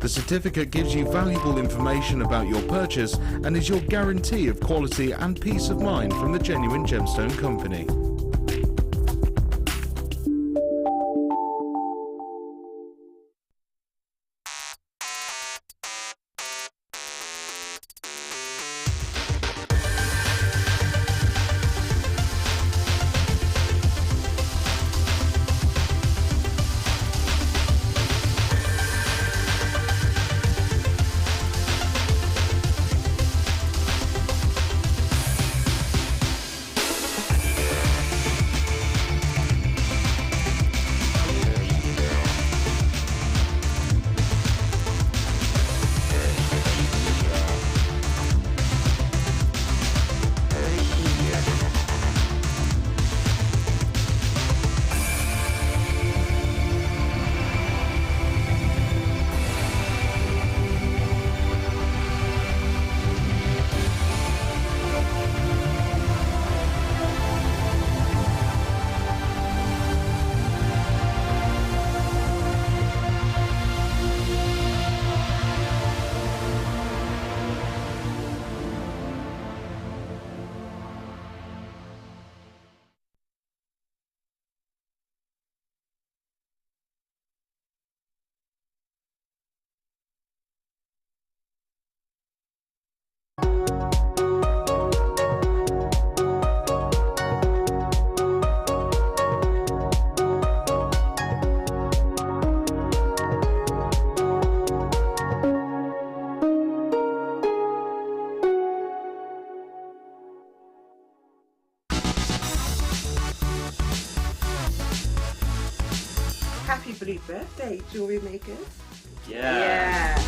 The certificate gives you valuable information about your purchase and is your guarantee of quality and peace of mind from the genuine gemstone company. Happy blue birthday, jewelry makers. Yeah.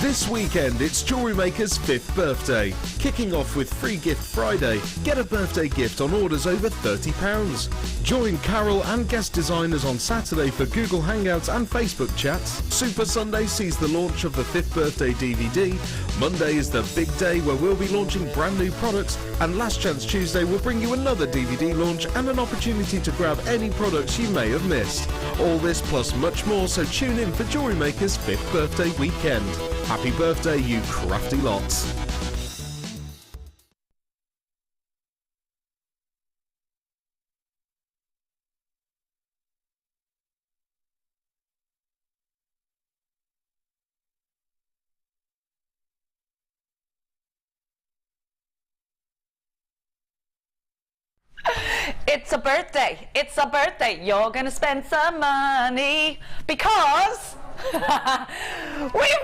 This weekend, it's JewelleryMaker's 5th birthday. Kicking off with Free Gift Friday. Get a birthday gift on orders over £30. Join Carol and guest designers on Saturday for Google Hangouts and Facebook chats. Super Sunday sees the launch of the 5th birthday DVD. Monday is the big day where we'll be launching brand new products. And Last Chance Tuesday will bring you another DVD launch and an opportunity to grab any products you may have missed. All this plus much more, so tune in for JewelleryMaker's 5th birthday weekend. Happy birthday, you crafty lots. It's a birthday. It's a birthday. You're going to spend some money because we've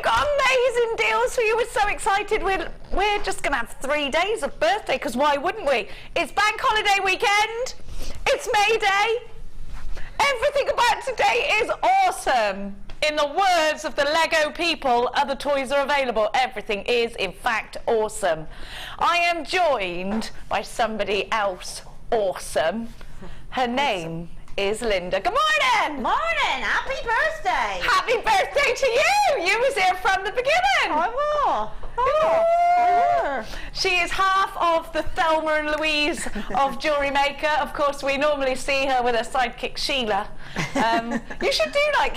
got amazing deals for you. We're so excited. We're just going to have 3 days of birthday because why wouldn't we? It's bank holiday weekend. It's May Day. Everything about today is awesome. In the words of the Lego people, other toys are available. Everything is, in fact, awesome. I am joined by somebody else awesome. Her name is Linda. Good morning! Morning! Happy birthday! Happy birthday to you! You was here from the beginning. I will. She is half of the Thelma and Louise of JewelleryMaker. Of course, we normally see her with her sidekick Sheila. You should do like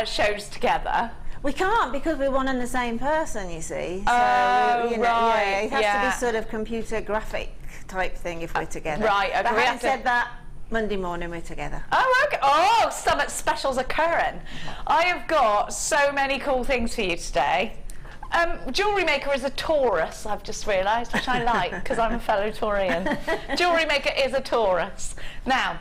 shows together. We can't because we're one and the same person, you see. So, right. Yeah, it has to be sort of computer graphic type thing if we're together. Right, okay. But having said that, Monday morning we're together. Oh, okay. Oh, some specials occurring. I have got so many cool things for you today. JewelleryMaker is a Taurus, I've just realised, which I like because I'm a fellow Taurian. JewelleryMaker is a Taurus. Now,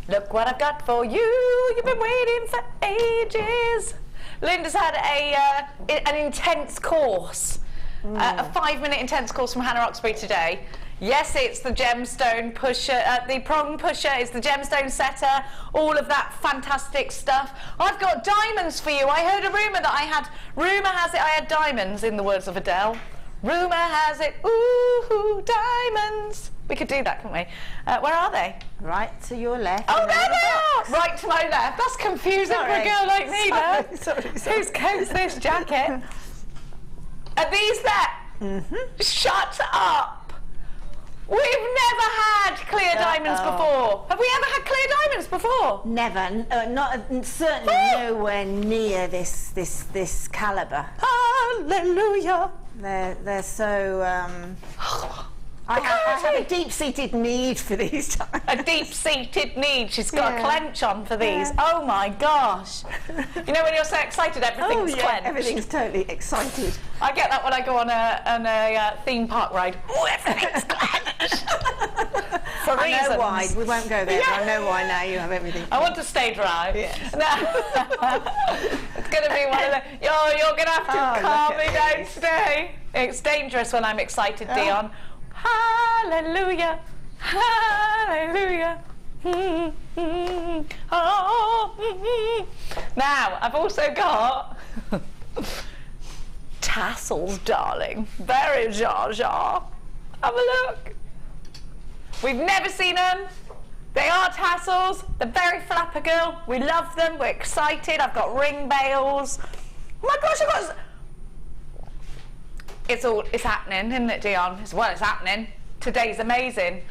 look what I've got for you. You've been waiting for ages. Linda's had an intense course, a 5-minute intense course from Hannah Oxbury today. Yes, it's the gemstone pusher, the prong pusher, it's the gemstone setter, all of that fantastic stuff. I've got diamonds for you. I heard a rumour that rumour has it I had diamonds, in the words of Adele. Rumour has it, ooh, diamonds. We could do that, couldn't we? Where are they? Right to your left. Oh, there they are! Right to my left. That's confusing for a girl like me, now. Sorry. Whose coat's this jacket? Are these there? Mm-hmm. Shut up! We've never had clear diamonds before. Have we ever had clear diamonds before? Never. Certainly nowhere near this calibre. Hallelujah. They're so. I have a deep-seated need for these times. A deep-seated need. She's got a clench on for these. Oh my gosh. You know when you're so excited, everything's clenched. Everything's totally excited. I get that when I go on a theme park ride. Oh, everything's clenched. For reasons. I know why. We won't go there. I know why now. You have everything. I want to stay dry. Yes. It's going to be one of the... You're going to have to calm me down today. It's dangerous when I'm excited, Dion. Hallelujah, hallelujah. Now, I've also got tassels, darling. Very Jar Jar. Have a look. We've never seen them. They are tassels. They're very flapper girl. We love them. We're excited. I've got ring bails. Oh my gosh, I've got... It's happening, isn't it, Dion? It's happening. Today's amazing.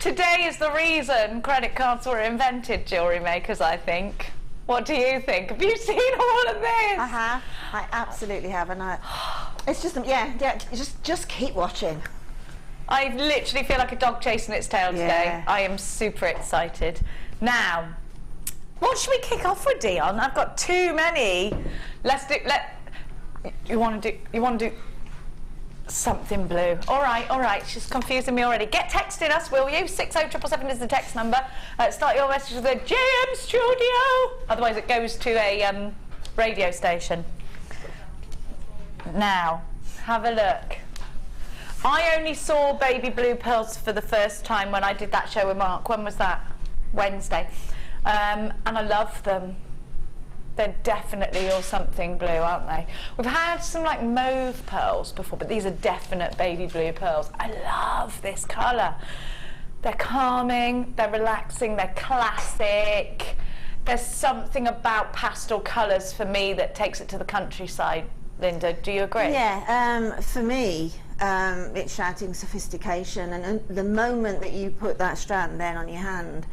Today is the reason credit cards were invented, jewellery makers, I think. What do you think? Have you seen all of this? I have. I absolutely have, and it's just just keep watching. I literally feel like a dog chasing its tail today. I am super excited. Now, what should we kick off with, Dion? I've got too many. You want to do something blue. All right. She's confusing me already. Get texting us, will you? 60777 is the text number. Start your message with the JM Studio. Otherwise, it goes to a radio station. Now, have a look. I only saw baby blue pearls for the first time when I did that show with Mark. When was that? Wednesday. And I love them. They're definitely or something blue, aren't they? We've had some like mauve pearls before, but these are definite baby blue pearls. I love this colour. They're calming, they're relaxing, they're classic. There's something about pastel colours for me that takes it to the countryside. Linda, do you agree? Yeah, for me, it's shouting sophistication, and the moment that you put that strand then on your hand,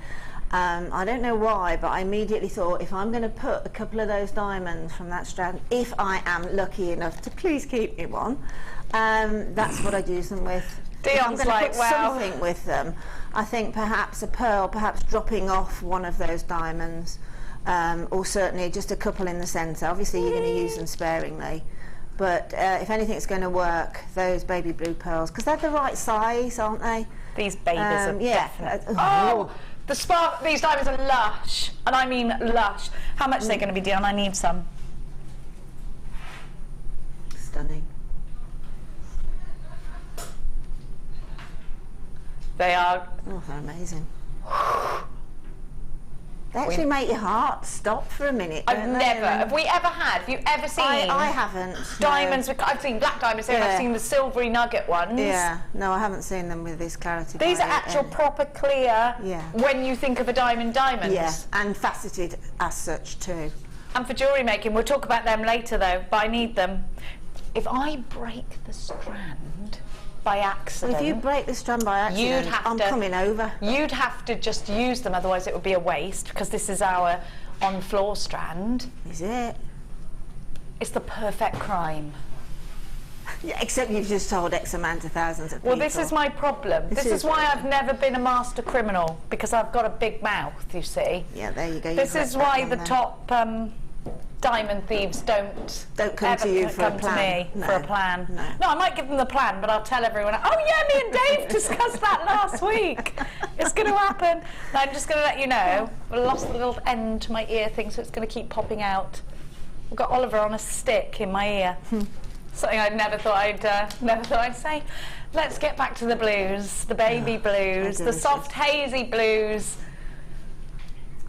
I don't know why, but I immediately thought, if I'm going to put a couple of those diamonds from that strand, if I am lucky enough to please keep me one, that's what I'd use them with. Dion's if I'm like, put wow. something with them, I think perhaps a pearl, perhaps dropping off one of those diamonds, or certainly just a couple in the centre. Obviously, you're going to use them sparingly. But if anything's going to work, those baby blue pearls, because they're the right size, aren't they? These babies are definite. Oh, these diamonds are lush, and I mean lush. How much are they going to be, Dion? I need some. Stunning. They are. Oh, they're amazing. They actually make your heart stop for a minute. Have we ever had? Have you ever seen? I haven't. Diamonds. No. I've seen black diamonds here, and I've seen the silvery nugget ones. Yeah. No, I haven't seen them with this clarity. These are actual proper clear. Yeah. When you think of a diamonds. Yeah, and faceted as such too. And for jewellery making, we'll talk about them later though. But I need them. If I break the strand by accident. Well, if you break the strand by accident, I'm coming over. You'd have to just use them, otherwise it would be a waste, because this is our on-floor strand. Is it? It's the perfect crime. Yeah, except you've just told X amount of thousands of people. Well, this is my problem. This is why I've never been a master criminal, because I've got a big mouth, you see. Yeah, there you go. This is why the top diamond thieves don't come to you for a To plan. me for a plan. No, I might give them the plan, but I'll tell everyone, oh yeah, me and Dave discussed that last week. It's going to happen. No, I'm just going to let you know. I lost the little end to my ear thing, so it's going to keep popping out. I've got Oliver on a stick in my ear. Something I never thought I'd say. Let's get back to the blues, the baby blues, the soft hazy blues.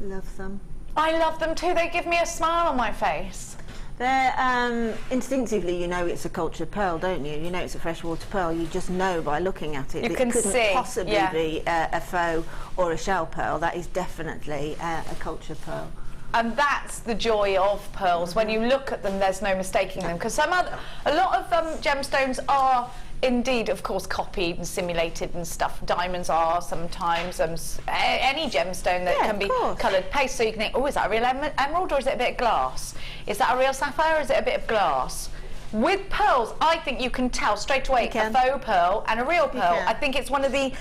Love them. I love them too. They give me a smile on my face. They're instinctively, you know, it's a cultured pearl, don't you? You know it's a freshwater pearl. You just know by looking at it. You can couldn't see. possibly be a faux or a shell pearl. That is definitely a cultured pearl. And that's the joy of pearls. When you look at them, there's no mistaking them, because a lot of gemstones are indeed, of course, copied and simulated and stuff. Diamonds are sometimes any gemstone that can be coloured paste. So you can think, oh, is that a real emerald or is it a bit of glass? Is that a real sapphire or is it a bit of glass? With pearls, I think you can tell straight away a faux pearl and a real pearl. I think it's one of the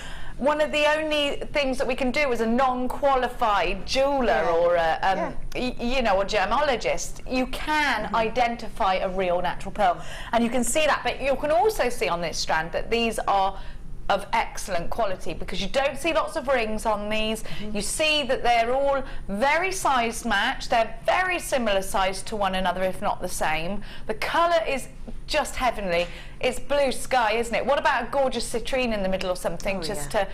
only things that we can do as a non-qualified jeweller or a, you know, a gemologist. You can identify a real natural pearl, and you can see that. But you can also see on this strand that these are of excellent quality, because you don't see lots of rings on these. You see that they're all very size matched. They're very similar size to one another, if not the same. The colour is just heavenly. It's blue sky, isn't it? What about a gorgeous citrine in the middle or something, just to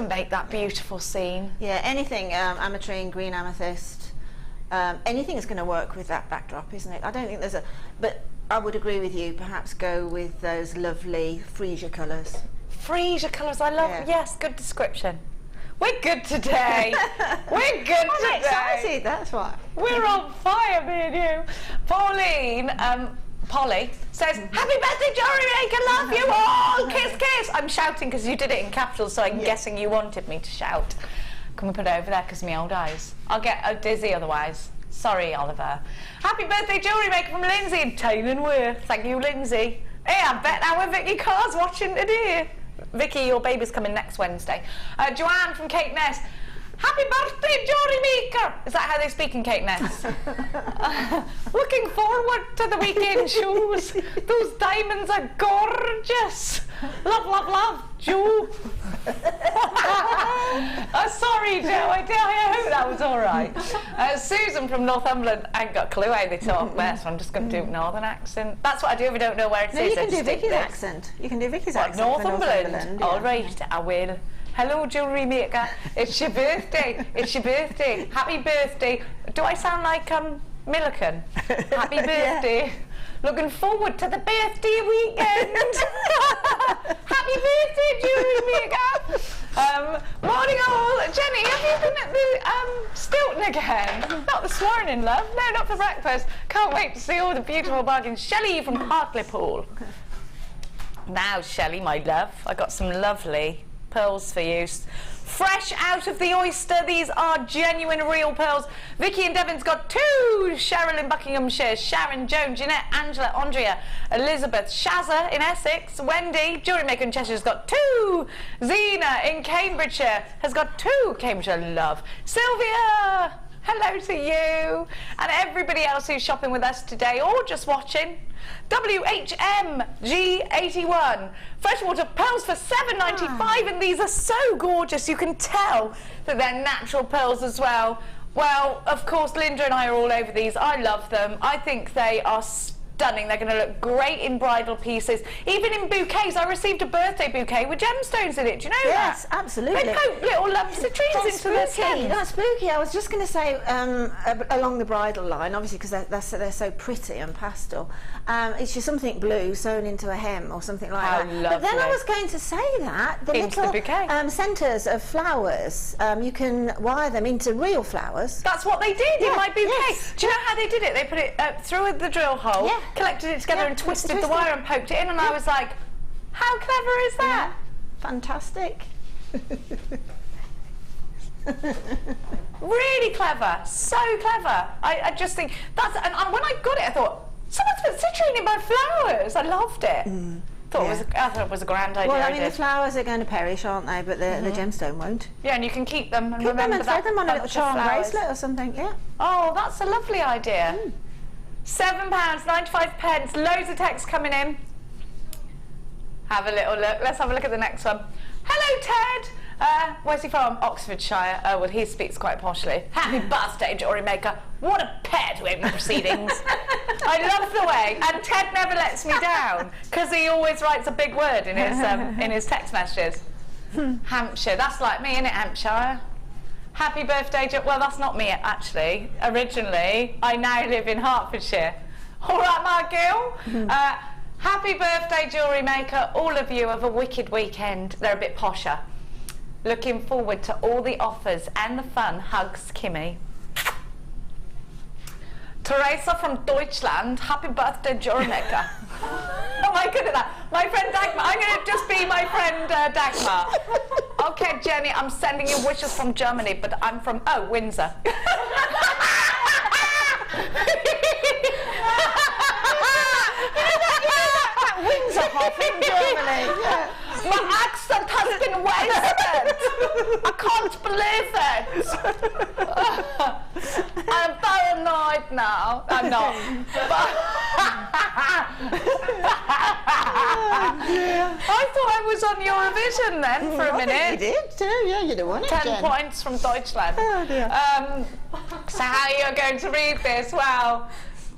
make that beautiful scene? Yeah, anything, ametrine, green amethyst, anything is going to work with that backdrop, isn't it? I don't think there's a... But I would agree with you, perhaps go with those lovely freesia colours. Freesia colours, I love, yes, good description. We're good today. We're good today. I'm excited, that's why. We're on fire, me and you. Pauline, Polly says, happy birthday, JewelleryMaker, love you all, kiss, kiss. I'm shouting because you did it in capitals, so I'm guessing you wanted me to shout. Can we put it over there because of my old eyes? I'll get dizzy otherwise. Sorry, Oliver. Happy birthday, JewelleryMaker from Lindsay in Tyne-and-Wear. Thank you, Lindsay. Hey, I bet our Vicky Carr's watching today. Vicky, your baby's coming next Wednesday. Joanne from Caithness. Happy birthday, JewelleryMaker! Is that how they speak in Caithness? Looking forward to the weekend shows. Those diamonds are gorgeous. Love, love, love, Joe. Sorry, Joe. I hope that was all right. Susan from Northumberland. I ain't got a clue how they talk there, so I'm just going to do northern accent. That's what I do if I don't know where it is. You can do Vicky's accent. You can do Vicky's accent. Northumberland. All right, I will. Hello, JewelleryMaker. It's your birthday. It's your birthday. Happy birthday. Do I sound like Milliken? Happy birthday. Looking forward to the birthday weekend. Happy birthday, JewelleryMaker. Morning all. Jenny, have you been at the Stilton again? Not this morning, love. No, not for breakfast. Can't wait to see all the beautiful bargains. Shelley from Hartlepool. Now, Shelley, my love, I got some lovely pearls for you. Fresh out of the oyster, these are genuine real pearls. Vicky in Devon's got 2. Cheryl in Buckinghamshire, Sharon, Joan, Jeanette, Angela, Andrea, Elizabeth, Shazza in Essex, Wendy, JewelleryMaker in Cheshire's got 2. Zena in Cambridgeshire has got 2. Cambridgeshire love. Sylvia, hello to you. And everybody else who's shopping with us today or just watching. WHMG81 freshwater pearls for $7.95, and these are so gorgeous. You can tell that they're natural pearls as well. Well, of course, Linda and I are all over these. I love them. I think they are stunning. They're going to look great in bridal pieces, even in bouquets. I received a birthday bouquet with gemstones in it. Do you know that? Yes, absolutely. They poke little citrines into their stems. That's spooky. I was just going to say, along the bridal line, obviously, because they're so pretty and pastel. It's just something blue sewn into a hem or something like that. Lovely. But then I was going to say that the little centres of flowers, you can wire them into real flowers. That's what they did in my bouquet. Yes. Do you know how they did it? They put it through the drill hole, collected it together and twisted the wire and poked it in, and I was like, how clever is that? Fantastic. Really clever. So clever. I just think that's, and when I got it I thought, someone's put citrine in my flowers. I loved it. I thought it was a grand idea. Well, I mean, the flowers are going to perish, aren't they? But the gemstone won't. Yeah, and you can keep them and remember throw them on a little charm bracelet or something. Yeah. Oh, that's a lovely idea. £7.95. Loads of text coming in. Have a little look. Let's have a look at the next one. Hello, Ted. Where's he from? Oxfordshire. Oh, well, he speaks quite poshly. Happy birthday, JewelleryMaker. What a pair to end the proceedings. I love the way. And Ted never lets me down because he always writes a big word in his text messages. Hampshire. That's like me, isn't it, Hampshire? Happy birthday, well, that's not me, actually. Originally, I now live in Hertfordshire. All right, my girl. Happy birthday, JewelleryMaker. All of you have a wicked weekend. They're a bit posher. Looking forward to all the offers and the fun. Hugs, Kimmy. Teresa from Deutschland. Happy birthday, JewelleryMaker. Am I good at that? My friend Dagmar. I'm going to just be my friend Dagmar. Okay, Jenny, I'm sending you wishes from Germany, but I'm from, Windsor. Windsor Hof in Germany. Yeah. My accent has been wasted. I can't believe it. I'm paranoid now. I'm not. I thought I was on Eurovision then for a minute. I think you did too. Yeah, you won it. 10 points from Deutschland. Oh dear. So how you're going to read this? Well,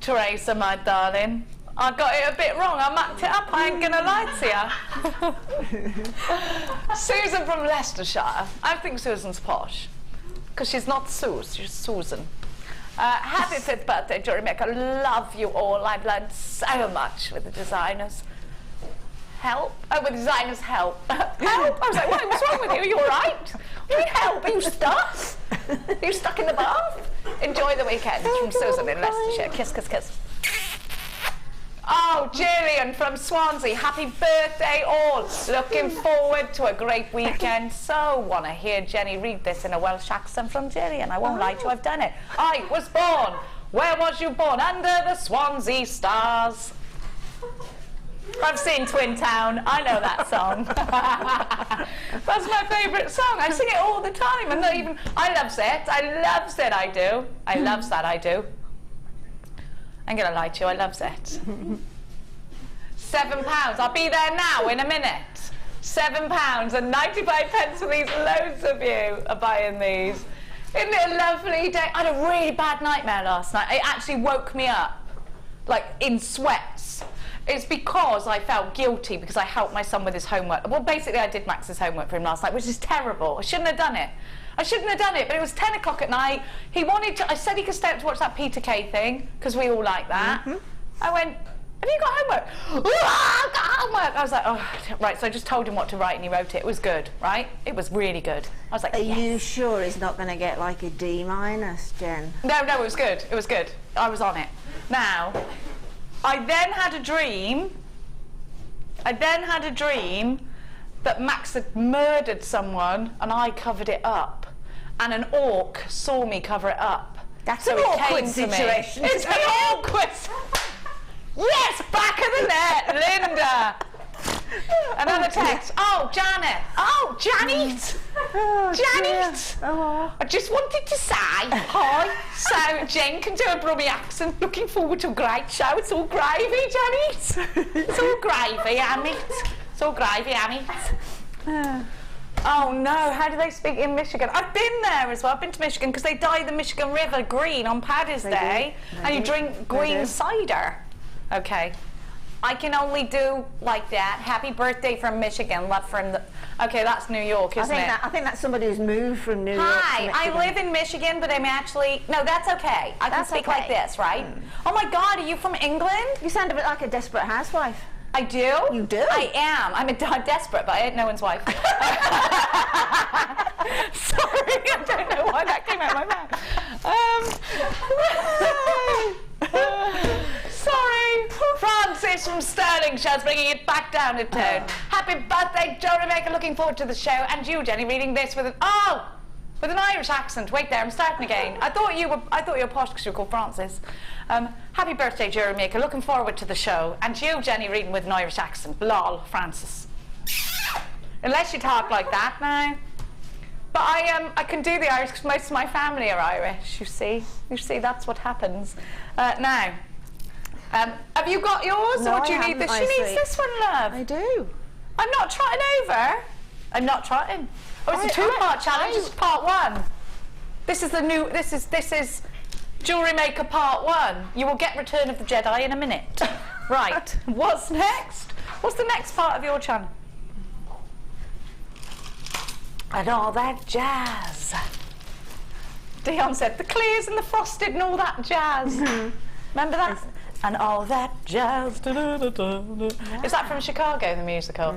Teresa, my darling, I got it a bit wrong. I mucked it up. I ain't gonna lie to you. Susan from Leicestershire. I think Susan's posh, because she's not Suze, she's Susan. Happy 5th birthday, JewelleryMaker. Love you all. I've learned so much with the designers. Help? Oh, with designers help. Help? I was like, what's wrong with you? Are you all right? You need help? Are you stuck? Are you stuck in the bath? Enjoy the weekend. From Susan in Leicestershire. Kiss, kiss, kiss. Oh, Gillian from Swansea, happy birthday all. Looking forward to a great weekend. So want to hear Jenny read this in a Welsh accent from Gillian. I won't lie to you, I've done it. I was born. Where was you born? Under the Swansea stars. I've seen Twin Town. I know that song. That's my favourite song. I sing it all the time. And not even, I loves it. I loves it, I do. I loves that, I do. I'm going to lie to you, I loves it. £7. I'll be there now in a minute. £7 and 95 pence for these. Loads of you are buying these. Isn't it a lovely day? I had a really bad nightmare last night. It actually woke me up, like in sweats. It's because I felt guilty because I helped my son with his homework. Well, basically I did Max's homework for him last night, which is terrible. I shouldn't have done it. I shouldn't have done it, but it was 10 o'clock at night. He wanted to, I said he could stay up to watch that Peter Kay thing, because we all like that. I went, have you got homework? I've got homework. I was like, oh, right, so I just told him what to write and he wrote it. It was good, right? It was really good. I was like, Are yes. you sure he's not going to get like a D-, Jen? No, it was good. It was good. I was on it. Now, I then had a dream that Max had murdered someone and I covered it up. And an orc saw me cover it up. That's so an awkward situation. It's an awkward. Yes, back of the net, Linda. Another text. Oh, Janet. Oh, Janet. Janet. I just wanted to say hi. So Jen can do a Brummy accent. Looking forward to a great show. It's all gravy, Janet. It's all gravy, Amit. It's all gravy, Amit. Oh no, how do they speak in Michigan? I've been there as well. I've been to Michigan because they dye the Michigan River green on Paddy's Day and you drink green cider. Okay. I can only do like that. Happy birthday from Michigan. Love from the... Okay, that's New York, isn't it? I think that's somebody who's moved from New York Hi, to I live in Michigan, but I'm actually... No, that's okay. I can speak like this, right? Oh my God, are you from England? You sound a bit like a desperate housewife. I do? You do? I am. I'm desperate, but I ain't no one's wife. Sorry, I don't know why that came out of my mouth. Sorry. Francis from Stirling Show's bringing it back down a tone. Happy birthday, JewelleryMaker. Looking forward to the show. And you, Jenny, reading this with an... Oh! With an Irish accent. Wait there, I'm starting again. I thought you were posh because you were called Francis. Happy birthday, JewelleryMaker. Looking forward to the show. And you, Jenny, reading with an Irish accent. Lol, Francis. Unless you talk like that now. But I can do the Irish because most of my family are Irish, you see. You see, that's what happens. Now, have you got yours? No, or do you need this? She needs this one, love. I do. I'm not trotting over. I'm not trotting. Oh, it's a two-part challenge. It's part one. This is the new. This is JewelleryMaker part one. You will get Return of the Jedi in a minute. Right. What's next? What's the next part of your channel? And all that jazz. Dion said the clears and the frosted and all that jazz. Remember that? And all that jazz. Is that from Chicago, the musical?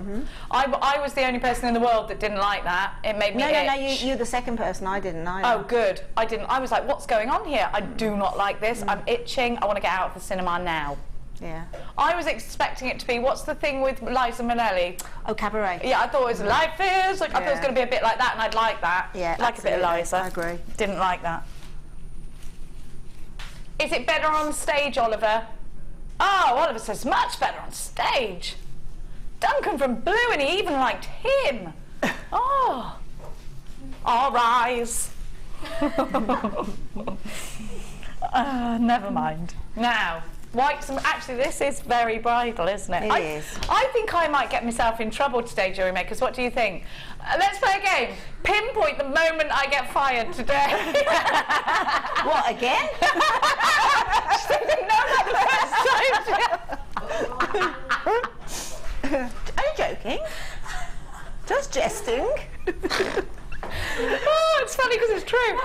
I was the only person in the world that didn't like that. It made me itch. No, you're the second person. I didn't either. Oh, good. I didn't. I was like, what's going on here? I do not like this. I'm itching. I want to get out of the cinema now. Yeah. I was expecting it to be, what's the thing with Liza Minnelli? Oh, cabaret. Yeah, I thought it was Life Is. Like, I thought it was going to be a bit like that, and I'd like that. Yeah, like absolutely. a bit of Liza. I agree. Didn't like that. Is it better on stage, Oliver? Oh, Oliver says much better on stage. Duncan from Blue, and he even liked him. Oh. All rise. Never mind. Now, whites and actually this is very bridal, isn't it? It is. I think I might get myself in trouble today, JewelleryMakers. What do you think? Let's play a game. Pinpoint the moment I get fired today. What, again? She didn't know that the first time. Are you joking? Just jesting. Oh, it's funny because it's true.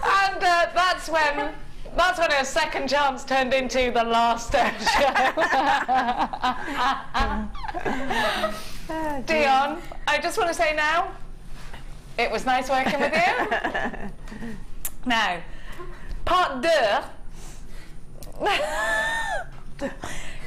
And that's when her second chance turned into the last show. Dion, I just want to say now, it was nice working with you. Now, part deux.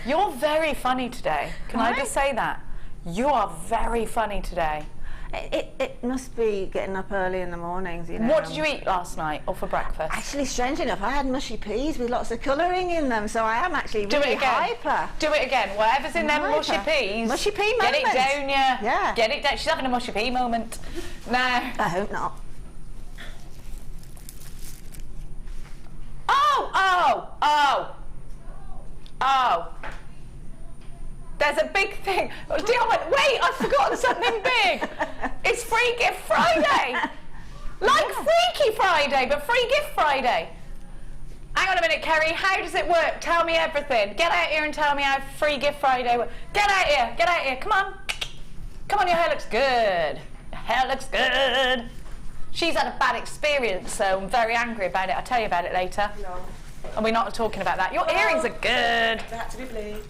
You're very funny today. Can I just say that? You are very funny today. It must be getting up early in the mornings, you know. What did you eat last night or for breakfast? Actually, strange enough, I had mushy peas with lots of colouring in them, so I am actually Do really it again. hyper. Do it again. Whatever's in them Hyper. mushy peas. Mushy pea Get it moment. down, yeah. Yeah. Get it down. She's having a mushy pea moment. Now. I hope not. Oh. There's a big thing. Dion went, wait, I've forgotten something big. It's Free Gift Friday. Like Freaky Friday, but Free Gift Friday. Hang on a minute, Kerry. How does it work? Tell me everything. Get out here and tell me how Free Gift Friday works. Get out here. Get out here. Come on. Come on, your hair looks good. Your hair looks good. She's had a bad experience, so I'm very angry about it. I'll tell you about it later. No. And we're not talking about that. Your earrings are good. They had to be blue.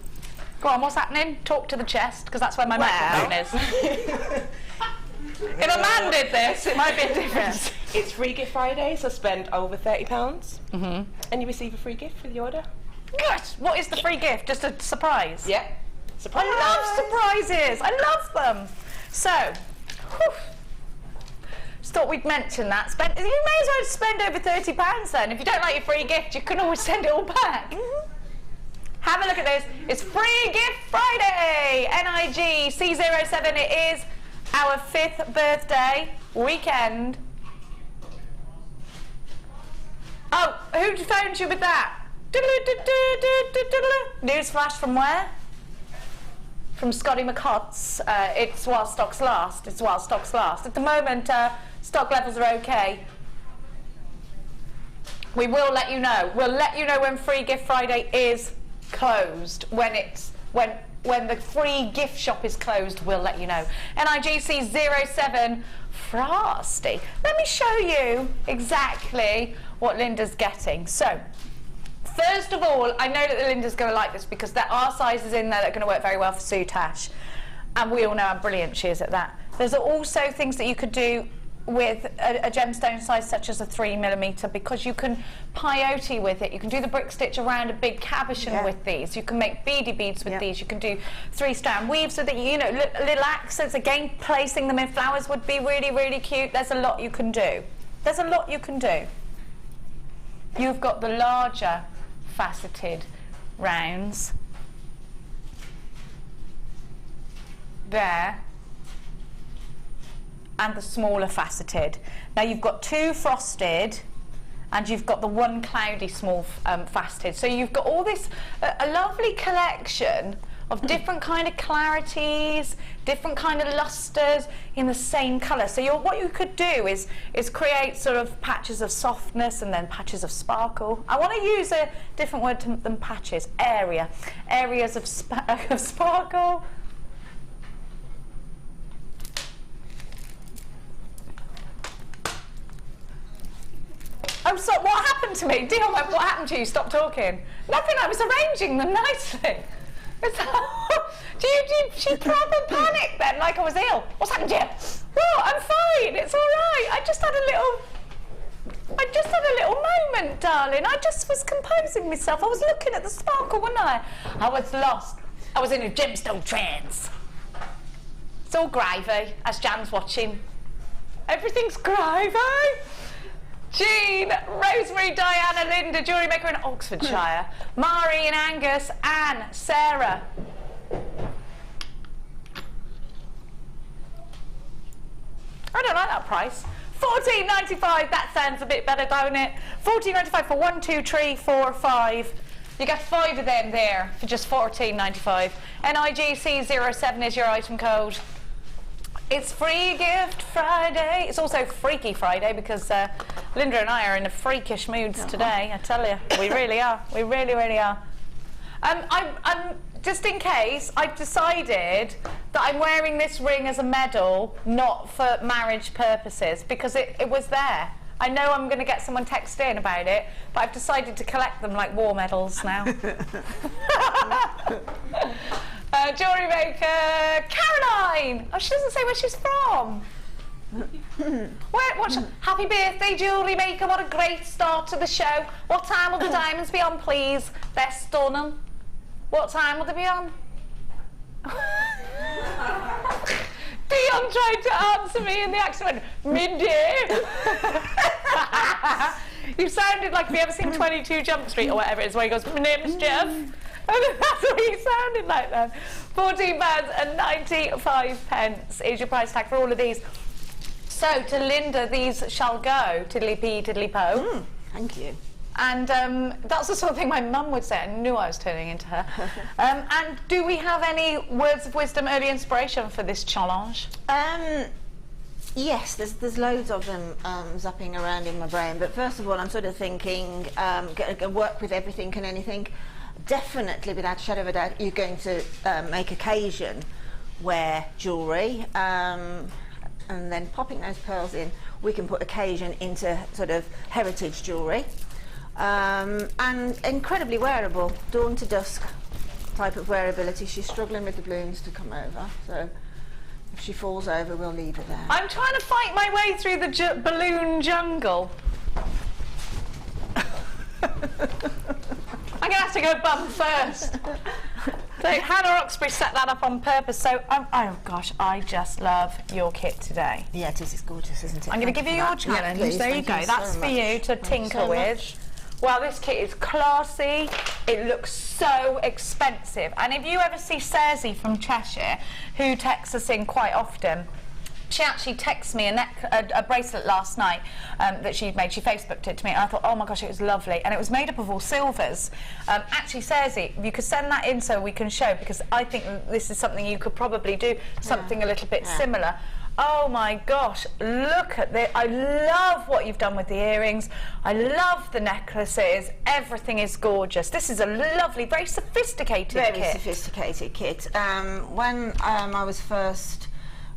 Go on, what's happening? Talk to the chest, because that's where my microphone is. If a man did this, it might be a difference. It's Free Gift Friday, so spend over £30 and you receive a free gift for the order. Good. What is the free gift? Just a surprise? Yeah. Surprise. I love surprises. I love them. So, just thought we'd mention that. You may as well spend over £30 then. If you don't like your free gift, you can always send it all back. Have a look at this. It's Free Gift Friday. NIG C07. It is our 5th birthday weekend. Oh, who phoned you with that? Newsflash from where? From Scotty McCott's. It's while stocks last. It's while stocks last. At the moment, stock levels are okay. We will let you know. We'll let you know when Free Gift Friday is closed. When the free gift shop is closed, we'll let you know. NIGC 07 Frosty. Let me show you exactly what Linda's getting. So, first of all, I know that Linda's going to like this because there are sizes in there that are going to work very well for Sue Tash. And we all know how brilliant she is at that. There's also things that you could do with a gemstone size such as a 3mm, because you can peyote with it. You can do the brick stitch around a big cabochon with these. You can make beady beads with these. You can do 3-strand weaves with it. You know, little accents. Again, placing them in flowers would be really, really cute. There's a lot you can do. There's a lot you can do. You've got the larger faceted rounds there, and the smaller faceted. Now you've got 2 frosted, and you've got the 1 cloudy small faceted. So you've got all this, a lovely collection of different kind of clarities, different kind of lustres in the same colour. So what you could do is create sort of patches of softness and then patches of sparkle. I want to use a different word than patches, areas of sparkle. Oh, so what happened to me? Dion went, what happened to you? Stop talking. Nothing, I was arranging them nicely. She proper panicked then, like I was ill. What's happened to you? Well, I'm fine, it's all right. I just had a a little moment, darling. I just was composing myself. I was looking at the sparkle, wasn't I? I was lost. I was in a gemstone trance. It's all gravy, as Jan's watching. Everything's gravy. Jean, Rosemary, Diana, Linda, jewellery maker in Oxfordshire, Mari in Angus, Anne, Sarah. I don't like that price. $14.95, that sounds a bit better, don't it? $14.95 for 1, 2, 3, 4, 5. You get 5 of them there for just $14.95. NIGC07 is your item code. It's Free Gift Friday. It's also Freaky Friday because Linda and I are in the freakish moods today, I tell you. We really are. We really, really are. I'm just in case, I've decided that I'm wearing this ring as a medal, not for marriage purposes, because it was there. I know I'm going to get someone text in about it, but I've decided to collect them like war medals now. Jewellery maker Caroline. Oh, she doesn't say where she's from. Happy birthday, jewellery maker. What a great start to the show. What time will the diamonds be on, please? They're stunning. What time will they be on? Dion tried to answer me in the accent. Midday. You sounded like, have you ever seen 22 Jump Street or whatever it is, where he goes, my name is Jeff. And that's what he sounded like then. £14.95 is your price tag for all of these. So to Linda, these shall go. Tiddly-pee, tiddly-po. Thank you. And that's the sort of thing my mum would say. I knew I was turning into her. And do we have any words of wisdom, early inspiration for this challenge? Yes, there's loads of them zapping around in my brain. But first of all, I'm sort of thinking, work with everything and anything. Definitely, without a shadow of a doubt, you're going to make occasion wear jewellery. And then popping those pearls in, we can put occasion into sort of heritage jewellery. And incredibly wearable, dawn to dusk type of wearability. She's struggling with the blooms to come over, so if she falls over, we'll leave her there. I'm trying to fight my way through the balloon jungle. I'm going to have to go bum first. So Hannah Oxbury set that up on purpose. So, oh gosh, I just love your kit today. Yeah, it is. It's gorgeous, isn't it? I'm going to give you your challenge. There you go. That's for you to tinker with. Well, this kit is classy. It looks so expensive. And if you ever see Cersei from Cheshire, who texts us in quite often, she actually texted me a bracelet last night that she'd made. She Facebooked it to me, and I thought, oh my gosh, it was lovely. And it was made up of all silvers. Actually, Cersei, you could send that in so we can show, because I think this is something you could probably do, something a little bit similar. Oh my gosh, look at this. I love what you've done with the earrings. I love the necklaces. Everything is gorgeous. This is a lovely, very sophisticated kit. Very sophisticated kit. When I was first,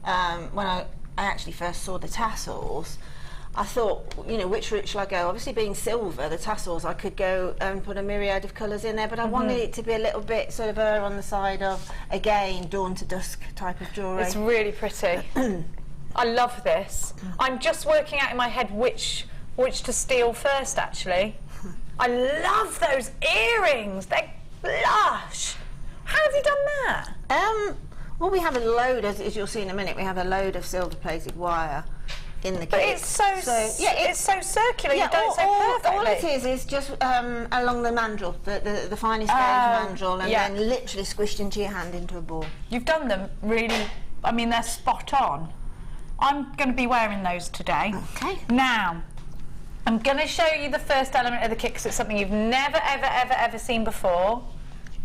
when I actually first saw the tassels, I thought, you know, which route shall I go? Obviously, being silver, the tassels, I could go and put a myriad of colours in there, but I wanted it to be a little bit sort of on the side of, again, dawn to dusk type of jewellery. It's really pretty. I love this. I'm just working out in my head which to steal first, actually. I love those earrings. They're lush. How have you done that? Well, we have a load, as you'll see in a minute, we have a load of silver-plated wire in the kit. But it's so circular. Yeah, you've done it so perfectly. all it is just along the mandrel, the finest gauge mandrel, and then literally squished into your hand into a ball. You've done them really, I mean, they're spot on. I'm going to be wearing those today. Okay. Now, I'm going to show you the first element of the kit, because it's something you've never, ever, ever, ever seen before.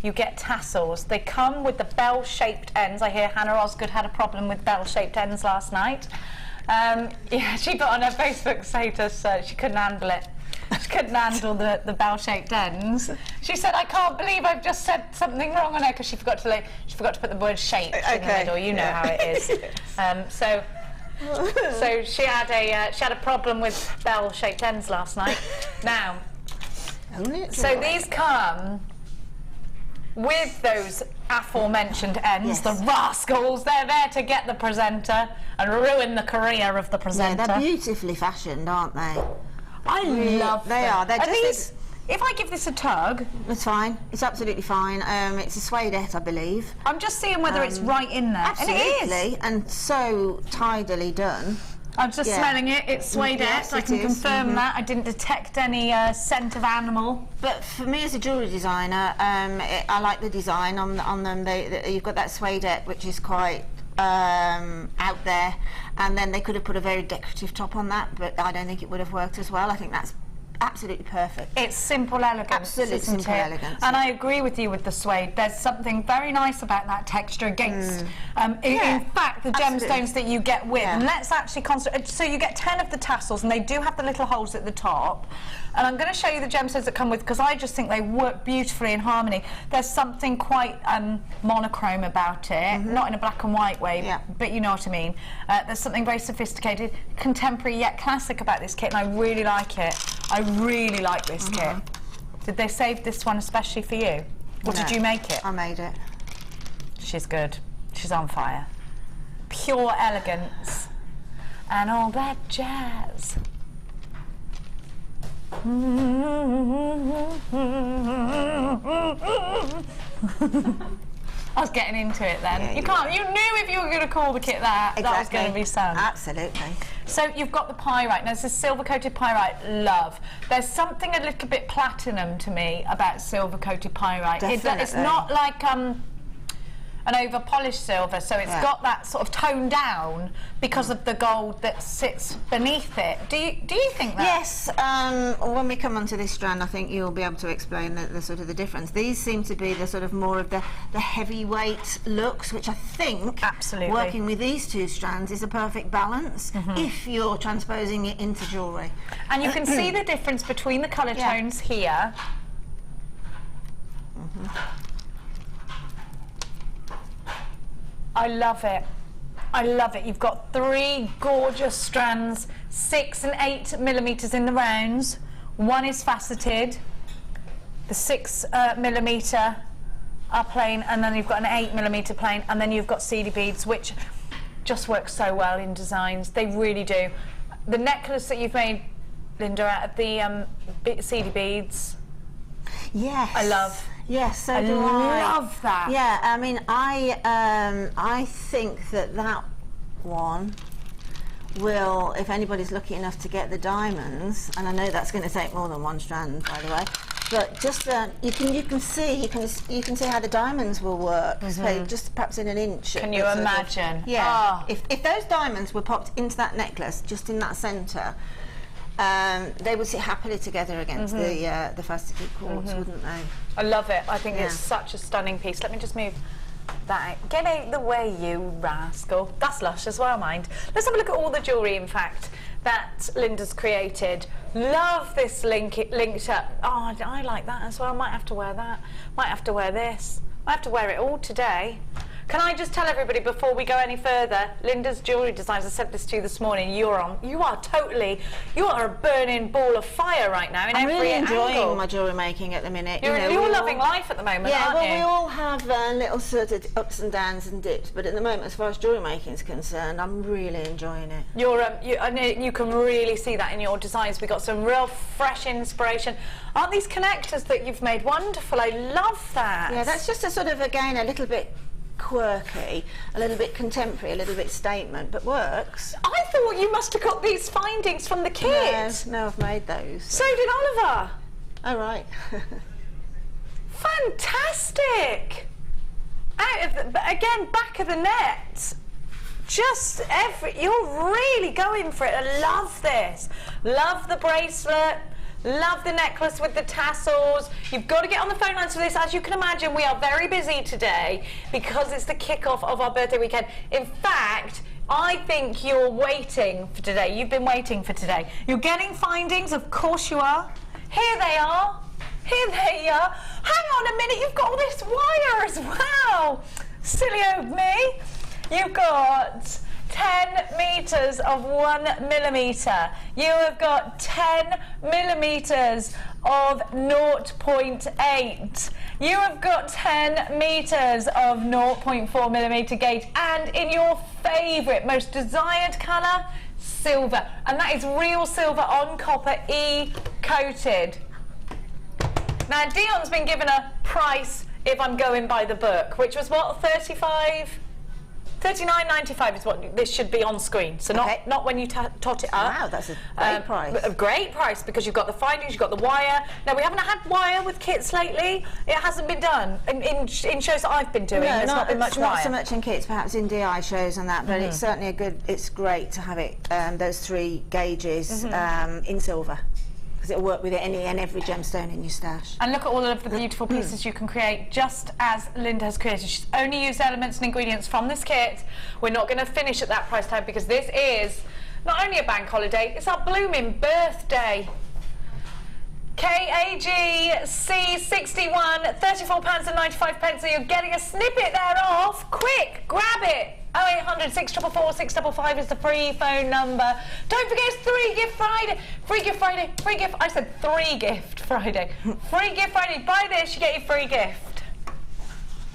You get tassels. They come with the bell-shaped ends. I hear Hannah Osgood had a problem with bell-shaped ends last night. Yeah, she put on her Facebook status she couldn't handle it. She couldn't handle the bell-shaped ends. She said, "I can't believe I've just said something wrong on her," because she forgot to put the word "shaped" in the middle. You know how it is. So she had a problem with bell-shaped ends last night. Now, so these come with those aforementioned ends, the rascals. They're there to get the presenter and ruin the career of the presenter. Yeah, they're beautifully fashioned, aren't they? I love They them. are. They're just... If I give this a tug... It's fine. It's absolutely fine. It's a suedette, I believe. I'm just seeing whether it's right in there. Absolutely. And it is. And so tidily done. I'm just smelling it. It's suedette. Yes, I can confirm Mm-hmm. that. I didn't detect any scent of animal. But for me as a jewellery designer, I like the design on them. You've got that suedette, which is quite out there, and then they could have put a very decorative top on that, but I don't think it would have worked as well. I think that's absolutely perfect. It's simple elegance. Absolutely simple elegance. And I agree with you with the suede. There's something very nice about that texture against, in fact, the gemstones that you get with. And let's actually concentrate. So you get 10 of the tassels, and they do have the little holes at the top. And I'm going to show you the gemstones that come with, because I just think they work beautifully in harmony. There's something quite monochrome about it, not in a black and white way, but you know what I mean. There's something very sophisticated, contemporary yet classic about this kit, and I really like it. I really like this kit. Did they save this one especially for you? Or did you make it? I made it. She's good. She's on fire. Pure elegance. And all that jazz. I was getting into it then. You knew if you were going to call the kit that was going to be sung. Absolutely. So you've got the pyrite. Now, this is silver-coated pyrite. Love. There's something a little bit platinum to me about silver-coated pyrite. Definitely. It's not like an over-polished silver, so it's got that sort of toned down because of the gold that sits beneath it. Do you think that? Yes. When we come onto this strand, I think you'll be able to explain the sort of the difference. These seem to be the sort of more of the heavyweight looks, which I think working with these two strands is a perfect balance if you're transposing it into jewellery. And you can see the difference between the colour tones here. I love it. I love it. You've got 3 gorgeous strands, 6 and 8 millimetres in the rounds. One is faceted. The 6 millimetre are plain, and then you've got an 8 millimetre plain, and then you've got seedy beads, which just work so well in designs. They really do. The necklace that you've made, Linda, out of the seedy beads. Yes. I love. Yes, so do I. I love that. Yeah, I mean, I think that one will, if anybody's lucky enough to get the diamonds, and I know that's going to take more than one strand, by the way, but just you can see how the diamonds will work. So just perhaps in an inch. Can you imagine? Yeah. Oh. If those diamonds were popped into that necklace, just in that centre, they would sit happily together against the faceted quartz, wouldn't they? I love it. I think it's such a stunning piece. Let me just move that out. Get out the way, you rascal. That's lush as well, mind. Let's have a look at all the jewellery, in fact, that Linda's created. Love this linked up. Oh, I like that as well. Might have to wear that. Might have to wear this. Might have to wear it all today. Can I just tell everybody before we go any further, Linda's jewellery designs, I said this to you this morning, you are a burning ball of fire right now in I'm every really angle. enjoying my jewellery making at the minute. You're loving life at the moment, aren't you? Well, we all have little sort of ups and downs and dips, but at the moment, as far as jewellery making is concerned, I'm really enjoying it. I know you can really see that in your designs. We got some real fresh inspiration. Aren't these connectors that you've made wonderful? I love that. Yeah, that's just a sort of, again, a little bit quirky, a little bit contemporary, a little bit statement, but works. I thought you must have got these findings from the kit. No, I've made those. So did Oliver. Oh, right. Fantastic. Again, back of the net. You're really going for it. I love this. Love the bracelet. Love the necklace with the tassels. You've got to get on the phone lines for this. As you can imagine, we are very busy today because it's the kickoff of our birthday weekend. In fact, I think you're waiting for today. You've been waiting for today. You're getting findings, of course you are. Here they are. Here they are. Hang on a minute, you've got all this wire as well. Silly old me. You've got 10 metres of 1 millimetre. You have got 10 millimetres of 0.8. You have got 10 metres of 0.4 millimetre gauge, and in your favourite, most desired colour, silver, and that is real silver on copper, E-coated. Now, Dion's been given a price if I'm going by the book, which was what, 39.95 is what this should be on screen. So not when you tot it up. Wow, that's a great price. A great price, because you've got the findings, you've got the wire. Now, we haven't had wire with kits lately. It hasn't been done in shows that I've been doing. No, There's not been much wire. Not so much in kits, perhaps in DI shows and that, but it's certainly it's great to have it, those 3 gauges in silver. It'll work with any and every gemstone in your stash. And look at all of the beautiful pieces you can create, just as Linda has created. She's only used elements and ingredients from this kit. We're not going to finish at that price tag, because this is not only a bank holiday, it's our blooming birthday. KAGC61, £34.95, so you're getting a snippet thereof. Quick, grab it. 0800 644 655 is the free phone number. Don't forget, it's Free Gift Friday. Free Gift Friday. Free gift. I said 3 Gift Friday. Free Gift Friday. Buy this, you get your free gift.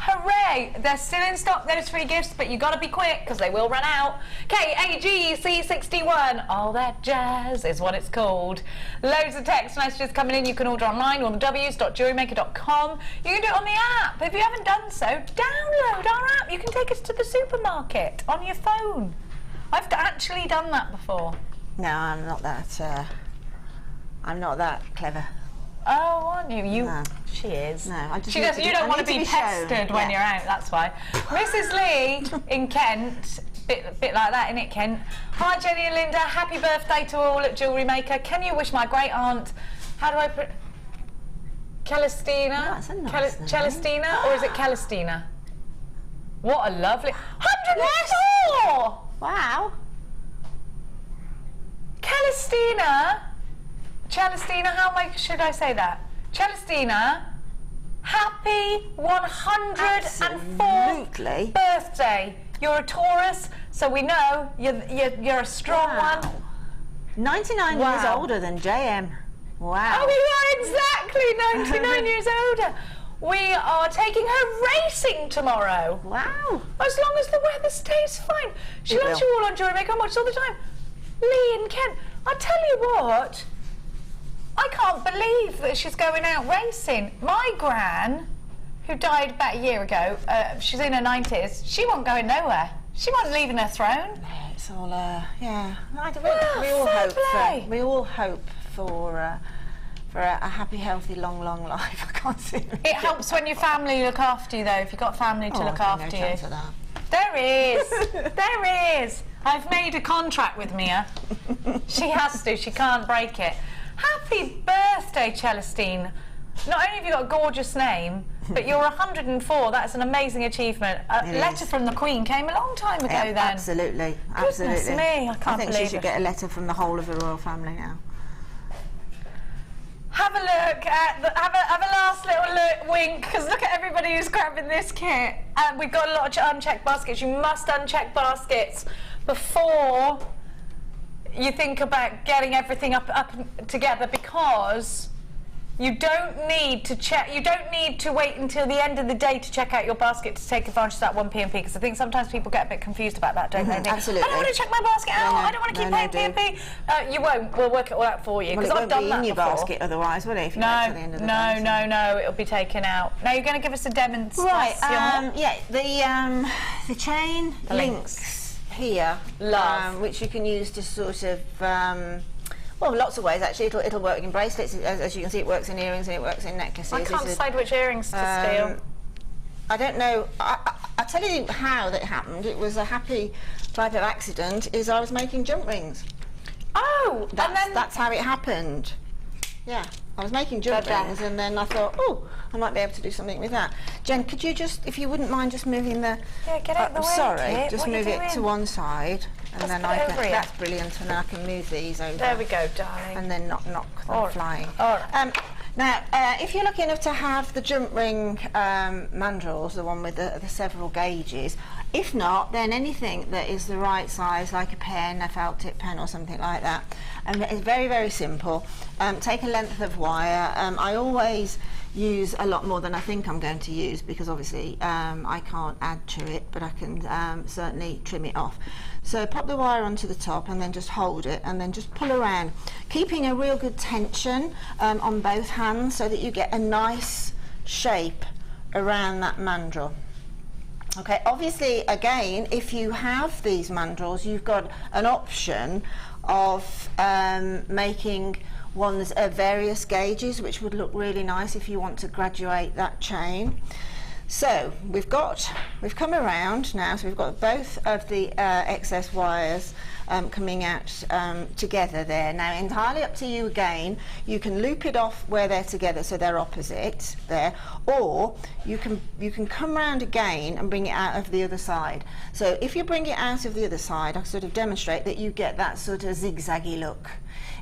Hooray! They're still in stock, those free gifts, but you got to be quick because they will run out. KAGC61, all that jazz is what it's called. Loads of text messages coming in. You can order online on www.JewelleryMaker.com. You can do it on the app. If you haven't done so, download our app. You can take us to the supermarket on your phone. I've actually done that before. No, I'm not that clever. Oh, aren't you? No. She is. No, I just she does. You don't want to be pestered when you're out. That's why. Mrs. Lee in Kent, bit like that, innit, Kent? Hi, Jenny and Linda. Happy birthday to all at Jewellery Maker. Can you wish my great aunt? How do I put? Celestina. Oh, that's a nice name. Celestina, or is it Celestina? What a lovely 104. Wow. Celestina, how should I say that? Celestina, happy 104th birthday. You're a Taurus, so we know you're a strong one. 99 years older than JM. Wow. Oh, you are exactly 99 years older. We are taking her racing tomorrow. Wow. As long as the weather stays fine. She loves you all on Jewellery Maker. I watch all the time. Lee and Kent, I tell you what, I can't believe that she's going out racing. My gran, who died about a year ago, she's in her 90s, she wasn't going nowhere. She wasn't leaving her throne. Yeah, it's all, yeah. We all hope for a happy, healthy, long life. I can't see it. It helps when your family look after you, though, if you've got family to look after you. Of that. There is. There is. I've made a contract with Mia. She has to. She can't break it. Happy birthday, Celestine. Not only have you got a gorgeous name, but you're 104. That's an amazing achievement. A letter from the Queen came a long time ago then. Absolutely. Goodness me, I can't believe it. I think she should get a letter from the whole of the royal family now. Have a look at have a last little wink, because look at everybody who's grabbing this kit. And we've got a lot of unchecked baskets. You must uncheck baskets before you think about getting everything up together, because you don't need to check. You don't need to wait until the end of the day to check out your basket to take advantage of that 1 P&P, because I think sometimes people get a bit confused about that, don't they? Absolutely. I don't want to check my basket out. I don't want to keep paying P&P. You won't. We'll work it all out for you, because I've done that before. It won't be in your basket otherwise, will it? If you wait till the end of the day. No. It'll be taken out. Now you're going to give us a demonstration. Right. Yeah. The chain links here, which you can use to sort of. Well, lots of ways actually. It'll work in bracelets, as you can see. It works in earrings and it works in necklaces. I can't decide which earrings to steal. I don't know. I'll tell you how that happened. It was a happy type of accident. I was making jump rings. Oh, that's how it happened. Yeah, I was making jump rings, and then I thought, oh, I might be able to do something with that. Jen, could you just, if you wouldn't mind, just moving the. Yeah, get out the way. Sorry, just move it to one side, and then I can. That's brilliant, and then I can move these over. There we go, darling. And then knock them flying. All right. Now, if you're lucky enough to have the jump ring mandrels, the one with the several gauges, if not, then anything that is the right size, like a pen, a felt tip pen or something like that. It's very, very simple. Take a length of wire. I always use a lot more than I think I'm going to use, because obviously I can't add to it, but I can certainly trim it off. So pop the wire onto the top and then just hold it and then just pull around, keeping a real good tension on both hands so that you get a nice shape around that mandrel. Okay, obviously again, if you have these mandrels, you've got an option of making ones of various gauges, which would look really nice if you want to graduate that chain. So we've come around now, so we've got both of the excess wires coming out together there. Now, entirely up to you again. You can loop it off where they're together, so they're opposite there, or you can come round again and bring it out of the other side. So if you bring it out of the other side, I'll sort of demonstrate that you get that sort of zigzaggy look.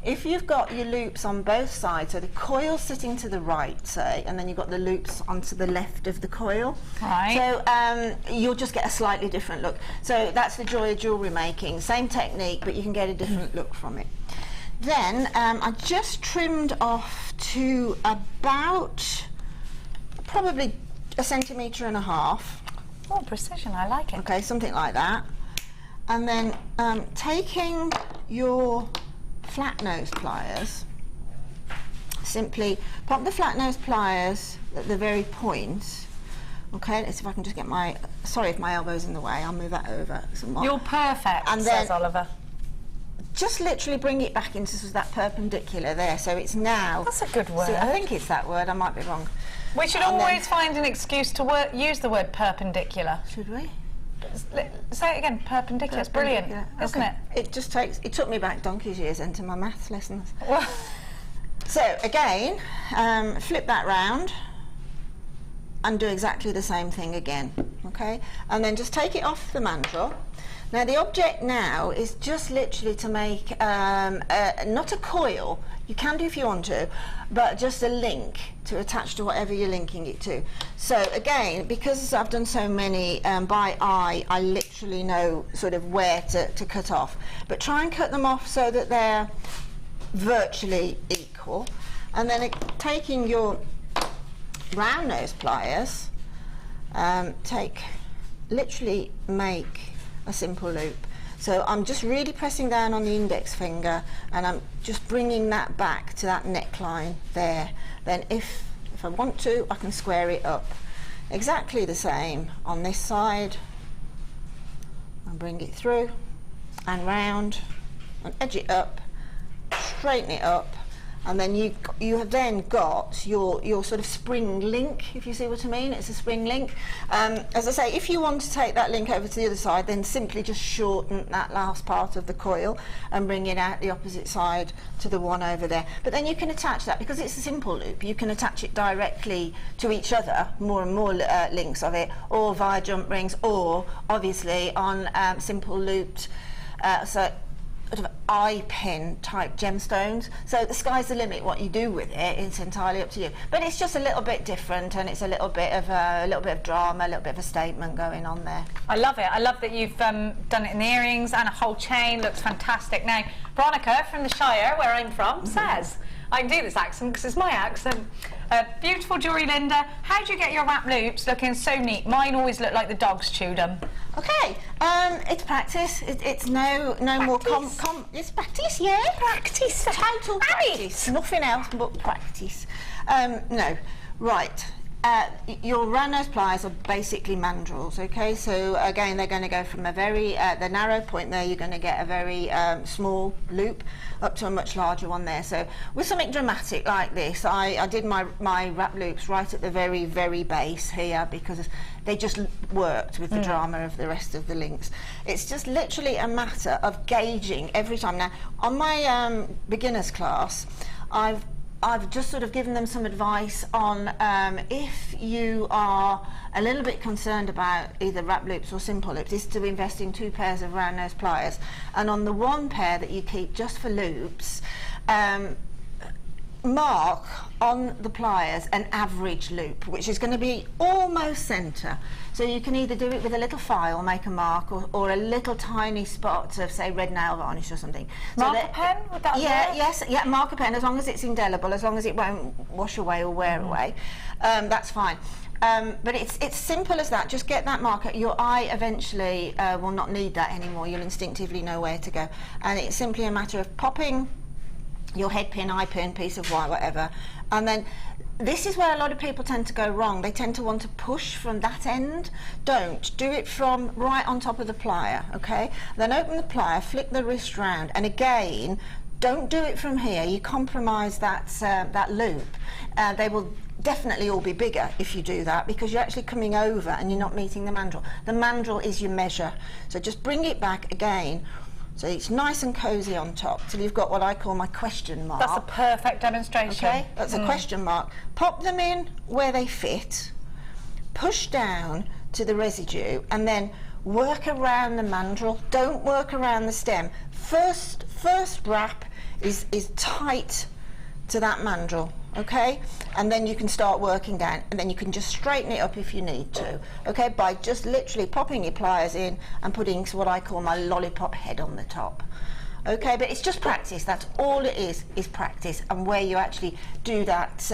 If you've got your loops on both sides, so the coil sitting to the right, say, and then you've got the loops onto the left of the coil, right. So you'll just get a slightly different look. So that's the joy of jewellery making. Same technique, but you can get a different look from it. Then I just trimmed off to about probably 1.5 centimetres. Oh, precision, I like it. Okay, something like that. And then taking your flat nose pliers, simply pop the flat nose pliers at the very point. Okay, let's see if I can just get my, sorry if my elbow's in the way, I'll move that over somewhat. You're perfect, and says then Oliver. Just literally bring it back into sort of that perpendicular there, so it's now... That's a good word. So I think it's that word, I might be wrong. We should always find an excuse to use the word perpendicular. Should we? Say it again, perpendicular. It's brilliant, isn't it? It just takes, it took me back donkey's years into my maths lessons. Well, so again, flip that round and do exactly the same thing again, okay? And then just take it off the mandrel. Now the object now is just literally to make, not a coil, you can do if you want to, but just a link to attach to whatever you're linking it to. So again, because I've done so many by eye, I literally know sort of where to cut off. But try and cut them off so that they're virtually equal. And then taking your round nose pliers, literally make a simple loop. So I'm just really pressing down on the index finger and I'm just bringing that back to that neckline there. Then if I want to, I can square it up. Exactly the same on this side. And bring it through and round and edge it up, straighten it up, and then you have then got your sort of spring link, if you see what I mean. It's a spring link. As I say, if you want to take that link over to the other side, then simply just shorten that last part of the coil and bring it out the opposite side to the one over there. But then you can attach that, because it's a simple loop, you can attach it directly to each other, more and more links of it, or via jump rings, or obviously on simple looped sort of eye pin type gemstones. So the sky's the limit. What you do with it, it's entirely up to you. But it's just a little bit different, and it's a little bit of drama, a little bit of a statement going on there. I love it. I love that you've done it in the earrings and a whole chain. Looks fantastic. Now, Veronica from the Shire, where I'm from, says, I can do this accent because it's my accent. Beautiful jewellery, Linda. How do you get your wrap loops looking so neat? Mine always look like the dogs chewed them. Okay, it's practice. It's no more it's practice, yeah. Practice. Total practice. Nothing else but practice. No, right. Your round nose pliers are basically mandrels, okay? So again, they're going to go from a very the narrow point there. You're going to get a very small loop up to a much larger one there. So with something dramatic like this, I did my wrap loops right at the very base here, because they just worked with the drama of the rest of the links. It's just literally a matter of gauging every time. Now, on my beginners class, I've just sort of given them some advice on if you are a little bit concerned about either wrap loops or simple loops, is to invest in 2 pairs of round nose pliers. And on the one pair that you keep just for loops, mark on the pliers an average loop, which is going to be almost centre. So you can either do it with a little file, make a mark, or a little tiny spot of, say, red nail varnish or something. Marker pen? Would that work? Yes, marker pen, as long as it's indelible, as long as it won't wash away or wear away, that's fine. But it's simple as that. Just get that marker. Your eye eventually will not need that anymore. You'll instinctively know where to go. And it's simply a matter of popping your head pin, eye pin, piece of wire, whatever. And then this is where a lot of people tend to go wrong. They tend to want to push from that end. Don't. Do it from right on top of the plier, okay? Then open the plier, flick the wrist round, and again, don't do it from here. You compromise that loop. They will definitely all be bigger if you do that, because you're actually coming over and you're not meeting the mandrel. The mandrel is your measure. So just bring it back again. So it's nice and cosy on top till you've got what I call my question mark. That's a perfect demonstration. Okay, that's a question mark. Pop them in where they fit, push down to the residue, and then work around the mandrel. Don't work around the stem. First wrap is tight to that mandrel, okay? And then you can start working down, and then you can just straighten it up if you need to, okay? By just literally popping your pliers in and putting what I call my lollipop head on the top. Okay, but it's just practice. That's all it is practice, and where you actually do that,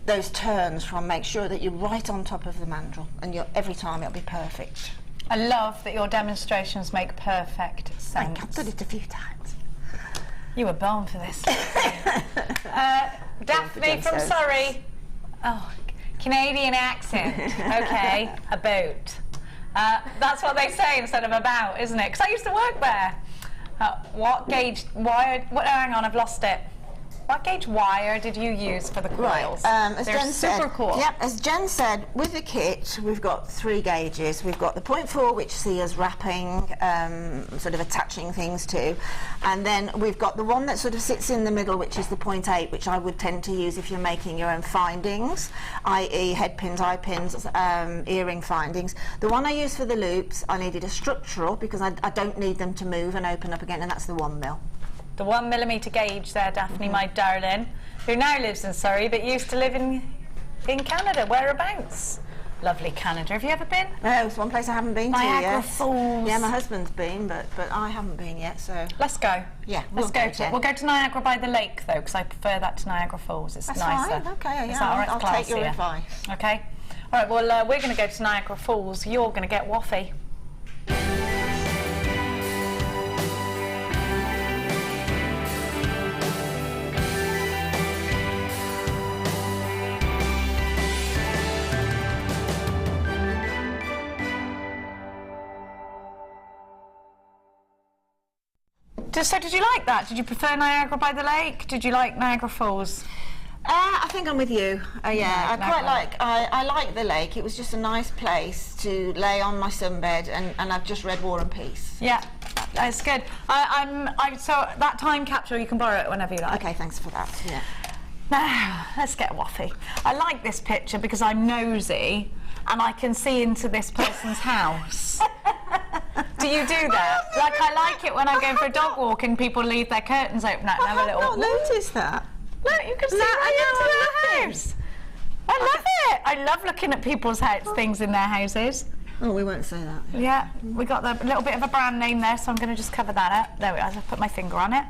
those turns from, make sure that you're right on top of the mandrel, and every time it'll be perfect. I love that your demonstrations make perfect sense. I've done it a few times. You were born for this. Daphne from Surrey. Oh, Canadian accent. Okay, a boat. That's what they say instead of about, isn't it? Because I used to work there. What gauge wire? Hang on, I've lost it. What gauge wire did you use for the coils? As They're Jen super said, cool. Yep, as Jen said, with the kit, we've got 3 gauges. We've got the 0.4, which see us wrapping, sort of attaching things to, and then we've got the one that sort of sits in the middle, which is the 0.8, which I would tend to use if you're making your own findings, i.e. head pins, eye pins, earring findings. The one I use for the loops, I needed a structural, because I don't need them to move and open up again, and that's the 1 mil. The 1mm gauge there, Daphne, my darling, who now lives in Surrey but used to live in Canada. Whereabouts? Lovely Canada. Have you ever been? No, it's one place I haven't been to Niagara yet. Falls. Yeah, my husband's been, but I haven't been yet, so... Let's go. Yeah, We'll go to Niagara by the lake, though, because I prefer that to Niagara Falls. It's That's nicer. fine, okay, Is yeah, that all right? I'll take your advice. Okay. All right, well, we're going to go to Niagara Falls. You're going to get waffy. So did you like that? Did you prefer Niagara by the lake? Did you like Niagara Falls? I think I'm with you. Yeah, I like the lake. It was just a nice place to lay on my sunbed, and I've just read War and Peace. Yeah, that's good. So that time capsule, you can borrow it whenever you like. Okay, thanks for that. Yeah. Now, let's get waffy. I like this picture because I'm nosy and I can see into this person's house. Do you do that? Like, I like it when I go for a dog walk and people leave their curtains open and have a little... I've not noticed that. Look, you can see right into their house. I love it. I love looking at people's things in their houses. Oh, we won't say that. Yeah, we got the little bit of a brand name there, so I'm going to just cover that up. There we are. I've put my finger on it.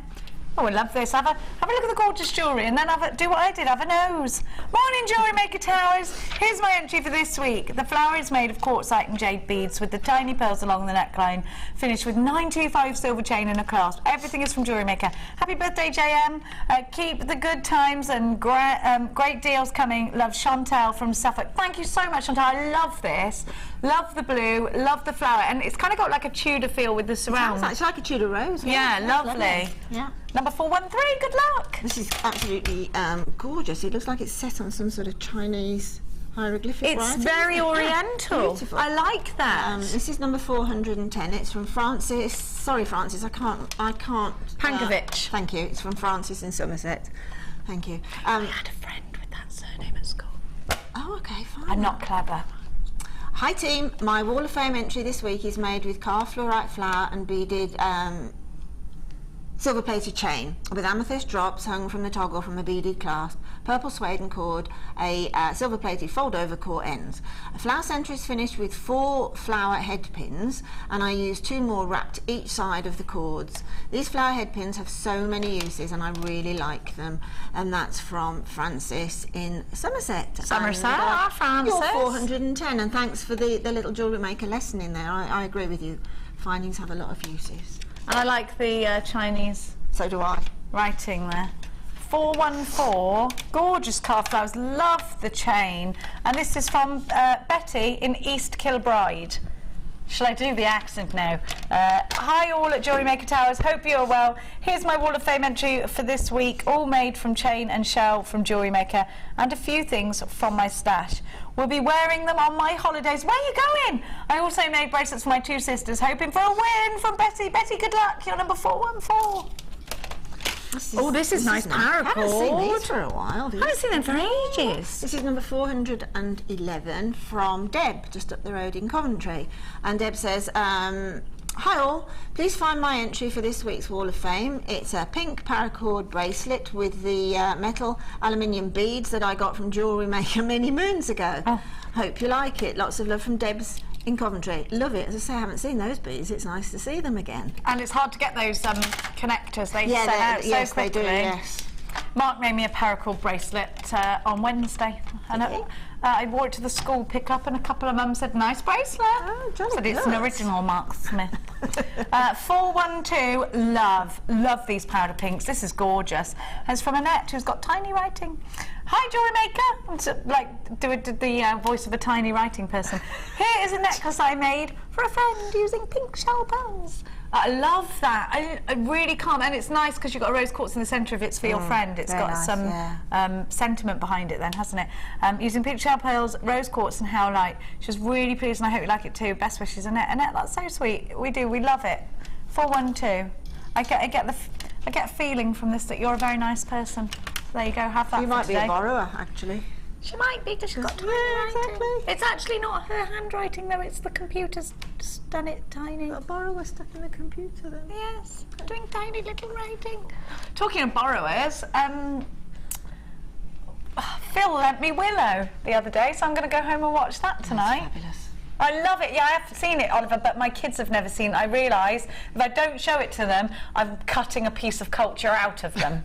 Oh, I love this. Have a look at the gorgeous jewellery, and then do what I did, have a nose. Morning, JewelleryMaker Towers. Here's my entry for this week. The flower is made of quartzite and jade beads with the tiny pearls along the neckline, finished with 925 silver chain and a clasp. Everything is from JewelleryMaker. Happy birthday, JM. Keep the good times and great deals coming. Love, Chantal from Suffolk. Thank you so much, Chantal. I love this. Love the blue, love the flower, and it's kind of got like a Tudor feel with the surround. It's like a Tudor rose. Yeah, lovely. Yeah. Number 413, good luck. This is absolutely gorgeous. It looks like it's set on some sort of Chinese hieroglyphic writing. It's very oriental. Beautiful. I like that. This is number 410. It's from Francis. Sorry, Francis, I can't. Pankovic. Thank you. It's from Francis in Somerset. Thank you. I had a friend with that surname at school. Oh, okay, fine. I'm not clever. Hi team, my Wall of Fame entry this week is made with car fluorite flour and beaded silver-plated chain with amethyst drops hung from the toggle from a beaded clasp, purple suede and cord, a silver-plated fold-over core ends. A flower centre is finished with 4 flower head pins, and I used 2 more wrapped each side of the cords. These flower head pins have so many uses, and I really like them. And that's from Francis in Somerset. Somerset, Francis. You're 410, and thanks for the little jewellery maker lesson in there. I agree with you. Findings have a lot of uses. And I like the Chinese So do I. writing there. 414, gorgeous carved flowers, love the chain. And this is from Betty in East Kilbride. Shall I do the accent now? Hi all at JewelleryMaker Towers, hope you're well. Here's my Wall of Fame entry for this week, all made from chain and shell from JewelleryMaker, and a few things from my stash. We'll be wearing them on my holidays. Where are you going? I also made bracelets for my 2 sisters, hoping for a win from Betty. Betty, good luck, you're number 414. This is nice paracord. I haven't seen these for a while. I haven't seen them for ages. This is number 411 from Deb, just up the road in Coventry. And Deb says, hi all, please find my entry for this week's Wall of Fame. It's a pink paracord bracelet with the metal aluminium beads that I got from JewelleryMaker many moons ago. Oh. Hope you like it. Lots of love from Deb's in Coventry. Love it. As I say, I haven't seen those beads. It's nice to see them again. And it's hard to get those connectors. They sell out yes, so quickly. they do, yes. Mark made me a paracord bracelet on Wednesday, and I wore it to the school pick-up, and a couple of mums said, nice bracelet. Oh, jolly said it's an good. original Mark Smith. 412, love these powder pinks. This is gorgeous. And it's from Annette, who's got tiny writing. Hi, JewelleryMaker. I'm so, like, do the voice of a tiny writing person. Here is a necklace I made for a friend using pink shell pearls. I love that. I really can't, and it's nice because you've got a rose quartz in the centre of it's for your friend. It's got nice, some sentiment behind it then, hasn't it? Using pink shell pearls, rose quartz and howlite. She was really pleased, and I hope you like it too. Best wishes, Annette. Annette, that's so sweet. We do, we love it. 412. I get a feeling from this that you're a very nice person. There you go, have that You for might be today. a borrower, actually. She might be because she's got tiny writing. It's actually not her handwriting though, it's the computer's just done it tiny. A borrower stuck in the computer then. Yes, doing tiny little writing. Talking of borrowers, Phil lent me Willow the other day, so I'm going to go home and watch that tonight. That's fabulous. I love it. Yeah, I have seen it, Oliver, but my kids have never seen it. I realise if I don't show it to them, I'm cutting a piece of culture out of them.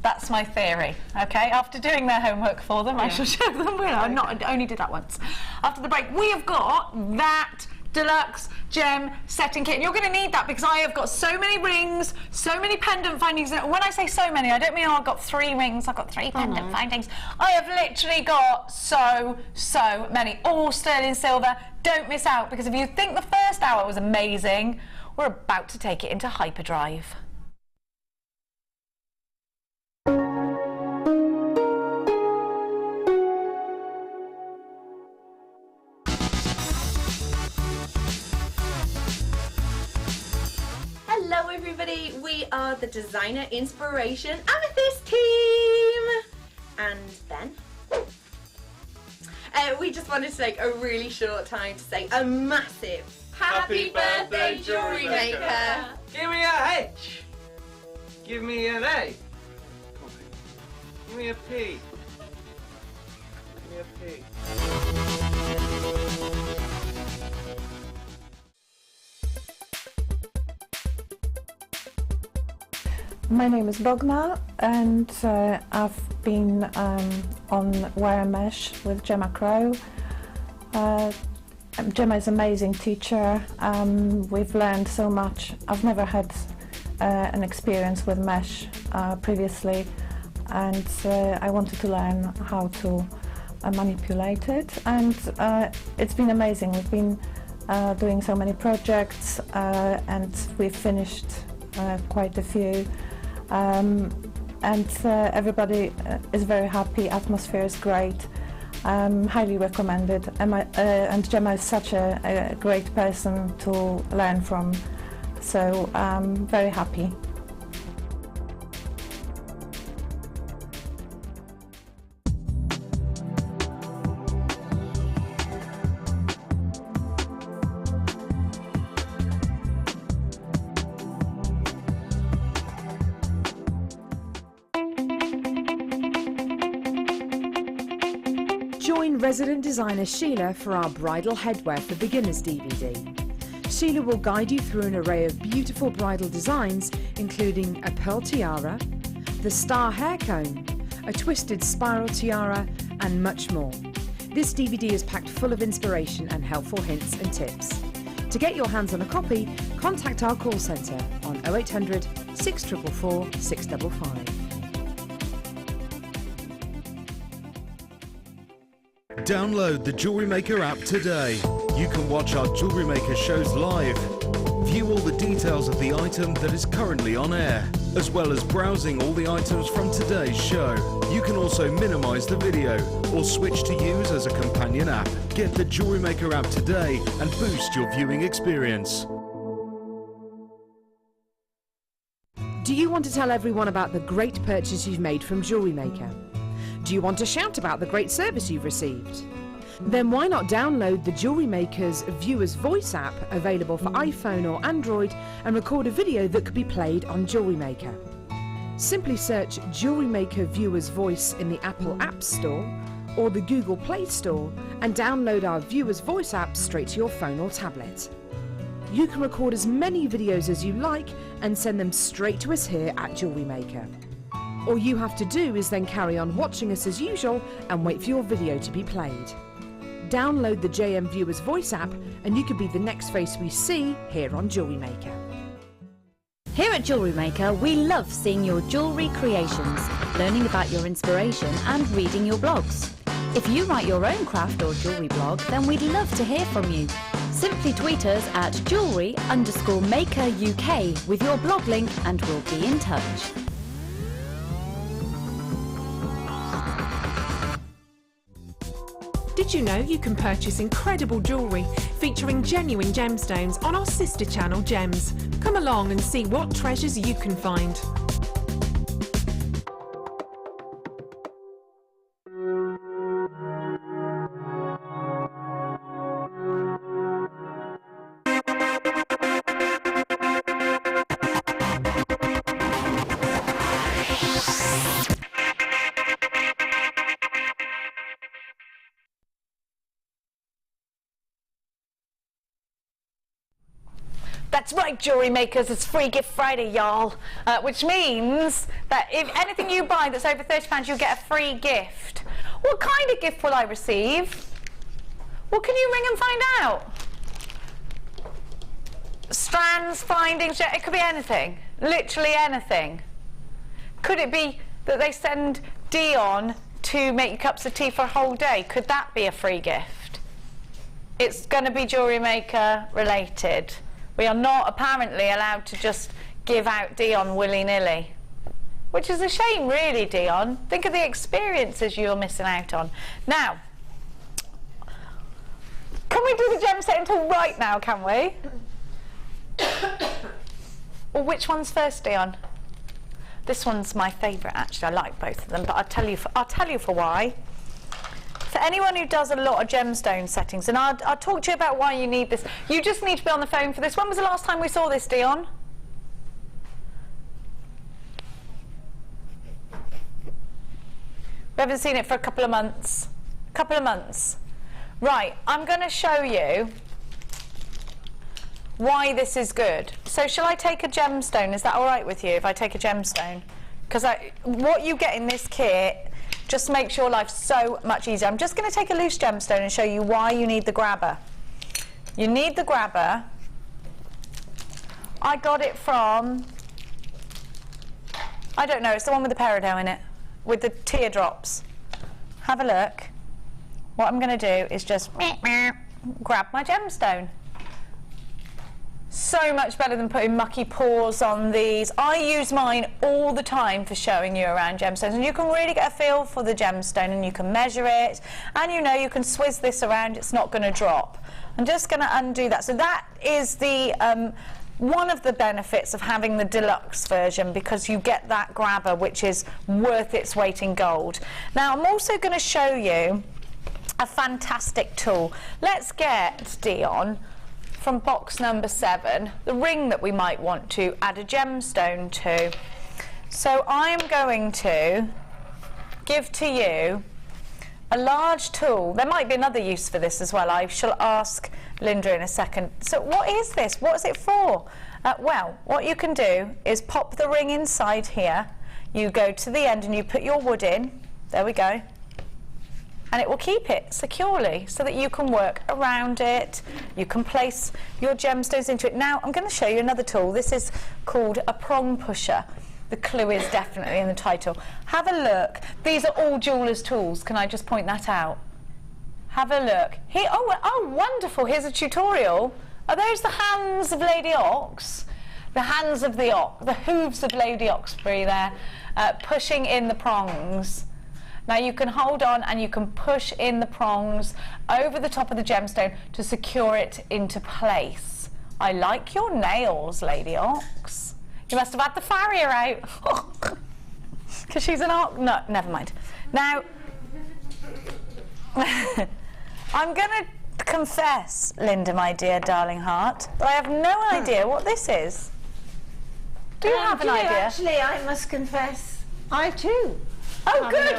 That's my theory, okay? After doing their homework for them, I shall show them Willow. I only did that once. After the break, we have got that deluxe gem setting kit. And you're going to need that because I have got so many rings, so many pendant findings. And when I say so many, I don't mean I've got 3 rings, I've got 3 pendant findings. I have literally got so many, all sterling silver. Don't miss out, because if you think the first hour was amazing, we're about to take it into hyperdrive. Hello everybody, we are the Designer Inspiration Amethyst team! And Ben? We just wanted to take a really short time to say a massive Happy birthday, JewelleryMaker! Give me a H! Give me an A! Give me a P! Give me a P. My name is Bogna, and I've been on Wire Mesh with Gemma Crow. Gemma is an amazing teacher. We've learned so much. I've never had an experience with mesh previously, and I wanted to learn how to manipulate it, and it's been amazing. We've been doing so many projects, and we've finished quite a few. And everybody is very happy. Atmosphere is great. Highly recommended. And Gemma is such a great person to learn from. So I'm very happy. Join resident designer Sheila for our Bridal Headwear for Beginners DVD. Sheila will guide you through an array of beautiful bridal designs, including a pearl tiara, the star hair cone, a twisted spiral tiara, and much more. This DVD is packed full of inspiration and helpful hints and tips. To get your hands on a copy, contact our call centre on 0800 644 655. Download the JewelleryMaker app today. You can watch our JewelleryMaker shows live, view all the details of the item that is currently on air, as well as browsing all the items from today's show. You can also minimize the video or switch to use as a companion app. Get the JewelleryMaker app today and boost your viewing experience. Do you want to tell everyone about the great purchase you've made from JewelleryMaker? Do you want to shout about the great service you've received? Then why not download the JewelleryMaker's Viewer's Voice app, available for iPhone or Android, and record a video that could be played on JewelleryMaker. Simply search JewelleryMaker Viewer's Voice in the Apple App Store or the Google Play Store and download our Viewer's Voice app straight to your phone or tablet. You can record as many videos as you like and send them straight to us here at JewelleryMaker. All you have to do is then carry on watching us as usual and wait for your video to be played. Download the JM Viewer's Voice app and you could be the next face we see here on JewelleryMaker. Here at JewelleryMaker, we love seeing your jewellery creations, learning about your inspiration and reading your blogs. If you write your own craft or jewellery blog, then we'd love to hear from you. Simply tweet us at jewellery_maker UK with your blog link and we'll be in touch. Did you know you can purchase incredible jewellery featuring genuine gemstones on our sister channel Gems? Come along and see what treasures you can find. That's right, jewellery makers, it's Free Gift Friday, y'all. Which means that if anything you buy that's over £30, you'll get a free gift. What kind of gift will I receive? Well, can you ring and find out? Strands, findings, it could be anything. Literally anything. Could it be that they send Dion to make you cups of tea for a whole day? Could that be a free gift? It's going to be jewellery maker related. We are not apparently allowed to just give out Dion willy-nilly, which is a shame really, Dion. Think of the experiences you're missing out on. Now, can we do the gem set until right now, can we? Well, which one's first, Dion? This one's my favourite actually. I like both of them, but I'll tell you for why. For anyone who does a lot of gemstone settings, and I'll talk to you about why you need this. You just need to be on the phone for this. When was the last time we saw this, Dion? We haven't seen it for a couple of months. Right, I'm going to show you why this is good. So shall I take a gemstone? Is that all right with you if I take a gemstone? Because what you get in this kit just makes your life so much easier. I'm just going to take a loose gemstone and show you why you need the grabber. You need the grabber. I got it from, I don't know, it's the one with the peridot in it, with the teardrops. Have a look. What I'm going to do is just grab my gemstone. So much better than putting mucky paws on these. I use mine all the time for showing you around gemstones, and you can really get a feel for the gemstone and you can measure it, and you know you can swizz this around, it's not going to drop. I'm just going to undo that. So that is the one of the benefits of having the deluxe version, because you get that grabber which is worth its weight in gold. Now I'm also going to show you a fantastic tool. Let's get, Dion, from box number 7, the ring that we might want to add a gemstone to. So I'm going to give to you A large tool. There might be another use for this as well. I shall ask Linda in a second. So what is this? What is it for? Well, what you can do is pop the ring inside here. You go to the end and you put your wood in. There we go. And it will keep it securely so that you can work around it. You can place your gemstones into it. Now, I'm going to show you another tool. This is called a prong pusher. The clue is definitely in the title. Have a look. These are all jewellers' tools. Can I just point that out? Have a look. Here, oh, wonderful. Here's a tutorial. Are those the hands of Lady Ox? The hands of the ox, the hooves of Lady Oxbury there, pushing in the prongs. Now you can hold on and you can push in the prongs over the top of the gemstone to secure it into place. I like your nails, Lady Ox. You must have had the farrier out. Because she's an ox. No, never mind. Now, I'm going to confess, Linda, my dear darling heart, that I have no idea what this is. Do you have an idea? Actually, I must confess, I too. Oh, good.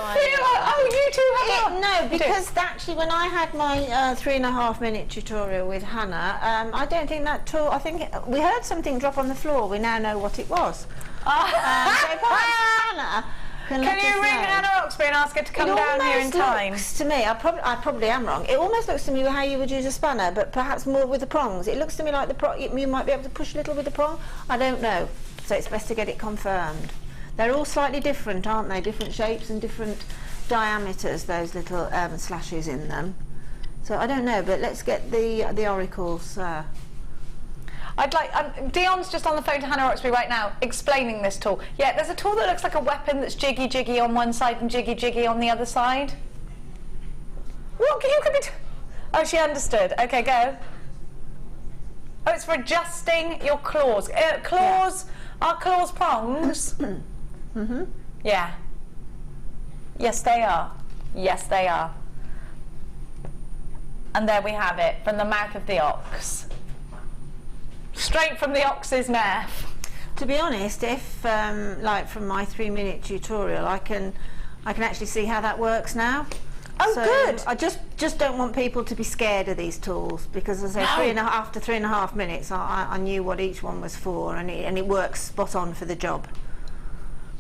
You two have no, because actually, when I had my 3.5-minute tutorial with Hannah, I don't think that tool. I think we heard something drop on the floor. We now know what it was. So Hannah, can you ring Hannah Oxbury and ask her to come down here in time? Looks to me, I probably am wrong. It almost looks to me how you would use a spanner, but perhaps more with the prongs. It looks to me like you might be able to push a little with the prong. I don't know. So it's best to get it confirmed. They're all slightly different, aren't they? Different shapes and different diameters, those little slashes in them. So I don't know, but let's get the oracles. I'd like, Dion's just on the phone to Hannah Oxbury right now, explaining this tool. Yeah, there's a tool that looks like a weapon that's jiggy-jiggy on one side and jiggy-jiggy on the other side. What you could be... Oh, she understood. Okay, go. Oh, it's for adjusting your claws. Claws, are claws prongs? Mm-hmm. Yeah. Yes, they are. Yes, they are. And there we have it, from the mouth of the ox. Straight from the ox's mouth. To be honest, if like from my 3-minute tutorial, I can actually see how that works now. Oh, so good. I just don't want people to be scared of these tools, because as I say, after 3.5 minutes, I knew what each one was for, and it works spot on for the job.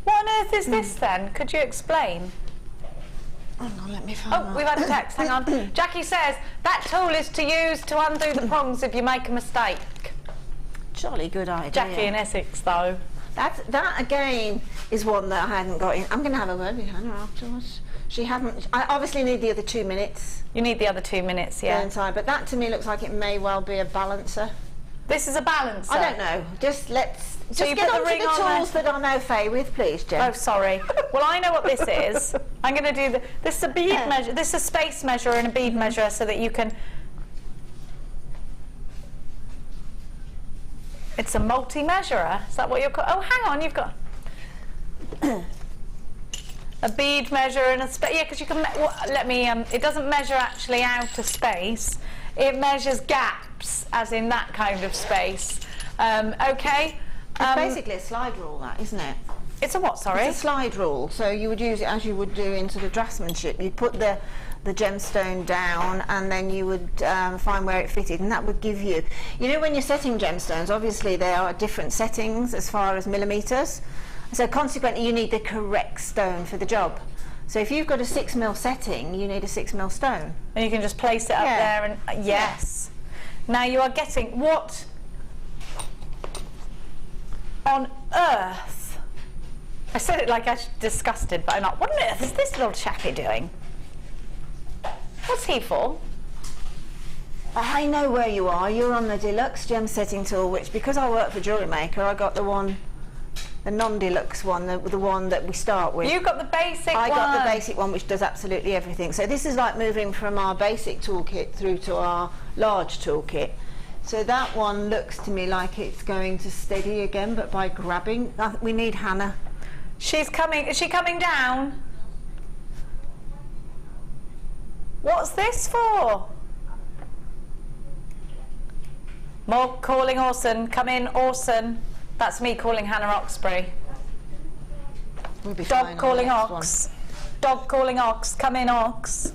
What on earth is this then? Could you explain? Oh, no, let me find Oh, we've had a text, hang on. Jackie says, that tool is to use to undo the prongs if you make a mistake. Jolly good idea. Jackie in Essex, though. That again is one that I hadn't got in. I'm going to have a word with Hannah afterwards. She hadn't. I obviously need the other 2 minutes. You need the other 2 minutes, yeah. But that to me looks like it may well be a balancer. This is a balancer? I don't know. Just get on to the tools that I'm au fait with, please, Jen. Oh, sorry. Well, I know what this is. I'm going to do this is a bead measure. This is a space measure and a bead measure so that you can... It's a multi-measurer. Is that what you're calling? Oh, hang on, you've got... a bead measure and a space. Yeah, because you can... let me... it doesn't measure actually outer space. It measures gaps, as in that kind of space. Okay. It's basically a slide rule, that, isn't it? It's a what, sorry? It's a slide rule. So you would use it as you would do in sort of draftsmanship. You'd put the gemstone down, and then you would find where it fitted, and that would give you... You know, when you're setting gemstones, obviously there are different settings as far as millimetres. So consequently, you need the correct stone for the job. So if you've got a 6mm setting, you need a 6mm stone. And you can just place it up there and... yes. Now you are getting... What on earth? I said it like I was disgusted, but I'm not. What on earth is this little chappie doing? What's he for? I know where you are. You're on the deluxe gem setting tool, which, because I work for JewelleryMaker, I got the non-deluxe one, the one that we start with. You got the basic one. I got the basic one, which does absolutely everything. So this is like moving from our basic toolkit through to our large toolkit. So that one looks to me like it's going to steady again, but by grabbing. We need Hannah. She's coming. Is she coming down? What's this for? More calling Orson. Come in, Orson. That's me calling Hannah Oxbury. We'll be Dog calling ox. Dog calling ox. Come in, ox.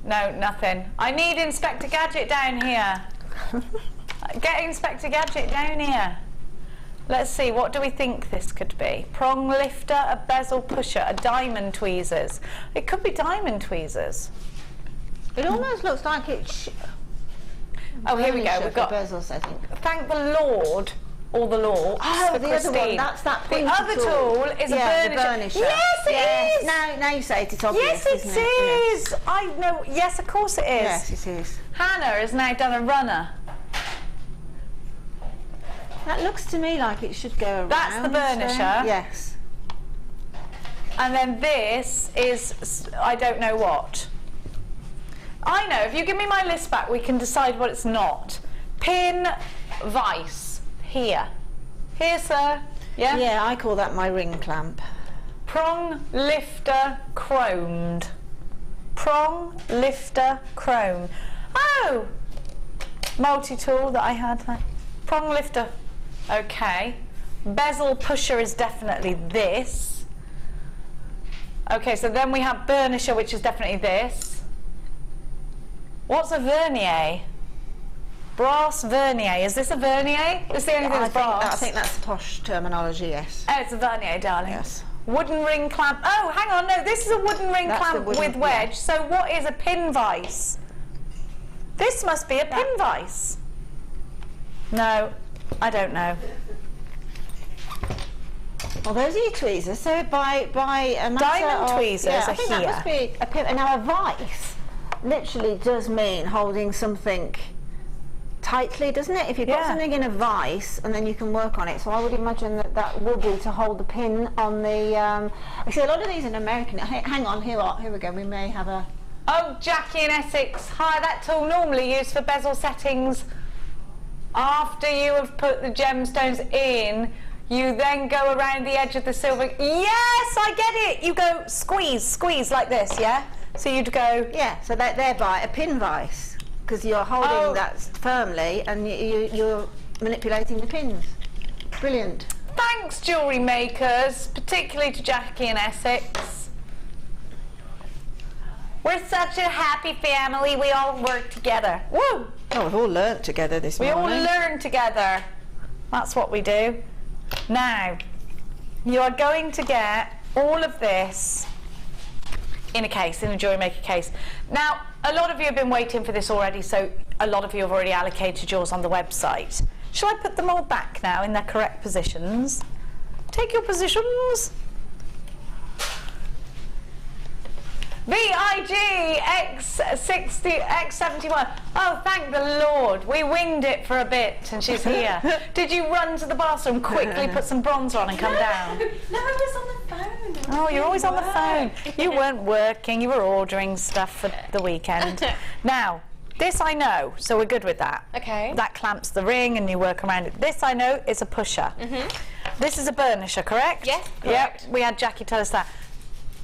No, nothing. I need Inspector Gadget down here. Get Inspector Gadget down here. Let's see, what do we think this could be? Prong lifter, a bezel pusher, a diamond tweezers. It could be diamond tweezers. It almost looks like it's... Oh, here we go. We've got bezels, I think. Thank the Lord, or the Lord. Oh, for the Christine. other one. That's that. The other tool is a burnisher. Yes, it is. Now you say it. It's obvious. Yes, it is. Yes. I know. Yes, of course it is. Yes, it is. Hannah has now done a runner. That looks to me like it should go around. That's the burnisher. Yes. And then this is, I don't know what. I know, if you give me my list back, we can decide what it's not. Pin vice, here. Here, sir. Yeah? Yeah, I call that my ring clamp. Prong lifter chromed. Prong lifter chrome. Oh! Multi-tool that I had there. Prong lifter. Okay. Bezel pusher is definitely this. Okay, so then we have burnisher, which is definitely this. What's a vernier? Brass vernier. Is this a vernier? It's the only thing that's brass. I think that's posh terminology, yes. Oh, it's a vernier, darling. Yes. Wooden ring clamp. Oh, hang on, no, this is a wooden ring clamp with wedge. Yeah. So what is a pin vise? This must be a pin vise. No, I don't know. Well, those are your tweezers. So by a matter diamond of, tweezers yeah, are I think here. That must be a pin. Now a vice literally does mean holding something tightly, doesn't it? If you've got something in a vice and then you can work on it. So I would imagine that that would be to hold the pin on the. I see a lot of these in American. Hang on, here we go. We may have a. Oh, Jackie in Essex. Hi, that tool normally used for bezel settings. After you have put the gemstones in, you then go around the edge of the silver. Yes, I get it. You go squeeze like this, yeah? So you'd go... Yeah, so thereby a pin vice, because you're holding that firmly and you're manipulating the pins. Brilliant. Thanks, jewellery makers, particularly to Jackie in Essex. We're such a happy family. We all work together. Woo! Oh, we've all learnt together this morning. We all learn together. That's what we do. Now, you are going to get all of this in a case, in a JewelleryMaker case. Now, a lot of you have been waiting for this already, so a lot of you have already allocated yours on the website. Shall I put them all back now in their correct positions? Take your positions. VIG X60 X71. Oh, thank the Lord. We winged it for a bit and she's here. Did you run to the bathroom, quickly put some bronzer on and come down? No, I was on the phone. Oh, you're always on the phone. You weren't working, you were ordering stuff for the weekend. Now, this I know, so we're good with that. Okay. That clamps the ring and you work around it. This I know is a pusher. This is a burnisher, correct? Yes, correct. Yep, we had Jackie tell us that.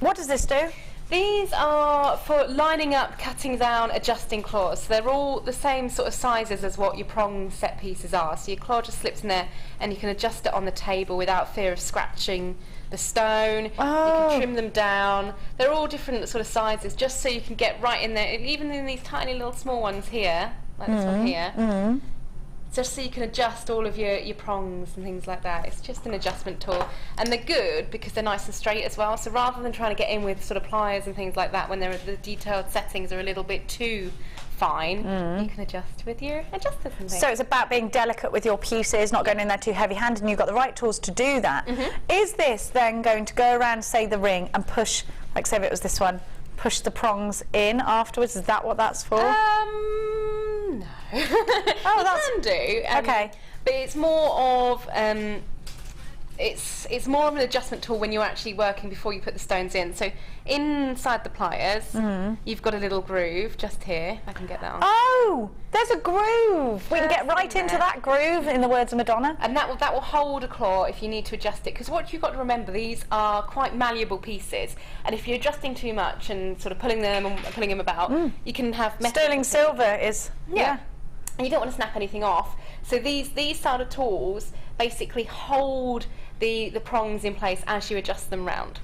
What does this do? These are for lining up, cutting down, adjusting claws. So they're all the same sort of sizes as what your prong set pieces are. So your claw just slips in there and you can adjust it on the table without fear of scratching the stone. Oh. You can trim them down. They're all different sort of sizes just so you can get right in there. Even in these tiny little small ones here, like this one here. Just so you can adjust all of your prongs and things like that. It's just an adjustment tool. And they're good because they're nice and straight as well. So rather than trying to get in with sort of pliers and things like that when the detailed settings are a little bit too fine, you can adjust with your adjusters and things. So it's about being delicate with your pieces, not going in there too heavy-handed, and you've got the right tools to do that. Is this then going to go around, say, the ring and push, like say if it was this one, push the prongs in afterwards? Is that what that's for? No. Oh, that's can do. Okay. But it's more of it's more of an adjustment tool when you're actually working before you put the stones in. So inside the pliers, you've got a little groove just here. I can get that on. Oh, there's a groove. We can get right into that groove, in the words of Madonna. And that will hold a claw if you need to adjust it. Because what you've got to remember, these are quite malleable pieces, and if you're adjusting too much and sort of pulling them about, you can have sterling silver is and you don't want to snap anything off. So these sort of tools basically hold the prongs in place as you adjust them round.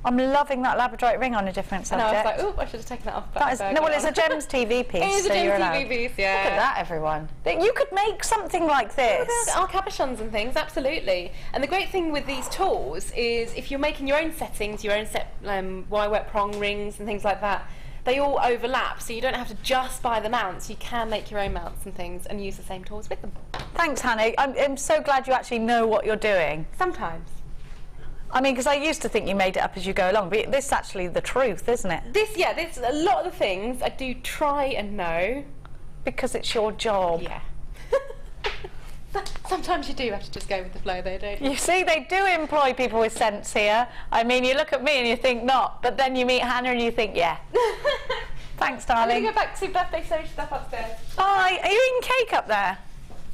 I'm loving that labradorite ring on a different And subject. I was like, oh, I should have taken that off. That is, no, well, it's a Gems TV piece. It is a so you're Gems allowed. TV piece, yeah. Look at that, everyone. You could make something like this. Our cabochons and things, absolutely. And the great thing with these tools is if you're making your own settings, your own set wire wet prong rings and things like that, they all overlap, so you don't have to just buy the mounts. You can make your own mounts and things and use the same tools with them. Thanks, Hannah. I'm so glad you actually know what you're doing. Sometimes. I mean, because I used to think you made it up as you go along, but this is actually the truth, isn't it? This, a lot of the things I do try and know. Because it's your job. Yeah. Sometimes you do have to just go with the flow though, don't you? You see, they do employ people with sense here. I mean, you look at me and you think not, but then you meet Hannah and you think, yeah. Thanks, darling. I'm going to go back to birthday social stuff upstairs. Bye. Are you eating cake up there?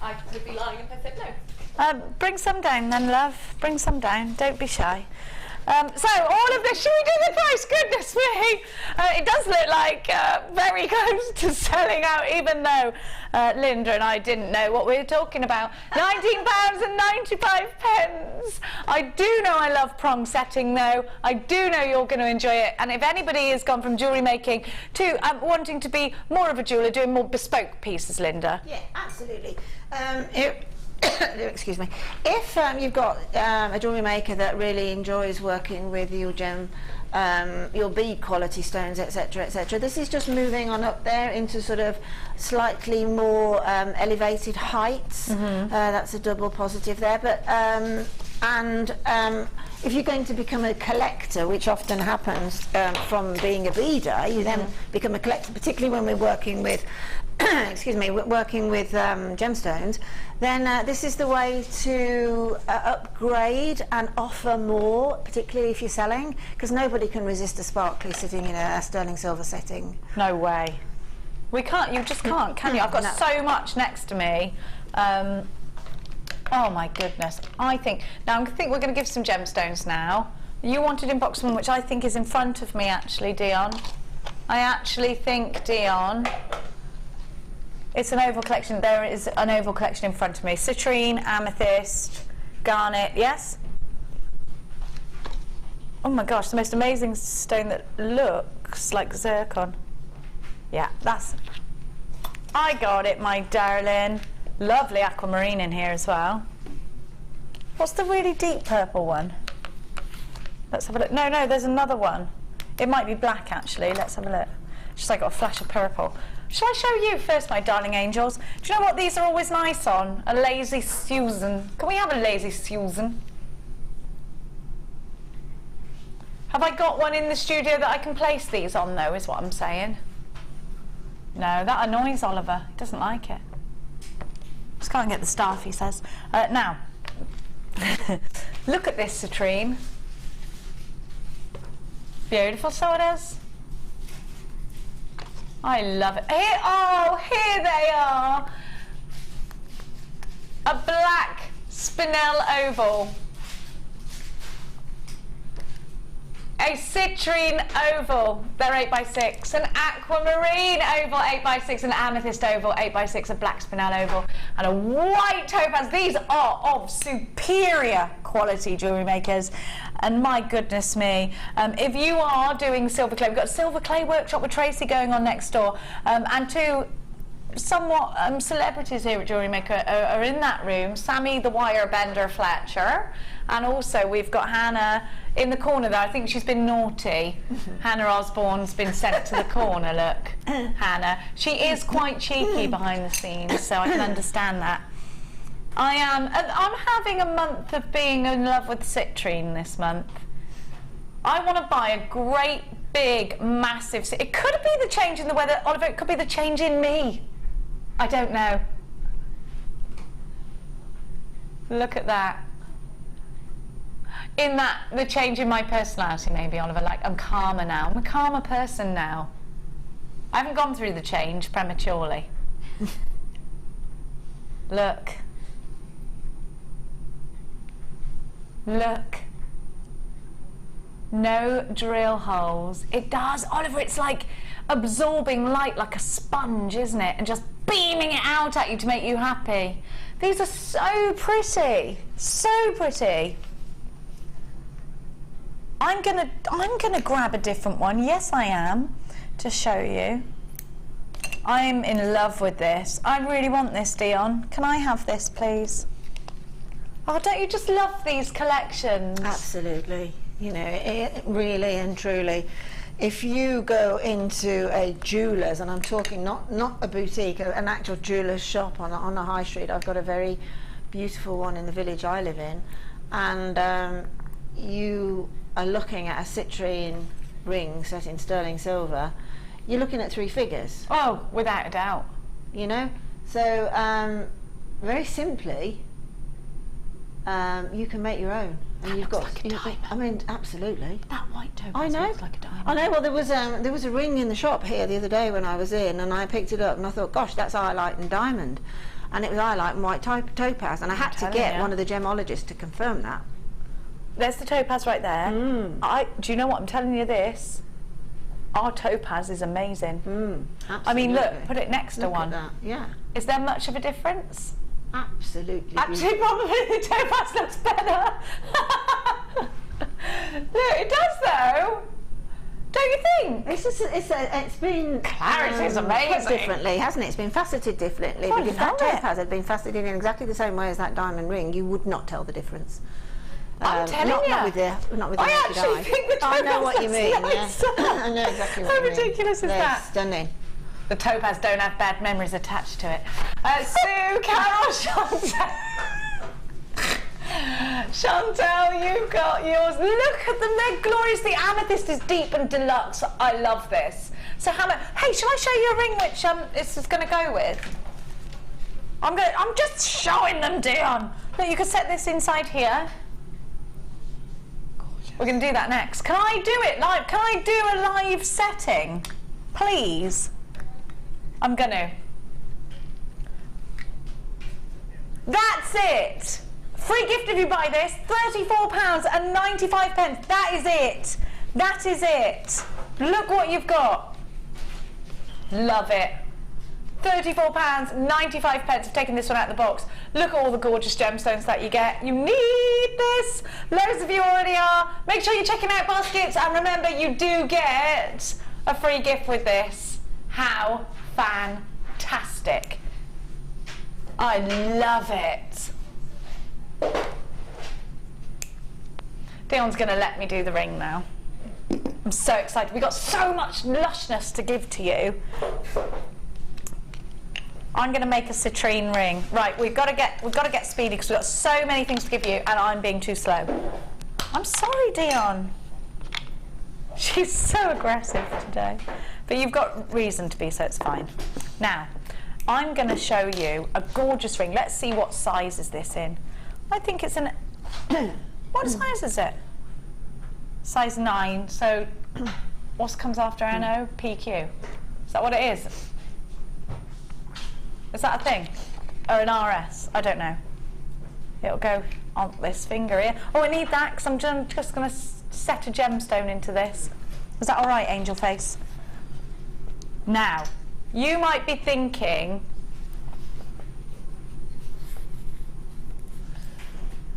I would be lying if I said no. Bring some down then, love. Bring some down. Don't be shy. So all of this, should we do the price? Goodness me! It does look like very close to selling out, even though Linda and I didn't know what we were talking about. £19.95. I do know I love prong setting though. I do know you're going to enjoy it. And if anybody has gone from jewellery making to wanting to be more of a jeweller, doing more bespoke pieces, Linda. Yeah, absolutely. Excuse me. If you've got a jewellery maker that really enjoys working with your your bead quality stones, etc., etc., this is just moving on up there into sort of slightly more elevated heights. That's a double positive there. But if you're going to become a collector, which often happens from being a beader, you then become a collector, particularly when we're working with excuse me, working with gemstones, then this is the way to upgrade and offer more, particularly if you're selling, because nobody can resist a sparkly sitting in a sterling silver setting. No way. We can't, you just can't, can you? I've got so much next to me. Oh my goodness. I think we're going to give some gemstones now. You wanted in box one, which I think is in front of me actually, Dion. I actually think, Dion, it's an oval collection. There is an oval collection in front of me. Citrine, amethyst, garnet, yes? Oh my gosh, the most amazing stone that looks like zircon. Yeah, that's... I got it, my darling. Lovely aquamarine in here as well. What's the really deep purple one? Let's have a look. No, there's another one. It might be black, actually. Let's have a look. Just I got a flash of purple. Shall I show you first, my darling angels? Do you know what these are always nice on? A Lazy Susan. Can we have a Lazy Susan? Have I got one in the studio that I can place these on, though, is what I'm saying? No, that annoys Oliver. He doesn't like it. Just can't get the staff, he says. Now, look at this citrine. Beautiful, so it is. I love it. Here they are. A black spinel oval. A citrine oval, they're 8x6. An aquamarine oval, 8x6. An amethyst oval, 8x6. A black spinel oval. And a white topaz. These are of superior quality, jewellery makers. And my goodness me, if you are doing silver clay, we've got a silver clay workshop with Tracy going on next door, and two somewhat celebrities here at Jewellery Maker are in that room. Sammy the Wire Bender Fletcher, and also we've got Hannah in the corner there. I think she's been naughty. Hannah Osborne's been sent to the corner, look. Hannah. She is quite cheeky behind the scenes, so I can understand that. I'm having a month of being in love with citrine this month. I want to buy a great, big, massive... It could be the change in the weather, Oliver, it could be the change in me. I don't know. Look at that. In that, the change in my personality maybe, Oliver, like I'm calmer now. I'm a calmer person now. I haven't gone through the change prematurely. Look. Look. No drill holes. It does, Oliver, it's like absorbing light like a sponge, isn't it? And just beaming it out at you to make you happy. These are so pretty. So pretty. I'm gonna grab a different one. Yes, I am, to show you. I'm in love with this. I really want this, Dion. Can I have this, please? Oh, don't you just love these collections? Absolutely. You know, it really and truly. If you go into a jeweller's, and I'm talking not a boutique, an actual jeweller's shop on a high street. I've got a very beautiful one in the village I live in, and you are looking at a citrine ring set in sterling silver. You're looking at 3 figures. Oh, without a doubt. You know, so very simply, you can make your own. And you've got, like a diamond. I mean, absolutely. That white topaz I know. looks like a diamond. I know. Well, there was a ring in the shop here the other day when I was in, and I picked it up, and I thought, gosh, that's highlight and diamond, and it was highlight and white topaz, and I had to get one of the gemologists to confirm that. There's the topaz right there. Do you know what? I'm telling you this. Our topaz is amazing. I mean, look, put it next to one. At that. Yeah. Is there much of a difference? Absolutely. Actually, probably the topaz looks better. Look, it does though. Don't you think? It's been Clarity's amazing. put differently, hasn't it? It's been faceted differently. I But if that love it. topaz had been faceted in exactly the same way as that diamond ring, you would not tell the difference. I'm telling you. Not with the naked eye. I actually think the topaz I know what you looks mean. nicer. Yeah. I know exactly what How you mean. ridiculous is They're that? Stunning. The topaz don't have bad memories attached to it. Sue, Carol, Chantal. Chantal, you've got yours. Look at them, they're glorious. The amethyst is deep and deluxe. I love this. So how much? Hey, shall I show you a ring which this is going to go with? I'm just showing them, Dion. Look, you can set this inside here. We're going to do that next. Can I do it live? Can I do a live setting? Please. I'm going to. That's it. Free gift if you buy this. £34.95. That is it. That is it. Look what you've got. Love it. £34.95. I've taken this one out of the box. Look at all the gorgeous gemstones that you get. You need this. Loads of you already are. Make sure you're checking out baskets, and remember, you do get a free gift with this. How fantastic. I love it. Dion's going to let me do the ring now. I'm so excited. We've got so much lushness to give to you. I'm going to make a citrine ring. Right, we've got to get speedy because we've got so many things to give you, and I'm being too slow. I'm sorry, Dion. She's so aggressive today, but you've got reason to be, so it's fine. Now, I'm going to show you a gorgeous ring. Let's see what size is this in. I think it's an. What size is it? Size 9. So, what comes after NO? PQ. Is that what it is? Is that a thing? Or an RS? I don't know. It'll go on this finger here. Oh, I need that because I'm just going to set a gemstone into this. Is that all right, Angel Face? Now, you might be thinking,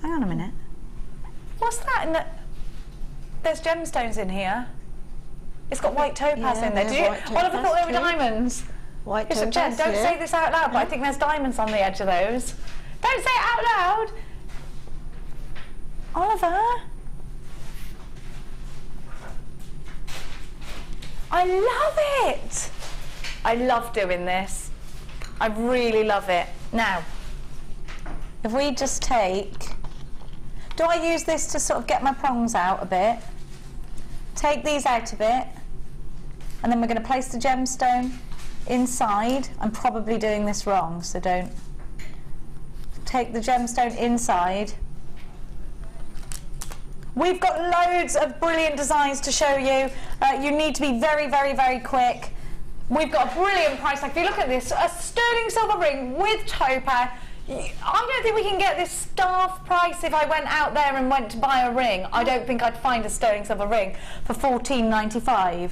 hang on a minute. What's that? There's gemstones in here. It's got white topaz in there. Did you? Oliver thought they were diamonds. White Yes, topaz. Jen, don't say this out loud, but I think there's diamonds on the edge of those. Don't say it out loud. Oliver. I love it. I love doing this. I really love it. Now, if we just take... Do I use this to sort of get my prongs out a bit? Take these out a bit. And then we're going to place the gemstone inside. I'm probably doing this wrong, so don't. Take the gemstone inside. We've got loads of brilliant designs to show you. You need to be very, very, very quick. We've got a brilliant price. Like, if you look at this, a sterling silver ring with topaz. I don't think we can get this staff price if I went out there and went to buy a ring. I don't think I'd find a sterling silver ring for $14.95.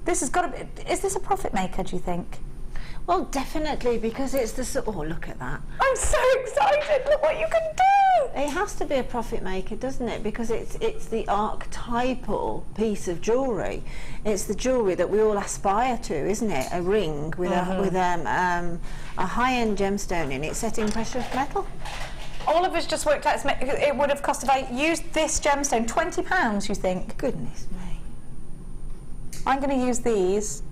This has got to be... Is this a profit maker, do you think? Well, definitely, because it's the... Oh, look at that. I'm so excited. Look what you can do. It has to be a profit maker, doesn't it? Because it's the archetypal piece of jewellery. It's the jewellery that we all aspire to, isn't it? A ring with a high-end gemstone in it, set in precious metal. All of us just worked out it would have cost, if I used this gemstone, £20, you think? Goodness me. I'm going to use these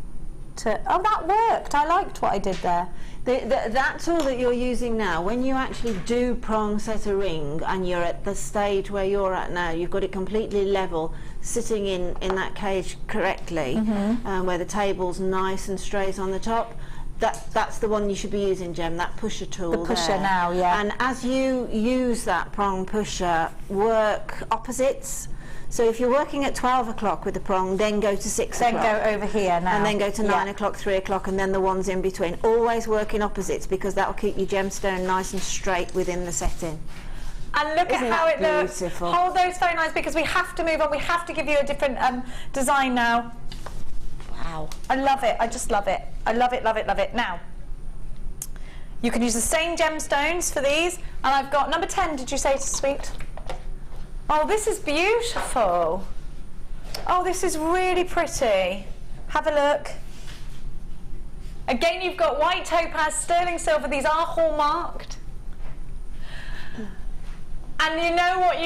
to... Oh, that worked. I liked what I did there. That tool that you're using now, when you actually do prong set a ring and you're at the stage where you're at now, you've got it completely level, sitting in that cage correctly, where the table's nice and straight on the top. That's the one you should be using, Gem, that pusher tool. The pusher there. now, yeah. And as you use that prong pusher, work opposites. So if you're working at 12 o'clock with the prong, then go to 6 o'clock. Then go over here now. And then go to 9 o'clock, 3 o'clock, and then the ones in between. Always work in opposites, because that will keep your gemstone nice and straight within the setting. And look Isn't at how that it looks. beautiful? Hold those phone lines, because we have to move on. We have to give you a different design now. Wow. I love it. I just love it. I love it, love it, love it. Now, you can use the same gemstones for these. And I've got number 10, did you say, sweet? Oh, this is beautiful. Oh, this is really pretty. Have a look. Again, you've got white topaz, sterling silver. These are hallmarked. And you know what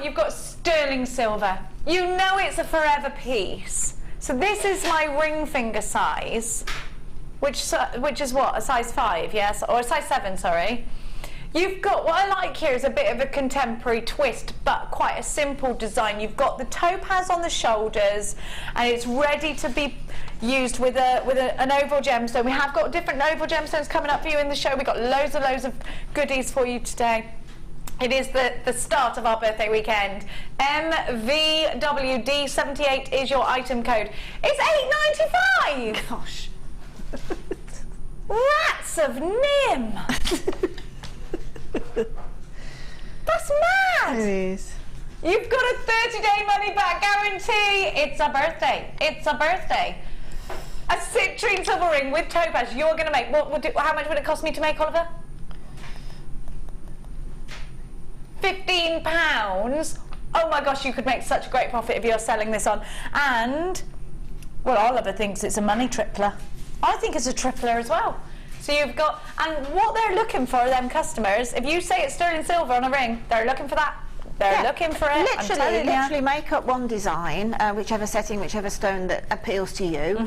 you've got sterling silver. You know it's a forever piece. So this is my ring finger size, which is what, a size 5, yes, or a size 7, sorry. You've got, what I like here is a bit of a contemporary twist, but quite a simple design. You've got the topaz on the shoulders, and it's ready to be used with an oval gemstone. We have got different oval gemstones coming up for you in the show. We've got loads of goodies for you today. It is the start of our birthday weekend. MVWD78 is your item code. It's £8.95. Gosh. Rats of Nim. That's mad. It is. You've got a 30-day money-back guarantee. It's a birthday. It's a birthday. A citrine silver ring with topaz. You're going to make. How much would it cost me to make, Oliver? £15. Oh my gosh, you could make such a great profit if you're selling this on. And, well, Oliver thinks it's a money tripler. I think it's a tripler as well. So you've got, and what they're looking for, them customers, if you say it's sterling silver on a ring, they're looking for that. They're looking for it. Literally make up one design, whichever setting, whichever stone that appeals to you.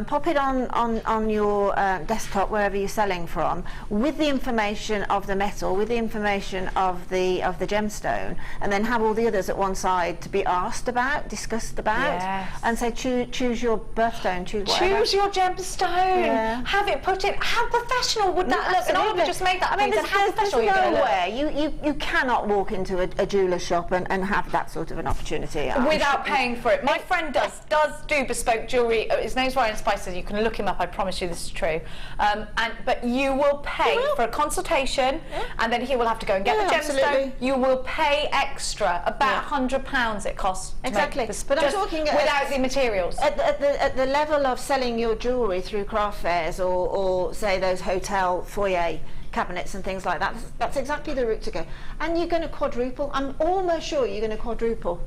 Pop it on your desktop, wherever you're selling from, with the information of the metal, with the information of the gemstone, and then have all the others at one side to be asked about, discussed about, and say choose your birthstone, choose whatever. Choose your gemstone. Have it put in. How professional would that look? And Oliver just made that. I mean, there's no way you cannot walk into a jeweller shop and have that sort of an opportunity without paying for it. My friend does do bespoke jewellery. His name's Ryan Spicer. You can look him up. I promise you this is true. But you will pay for a consultation, and then he will have to go and get the gemstone. Absolutely. You will pay extra, about £100 it costs. Exactly. But I'm talking without the materials. At the level of selling your jewellery through craft fairs or say those hotel foyer cabinets and things like that, that's exactly the route to go. And you're going to quadruple. I'm almost sure you're going to quadruple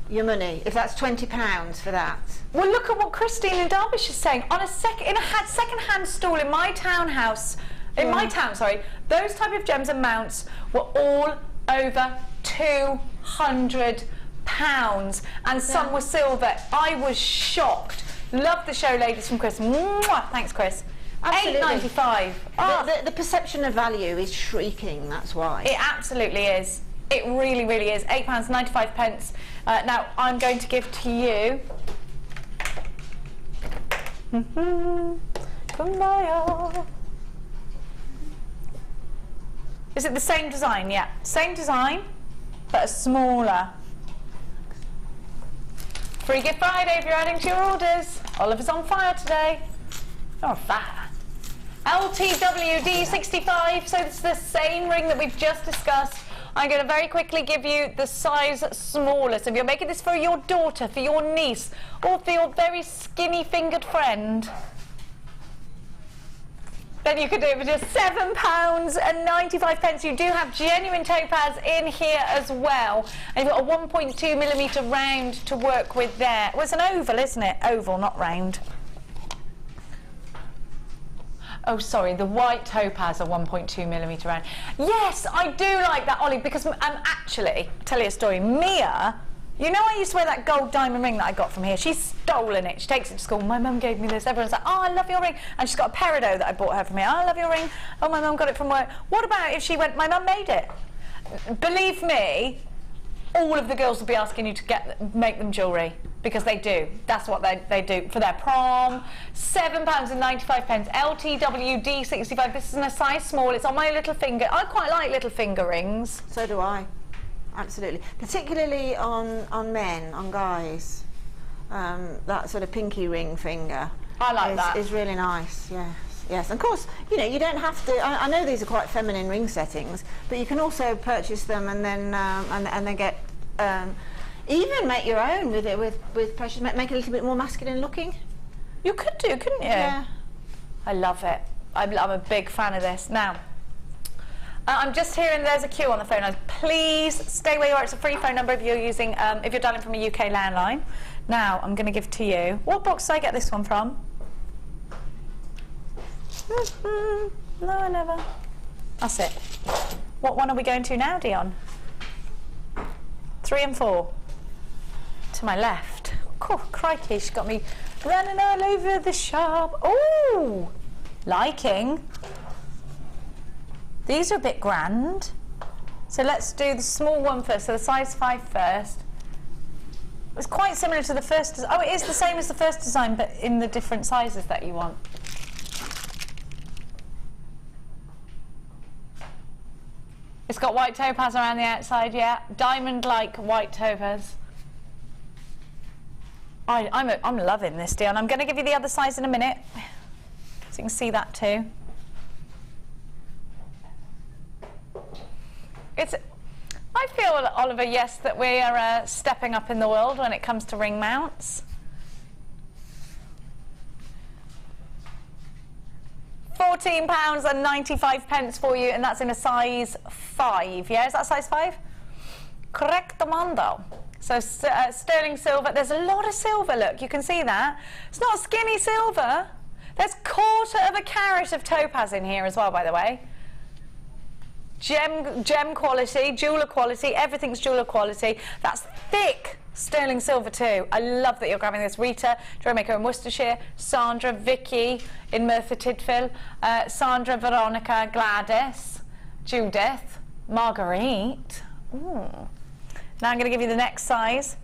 your money if that's £20 for that. Well, look at what Christine in Derbyshire is saying. On a second-hand stall in my townhouse, my town, sorry, those type of gems and mounts were all over £200, and some were silver. I was shocked. Love the show, ladies from Chris. Mwah! Thanks, Chris. £8.95. The perception of value is shrieking, that's why. It absolutely is. It really, really is. £8.95. Now, I'm going to give to you... Is it the same design? Yeah. Same design, but a smaller. Free Gift Friday if you're adding to your orders. Oliver's on fire today. On fire. LTWD65, so it's the same ring that we've just discussed. I'm going to very quickly give you the size smaller. So if you're making this for your daughter, for your niece, or for your very skinny-fingered friend. then you could do it for just £7.95. You do have genuine topaz in here as well. And you've got a 1.2mm round to work with there. Well, it's an oval, isn't it? Oval, not round. Oh, sorry, the white topaz are 1.2mm round. Yes, I do like that, Ollie, because actually, I'll tell you a story. Mia, you know I used to wear that gold diamond ring that I got from here? She's stolen it. She takes it to school. My mum gave me this. Everyone's like, oh, I love your ring. And she's got a peridot that I bought her from here. Oh, I love your ring. Oh, my mum got it from work. What about if she went, my mum made it? Believe me, all of the girls will be asking you to make them jewellery, because they do. That's what they do for their prom. £7.95. LTWD 65. This is in a size small. It's on my little finger. I quite like little finger rings. So do I. Absolutely. Particularly on men, on guys. That sort of pinky ring finger. I like that. Is really nice. Yes. Yes, and of course, you know, you don't have to. I know these are quite feminine ring settings, but you can also purchase them and then get even make your own with it with precious. Make it a little bit more masculine looking. You could do, couldn't you? Yeah. I love it. I'm a big fan of this. Now, I'm just hearing there's a queue on the phone line. Please stay where you are. It's a free phone number if you're using if you're dialing from a UK landline. Now, I'm going to give to you. What box did I get this one from? No, I never. That's it. What one are we going to now, Dion? 3 and 4. To my left. Oh, crikey, she's got me running all over the shop. Oh, liking. These are a bit grand. So let's do the small one first. So the size 5 first. It's quite similar to the first. Oh, it is the same as the first design, but in the different sizes that you want. It's got white topaz around the outside, yeah. Diamond-like white topaz. I'm loving this, Dion. I'm going to give you the other size in a minute, so you can see that too. I feel, Oliver, yes, that we are stepping up in the world when it comes to ring mounts. £14.95 for you, and that's in a size 5. Yeah, is that size 5? Correctamundo. So sterling silver. There's a lot of silver. Look, you can see that. It's not skinny silver. There's 1/4 of a carat of topaz in here as well, by the way. Gem quality, jeweller quality. Everything's jeweller quality. That's thick sterling silver too. I love that you're grabbing this. Rita, JewelleryMaker in Worcestershire, Sandra, Vicky in Merthyr Tydfil, Sandra, Veronica, Gladys, Judith, Marguerite. Ooh. Now I'm going to give you the next size.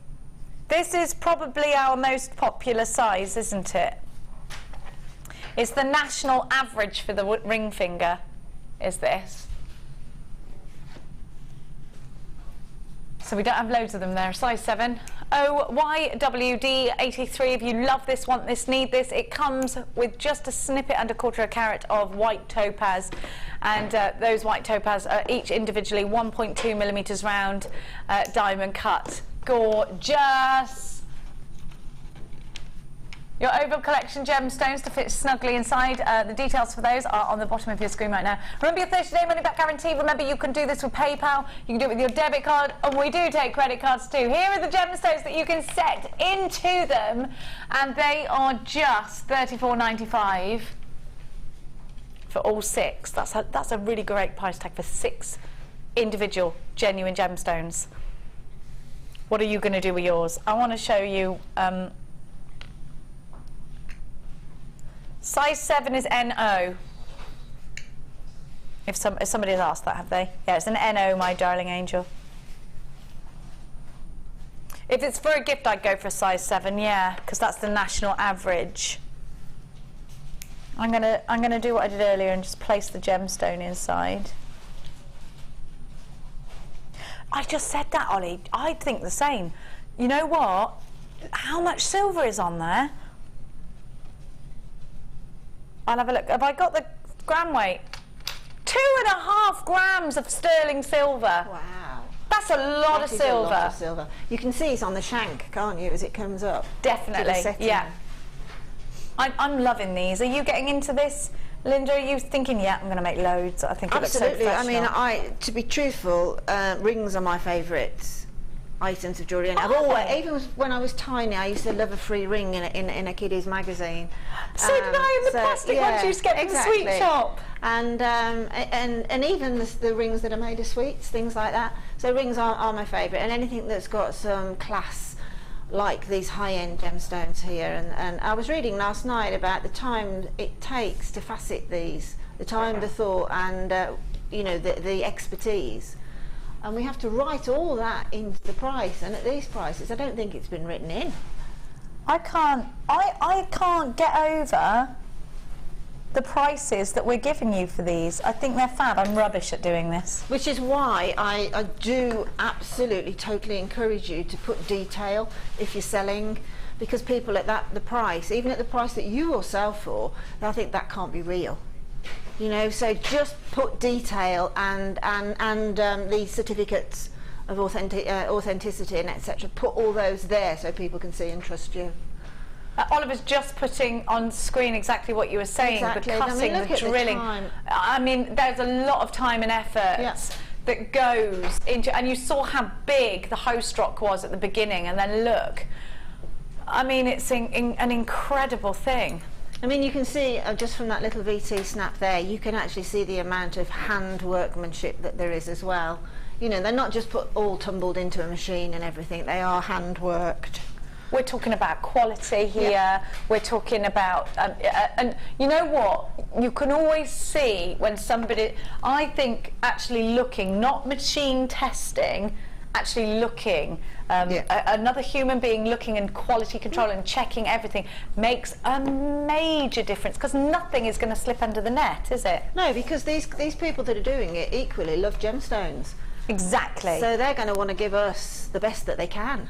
This is probably our most popular size, isn't it? It's the national average for the ring finger, is this. So we don't have loads of them there. Size 7. OYWD83. If you love this, want this, need this, it comes with just a snippet and 1/4 carat of white topaz, and those white topaz are each individually 1.2mm round, diamond cut. Gorgeous. Your oval collection gemstones to fit snugly inside. The details for those are on the bottom of your screen right now. Remember your 30-day money-back guarantee. Remember, you can do this with PayPal. You can do it with your debit card, and we do take credit cards too. Here are the gemstones that you can set into them, and they are just $34.95 for all 6. That's a really great price tag for 6 individual genuine gemstones. What are you going to do with yours? I want to show you. Size 7 is NO. If somebody has asked that, have they? Yeah, it's an NO, my darling angel. If it's for a gift, I'd go for a size 7, yeah, because that's the national average. I'm gonna do what I did earlier and just place the gemstone inside. I just said that, Ollie. I think the same. You know what? How much silver is on there? I'll have a look. Have I got the gram weight? 2.5 grams of sterling silver. Wow. That's a lot of silver. A lot of silver. You can see it's on the shank, can't you, as it comes up? Definitely, yeah. I'm loving these. Are you getting into this Linda, are you thinking, yeah, I'm going to make loads? I think it looks so Absolutely. I professional. mean, to be truthful, rings are my favourite items of jewellery. And I've Oh. always, even when I was tiny, I used to love a free ring in a kiddies magazine. So did I, in the plastic ones you used to get from the sweet shop. And even the rings that are made of sweets, things like that. So rings are my favourite, and anything that's got some class, like these high-end gemstones here. And I was reading last night about the time it takes to facet these, the time, the thought, and you know, the expertise. And we have to write all that into the price, and at these prices I don't think it's been written in. I can't get over the prices that we're giving you for these. I think they're fab. I'm rubbish at doing this. Which is why I do absolutely totally encourage you to put detail if you're selling, because people at the price, even at the price that you will sell for, I think that can't be real. You know, so just put detail and the certificates of authenticity and etc. Put all those there so people can see and trust you. Oliver's just putting on screen exactly what you were saying, Exactly. the cutting, the drilling. I mean, there's a lot of time and effort that goes into, and you saw how big the host rock was at the beginning, and then look, I mean, it's an incredible thing. I mean, you can see just from that little VT snap there, you can actually see the amount of hand workmanship that there is as well. You know, they're not just all tumbled into a machine and everything, they are hand worked. We're talking about quality here, we're talking about, and you know what, you can always see when somebody, I think actually looking, not machine testing, actually looking, another human being looking and quality control and checking everything makes a major difference, because nothing is going to slip under the net, is it? No, because these people that are doing it equally love gemstones. Exactly. So they're going to want to give us the best that they can.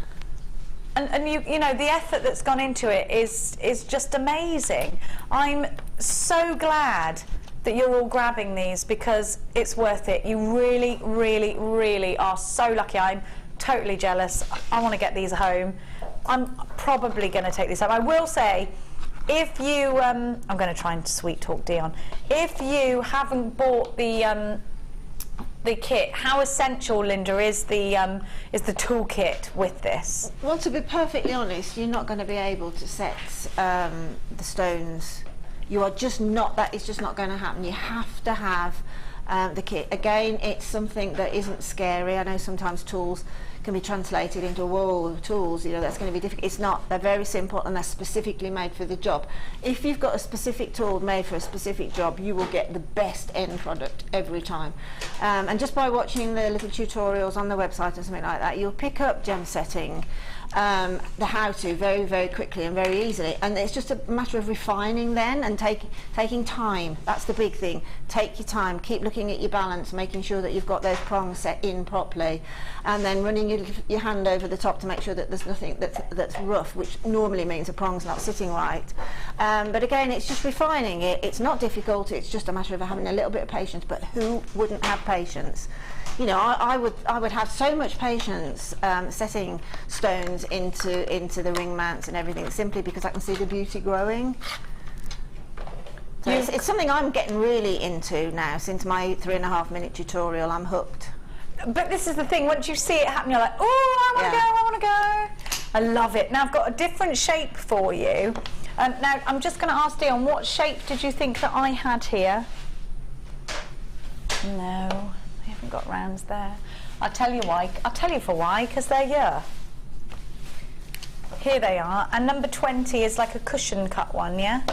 And you know, the effort that's gone into it is just amazing. I'm so glad that you're all grabbing these, because it's worth it. You really, really, really are so lucky. I'm totally jealous. I want to get these home. I'm probably going to take these home. I will say, if you, I'm going to try and sweet talk Dion. If you haven't bought the kit, how essential, Linda, is the toolkit with this? Well, to be perfectly honest, you're not going to be able to set the stones. You are just not, that is just not going to happen. You have to have the kit. Again, it's something that isn't scary. I know sometimes tools can be translated into a wall of tools, you know, that's going to be difficult. It's not. They're very simple, and they're specifically made for the job. If you've got a specific tool made for a specific job, you will get the best end product every time. And just by watching the little tutorials on the website or something like that, you'll pick up gem setting, the how-to very, very quickly and very easily. And it's just a matter of refining then, and taking time. That's the big thing. Take your time, keep looking at your balance, making sure that you've got those prongs set in properly, and then running your hand over the top to make sure that there's nothing that's rough, which normally means a prong's not sitting right. But again, it's just refining it. It's not difficult, it's just a matter of having a little bit of patience. But who wouldn't have patience? You know, I would have so much patience setting stones into the ring mounts and everything, simply because I can see the beauty growing. So it's something I'm getting really into now. Since my 3.5 minute tutorial, I'm hooked. But this is the thing, once you see it happen, you're like, oh, I want to go. I love it. Now I've got a different shape for you. Now I'm just going to ask Dion, what shape did you think that I had here? No, I haven't got rounds there. I'll tell you why. I'll tell you for why, because they're here. Here they are, and number 20 is like a cushion cut one, yeah?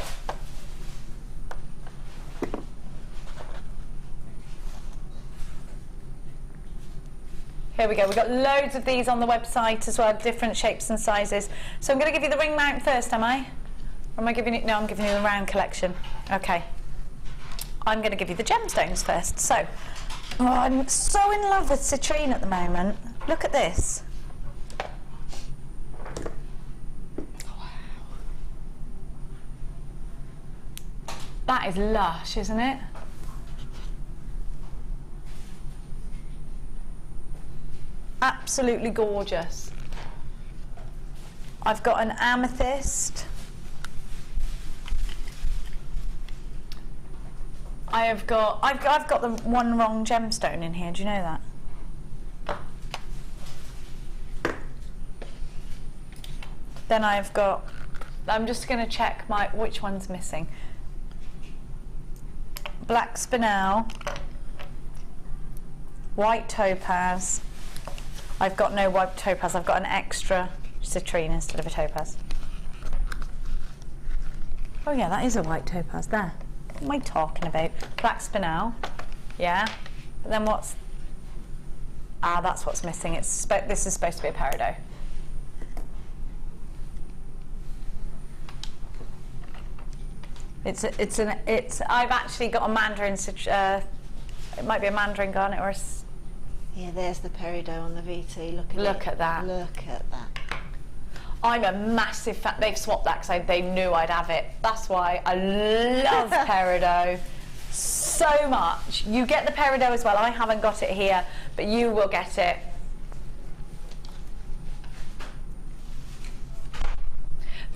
Here we go, we've got loads of these on the website as well, different shapes and sizes. So I'm going to give you the ring mount first, am I? Or am I giving it? No, I'm giving you the round collection. Okay. I'm going to give you the gemstones first. So, I'm so in love with citrine at the moment. Look at this. Wow. That is lush, isn't it? Absolutely gorgeous. I've got an amethyst. I've got the one wrong gemstone in here. Do you know that? Then I've got. I'm just going to check which one's missing. Black spinel, white topaz. I've got no white topaz. I've got an extra citrine instead of a topaz. Oh yeah, that is a white topaz there. What am I talking about? Black spinel, yeah. But then what's? Ah, that's what's missing. This is supposed to be a peridot. I've actually got a mandarin. It might be a mandarin garnet or a. Yeah, there's the peridot on the VT. Look at that. Look at that. I'm a massive fan. They've swapped that because they knew I'd have it. That's why I love peridot so much. You get the peridot as well. I haven't got it here, but you will get it.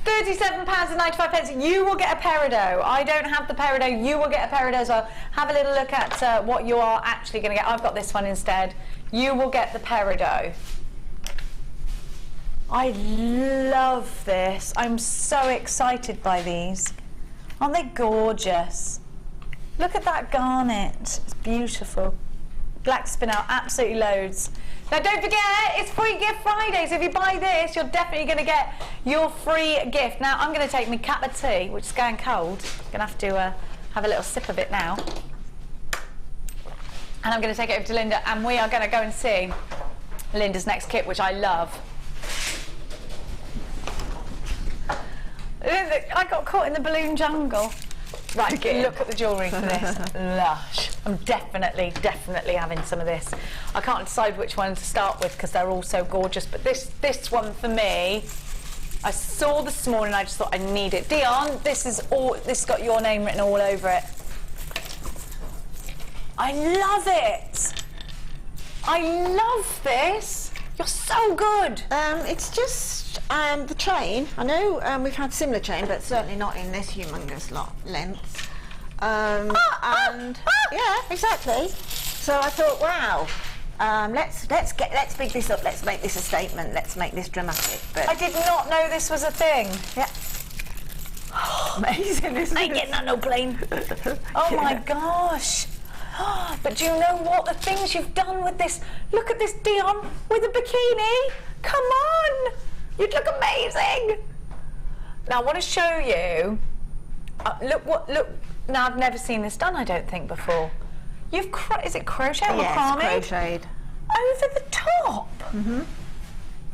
£37.95. You will get a peridot. I don't have the peridot. You will get a peridot as well. Have a little look at what you are actually going to get. I've got this one instead. You will get the peridot. I love this. I'm so excited by these. Aren't they gorgeous? Look at that garnet. It's beautiful. Black spinel, absolutely loads. Now don't forget, it's Free Gift Friday, so if you buy this, you're definitely going to get your free gift. Now I'm going to take my cup of tea, which is going cold. I'm going to have to have a little sip of it now. And I'm going to take it over to Linda, and we are going to go and see Linda's next kit, which I love. I got caught in the balloon jungle. Right, look at the jewellery for this. Lush. I'm definitely having some of this. I can't decide which one to start with because they're all so gorgeous, but this one for me, I saw this morning, I just thought I need it. Dion, this has got your name written all over it. I love it. I love this. You're so good. It's just the chain. I know we've had similar chain, but certainly not in this humongous length. Yeah, exactly. So I thought, wow, let's big this up. Let's make this a statement. Let's make this dramatic. But I did not know this was a thing. Yeah. Amazing, isn't it? I ain't getting on no plane. Oh my gosh. But do you know what? The things you've done with this. Look at this, Dion, with a bikini. Come on. You'd look amazing. Now I want to show you. Look. Now I've never seen this done, I don't think, before. You've is it crochet or macrame? Yes, crocheted. Over the top. Mm-hmm.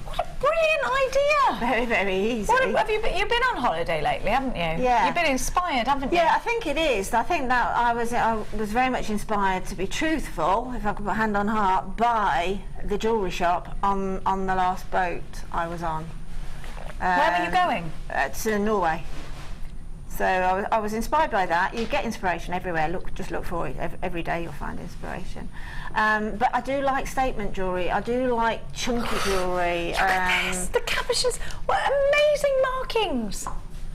What a brilliant idea. Very, very easy. You've been on holiday lately, haven't you? Yeah. You've been inspired, haven't you? Yeah, I think it is. I think that I was very much inspired, to be truthful, if I could put hand on heart, by the jewellery shop on the last boat I was on. Where were you going? To Norway. So I was inspired by that. You get inspiration everywhere. Just look for it. Every day you'll find inspiration. But I do like statement jewellery. I do like chunky jewellery. Look at this, the cabochons. What amazing markings.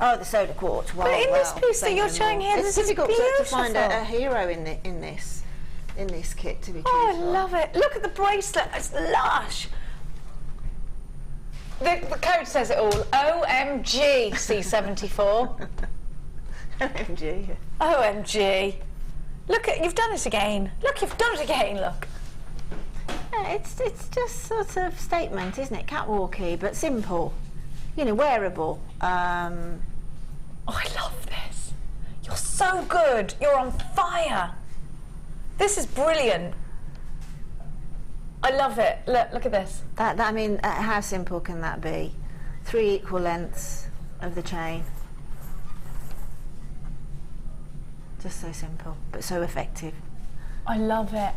Oh, the soda quartz. Wow, but in this piece that you're showing here, it's difficult to find a hero in this kit, to be truthful. Oh, I love it. Look at the bracelet. It's lush. The code says it all. OMG, C74. OMG. OMG. Look, you've done it again. Look, you've done it again, look. Yeah, it's just sort of statement, isn't it? Catwalky, but simple. You know, wearable. Oh, I love this. You're so good. You're on fire. This is brilliant. I love it. Look at this. I mean, how simple can that be? 3 equal lengths of the chain. Just so simple, but so effective. I love it.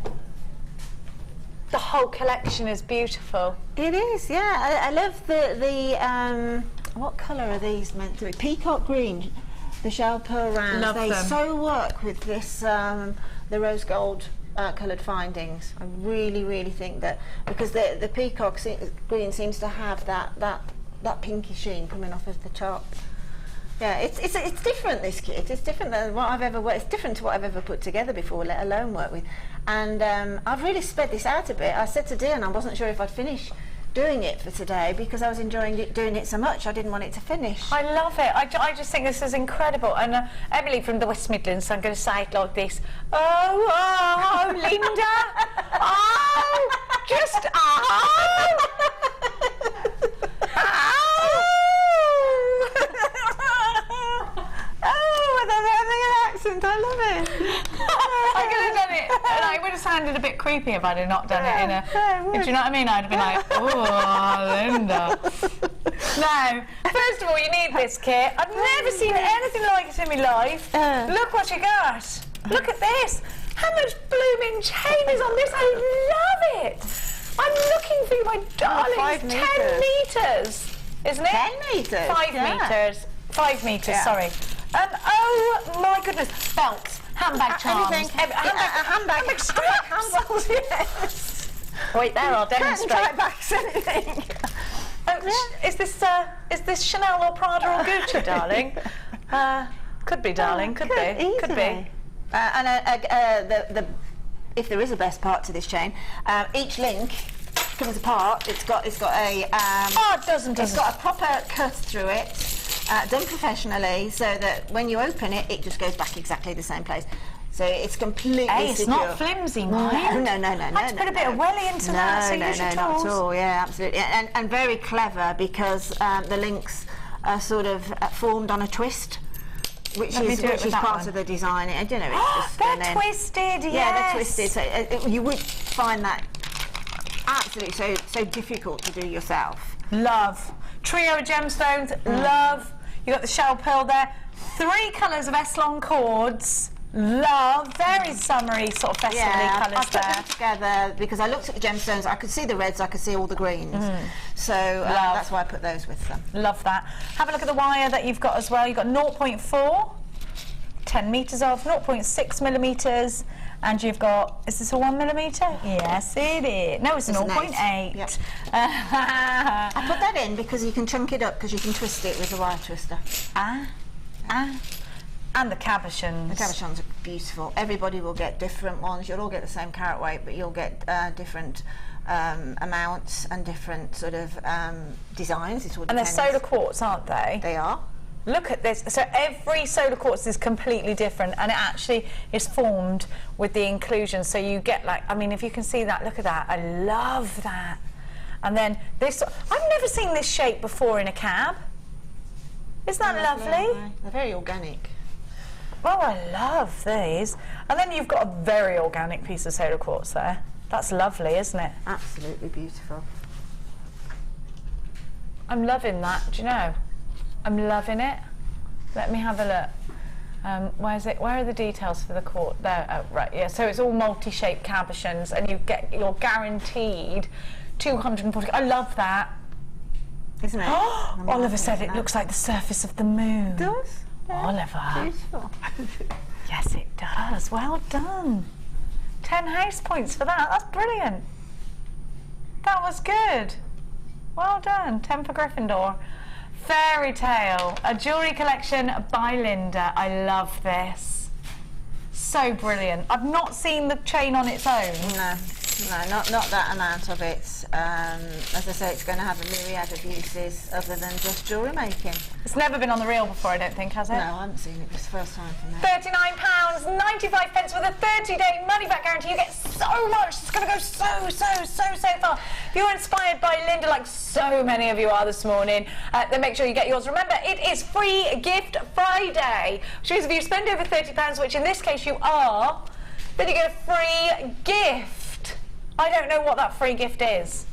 The whole collection is beautiful. It is, yeah. I love the what colour are these meant to be? Peacock green, the shell pearl rounds. Love they them. so work with this, the rose gold coloured findings. I really think that, because the peacock green seems to have that pinky sheen coming off of the top. Yeah, it's different, this kit. It's different than what I've ever worked. It's different to what I've ever put together before, let alone work with. And I've really sped this out a bit. I said to Dion I wasn't sure if I'd finish doing it for today because I was enjoying doing it so much. I didn't want it to finish. I love it. I just think this is incredible. And Emily from the West Midlands, I'm going to say it like this. Oh, Linda. Oh, just oh. Accent, I love it. I could have done it, and it would have sounded a bit creepy if I'd have not done it in a. Do you know what I mean? I'd have been like, oh, Linda. Now, first of all, you need this kit. I've never seen anything like it in my life. Look what you got. Look at this. How much blooming chain is on this? I love it. I'm looking for you, my darling. 10 metres, isn't it? 10 metres. 5 metres. 5 metres. Sorry. Oh my goodness, belts, handbag charms, handbag straps. Yes. Wait there, I'll demonstrate. Tie backs, anything. Is this Chanel or Prada or Gucci, darling? Could be, darling. Could be. Could be. And if there is a best part to this chain, each link comes apart. It's got a it doesn't. It's got a proper cut through it. Done professionally, so that when you open it, it just goes back exactly the same place. So it's completely it's secure. not flimsy, mind. No. Let's put a bit of welly into that. So use your not tools. at all. Yeah, absolutely, and very clever because the links are sort of formed on a twist, which is part of the design. I don't know. It's just they're twisted. Yes. Yeah, they're twisted. So you would find that absolutely so difficult to do yourself. Love trio of gemstones. Love. You got the shell pearl there. 3 colours of S-long cords. Love. Very summery sort of festival colours I put them together because I looked at the gemstones. I could see the reds. I could see all the greens. So that's why I put those with them. Love that. Have a look at the wire that you've got as well. You've got 0.4, 10 metres of, 0.6 millimetres. And you've got, is this a 1 millimetre? Yes, it is. No, it's a 0.8. Yep. I put that in because you can chunk it up because you can twist it with a wire twister. And the cabochons. The cabochons are beautiful. Everybody will get different ones. You'll all get the same carat weight, but you'll get different amounts and different sort of designs. It all depends. And they're solar quartz, aren't they? They are. Look at this. So every solar quartz is completely different, and it actually is formed with the inclusion. So you get like, I mean, if you can see that, look at that. I love that. And then this, I've never seen this shape before in a cab. Isn't that lovely? They're very organic. Oh, I love these. And then you've got a very organic piece of solar quartz there. That's lovely, isn't it? Absolutely beautiful. I'm loving that, do you know? I'm loving it. Let me have a look. Where is it? Where are the details for the quartz? There, oh, right, yeah. So it's all multi-shaped cabochons, and you're guaranteed 240. I love that. Isn't it? Oliver said it looks like the surface of the moon. It does? Yeah. Oliver. Beautiful. Yes, it does. Well done. 10 house points for that. That's brilliant. That was good. Well done. 10 for Gryffindor. Fairy Tale, a jewellery collection by Linda. I love this. So brilliant. I've not seen the chain on its own. No, not that amount of it. As I say, it's going to have a myriad of uses other than just jewellery making. It's never been on the reel before, I don't think, has it? No, I haven't seen it. It's the first time for me. £39.95 with a 30-day money-back guarantee. You get so much. It's going to go so far. If you're inspired by Linda, like so many of you are this morning, then make sure you get yours. Remember, it is Free Gift Friday, which means if you spend over £30, which in this case you are, then you get a free gift. I don't know what that free gift is.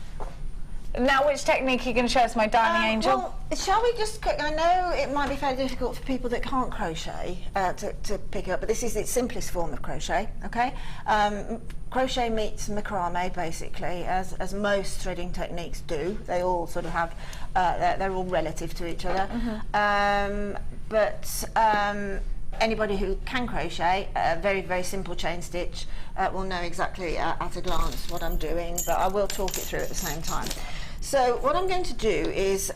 Now, which technique are you going to show us, my darling angel? Well, shall we just... I know it might be fairly difficult for people that can't crochet to pick up, but this is its simplest form of crochet, okay? Crochet meets macrame, basically, as most threading techniques do. They all sort of have... they're all relative to each other. Anybody who can crochet a very, very simple chain stitch will know exactly at a glance what I'm doing, but I will talk it through at the same time. So what I'm going to do is,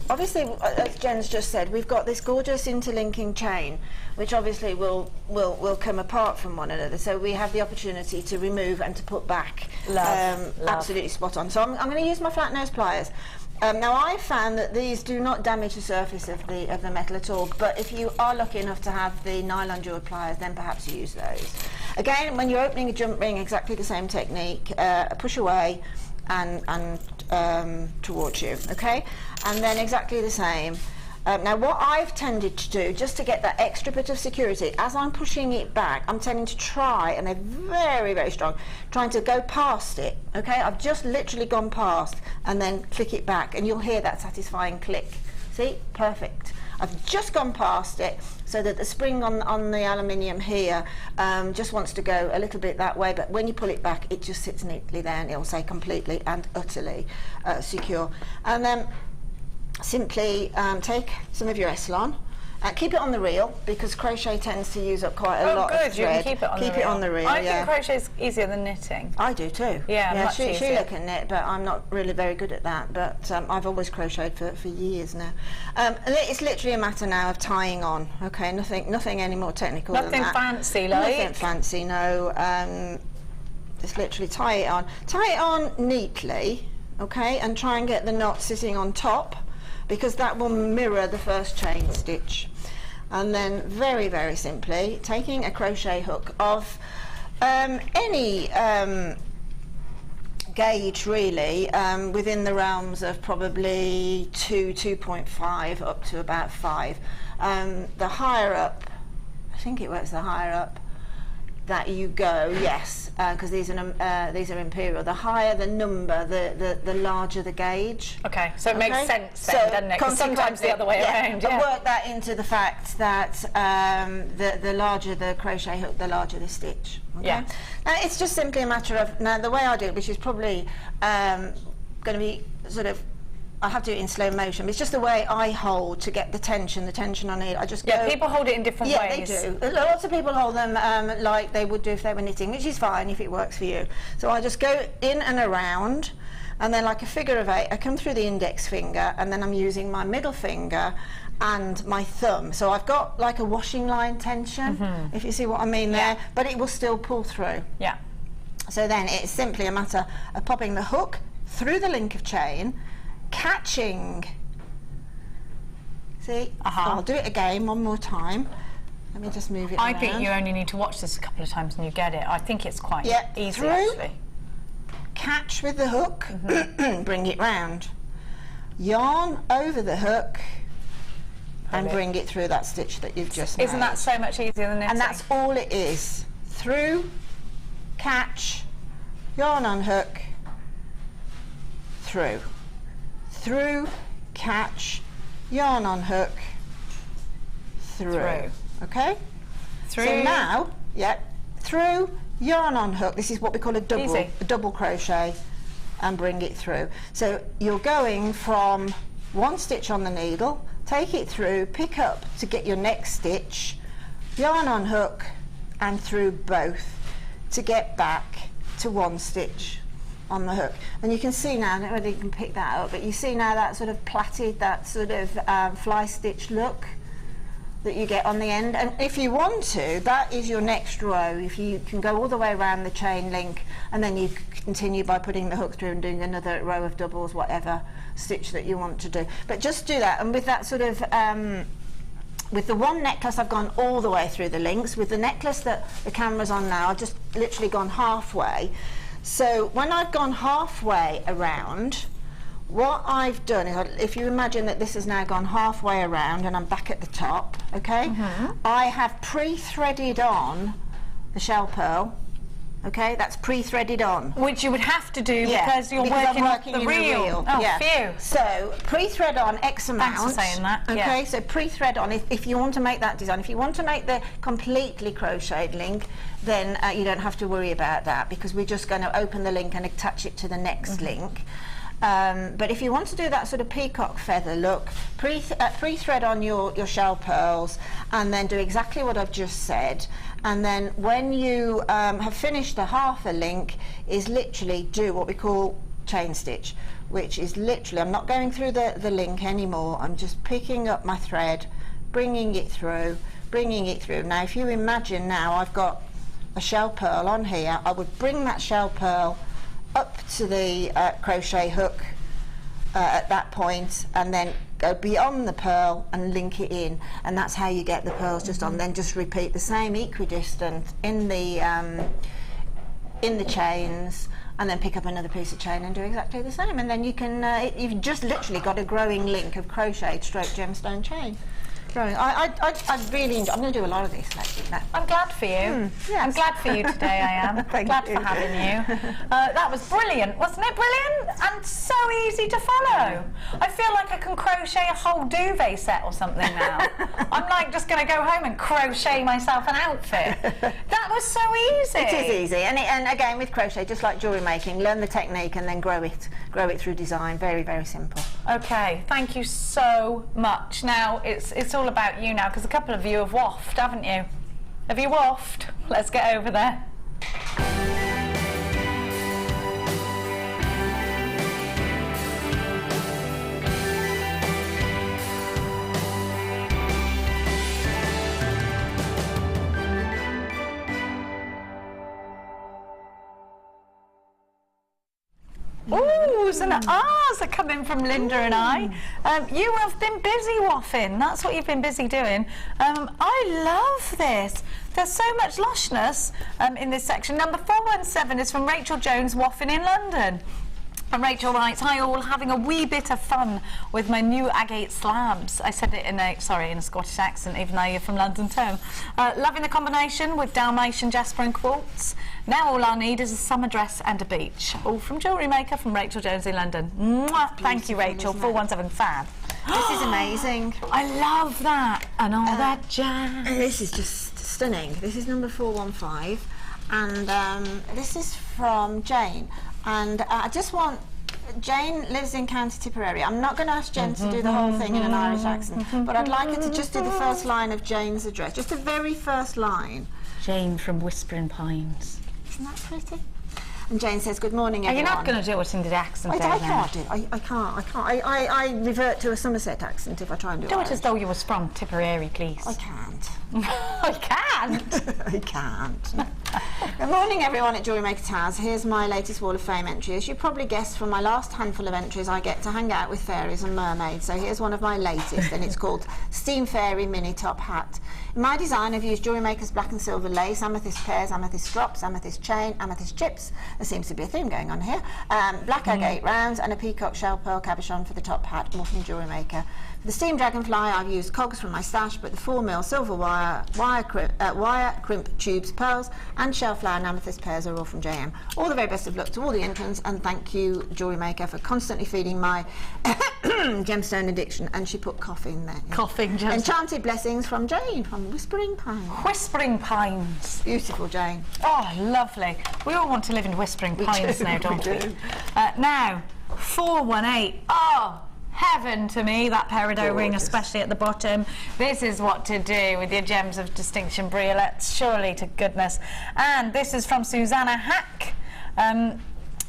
obviously, as Jen's just said, we've got this gorgeous interlinking chain, which obviously will come apart from one another. So we have the opportunity to remove and to put back. Love. Absolutely spot on. So I'm going to use my flat nose pliers. Now I found that these do not damage the surface of the metal at all, but if you are lucky enough to have the nylon jeweled pliers, then perhaps use those. Again, when you're opening a jump ring, exactly the same technique, push away and towards you, okay? And then exactly the same. Now what I've tended to do, just to get that extra bit of security, as I'm pushing it back, I'm tending to try, and they're very, very strong, trying to go past it, okay? I've just literally gone past and then click it back, and you'll hear that satisfying click. See? Perfect. I've just gone past it so that the spring on the aluminium here just wants to go a little bit that way, but when you pull it back, it just sits neatly there, and it'll say completely and utterly secure. And then simply take some of your Eslon, keep it on the reel, because crochet tends to use up quite a lot of thread. You can keep it on the reel. Keep it on the reel, I think crochet's easier than knitting. I do too. Yeah, much easier. Sheila can knit, but I'm not really very good at that. But I've always crocheted for years now. And it's literally a matter now of tying on. Okay, nothing any more technical than that. Nothing fancy, like. Nothing fancy, no. Just literally tie it on. Tie it on neatly, okay, and try and get the knot sitting on top, because that will mirror the first chain stitch. And then very, very simply, taking a crochet hook of any gauge really, within the realms of probably 2.5 up to about 5. The higher up, I think it works the higher up that you go, yes, because these are imperial. The higher the number, the larger the gauge. Okay, so it makes sense then, doesn't it? 'Cause sometimes the other way around. Yeah. Work that into the fact that the larger the crochet hook, the larger the stitch. Okay? Yeah. Now it's just simply a matter of, now the way I do it, which is probably going to be sort of, I have to do it in slow motion, but it's just the way I hold to get the tension on it. I just go. Yeah, people hold it in different ways. Yeah, they do. Lots of people hold them like they would do if they were knitting, which is fine if it works for you. So I just go in and around, and then like a figure of 8, I come through the index finger, and then I'm using my middle finger and my thumb. So I've got like a washing line tension, if you see what I mean there, but it will still pull through. Yeah. So then it's simply a matter of popping the hook through the link of chain, catching, see, I'll do it again one more time. Let me just move it around. I think you only need to watch this a couple of times and you get it. I think it's quite easy through, actually. Catch with the hook, bring it round, yarn over the hook, and bring it through that stitch that you've just made. Isn't that so much easier than knitting? And that's all it is. Through, catch, yarn on hook, through. Through, catch, yarn on hook, through. Okay? Through. So now, through, yarn on hook. This is what we call a double crochet, and bring it through. So you're going from one stitch on the needle, take it through, pick up to get your next stitch, yarn on hook, and through both to get back to one stitch on the hook. And you can see now, I don't know whether you can pick that up, but you see now that sort of plaited, that sort of fly stitch look that you get on the end. And if you want to, that is your next row. If you can go all the way around the chain link, and then you continue by putting the hook through and doing another row of doubles, whatever stitch that you want to do. But just do that, and with that sort of with the one necklace I've gone all the way through the links. With the necklace that the camera's on now, I've just literally gone halfway. So when I've gone halfway around, what I've done is, if you imagine that this has now gone halfway around and I'm back at the top, okay, I have pre-threaded on the shell pearl. Okay, that's pre-threaded on. Which you would have to do because you're working the reel. Oh, phew. So pre-thread on X amount. Thanks for saying that. Okay, so pre-thread on, if you want to make that design. If you want to make the completely crocheted link, then you don't have to worry about that, because we're just going to open the link and attach it to the next link. But if you want to do that sort of peacock feather look, pre-thread on your shell pearls, and then do exactly what I've just said. And then when you have finished the half a link, is literally do what we call chain stitch, which is literally, I'm not going through the link anymore, I'm just picking up my thread, bringing it through. Now if you imagine now I've got a shell pearl on here, I would bring that shell pearl up to the crochet hook at that point, and then go beyond the pearl and link it in, and that's how you get the pearls just on. Then just repeat the same equidistant in the chains, and then pick up another piece of chain and do exactly the same, and then you can you've just literally got a growing link of crocheted stroke gemstone chain. I really enjoy. I'm going to do a lot of this lately. I'm glad for you. Yes. I'm glad for you today, I am. Glad for having you. That was brilliant, wasn't it? Brilliant and so easy to follow. I feel like I can crochet a whole duvet set or something now. I'm like just going to go home and crochet myself an outfit. That was so easy. It is easy, and again with crochet, just like jewellery making, learn the technique and then grow it through design. Very, very simple. Okay, thank you so much. Now it's all about you now, because a couple of you have waffed, haven't you? Have you waffed? Let's get over there. Oohs and ahs are coming from Linda and I. You have been busy waffing. That's what you've been busy doing. I love this. There's so much lushness in this section. Number 417 is from Rachel Jones, waffing in London. And Rachel writes, "Hi all, having a wee bit of fun with my new agate slabs." I said it in a Scottish accent, even though you're from London too. Loving the combination with Dalmatian, Jasper and Quartz. Now all I need is a summer dress and a beach. All from JewelleryMaker from Rachel Jones in London. Mwah. Thank you, Rachel. 417 fab. This is amazing. I love that. And all that jazz. This is just stunning. This is number 415, and this is from Jane. And I just want, Jane lives in County Tipperary. I'm not going to ask Jen to do the whole thing in an Irish accent, but I'd like her to just do the first line of Jane's address, just the very first line. Jane from Whispering Pines. Isn't that pretty? And Jane says, "Good morning, everyone." You're not going to do it in the accent. I can't do it. I can't. I revert to a Somerset accent if I try and do it. Do it as though you was from Tipperary, please. I can't. I can't. I can't. Good morning, everyone at JewelleryMaker Taz. Here's my latest Wall of Fame entry. As you probably guessed from my last handful of entries, I get to hang out with fairies and mermaids. So here's one of my latest, and it's called Steam Fairy Mini Top Hat. In my design, I've used JewelleryMaker's black and silver lace, amethyst pears, amethyst drops, amethyst chain, amethyst chips. There seems to be a theme going on here. Black agate rounds and a peacock shell pearl cabochon for the top hat, all from JewelleryMaker. For the Steam Dragonfly, I've used cogs from my stash, but the 4mm silver wire crimp tubes, pearls, and shell flower and amethyst pears are all from JM. All the very best of luck to all the entrants, and thank you, JewelleryMaker, for constantly feeding my gemstone addiction. And she put cough in there. Coughing gemstone. Enchanted blessings from Jane, from Whispering Pines. Whispering Pines. Beautiful, Jane. Oh, lovely. We all want to live in Whispering Pines now, don't we? Now, 418. Oh, heaven to me, that peridot ring, especially at the bottom. This is what to do with your gems of distinction briolets, surely to goodness. And this is from Susanna Hack,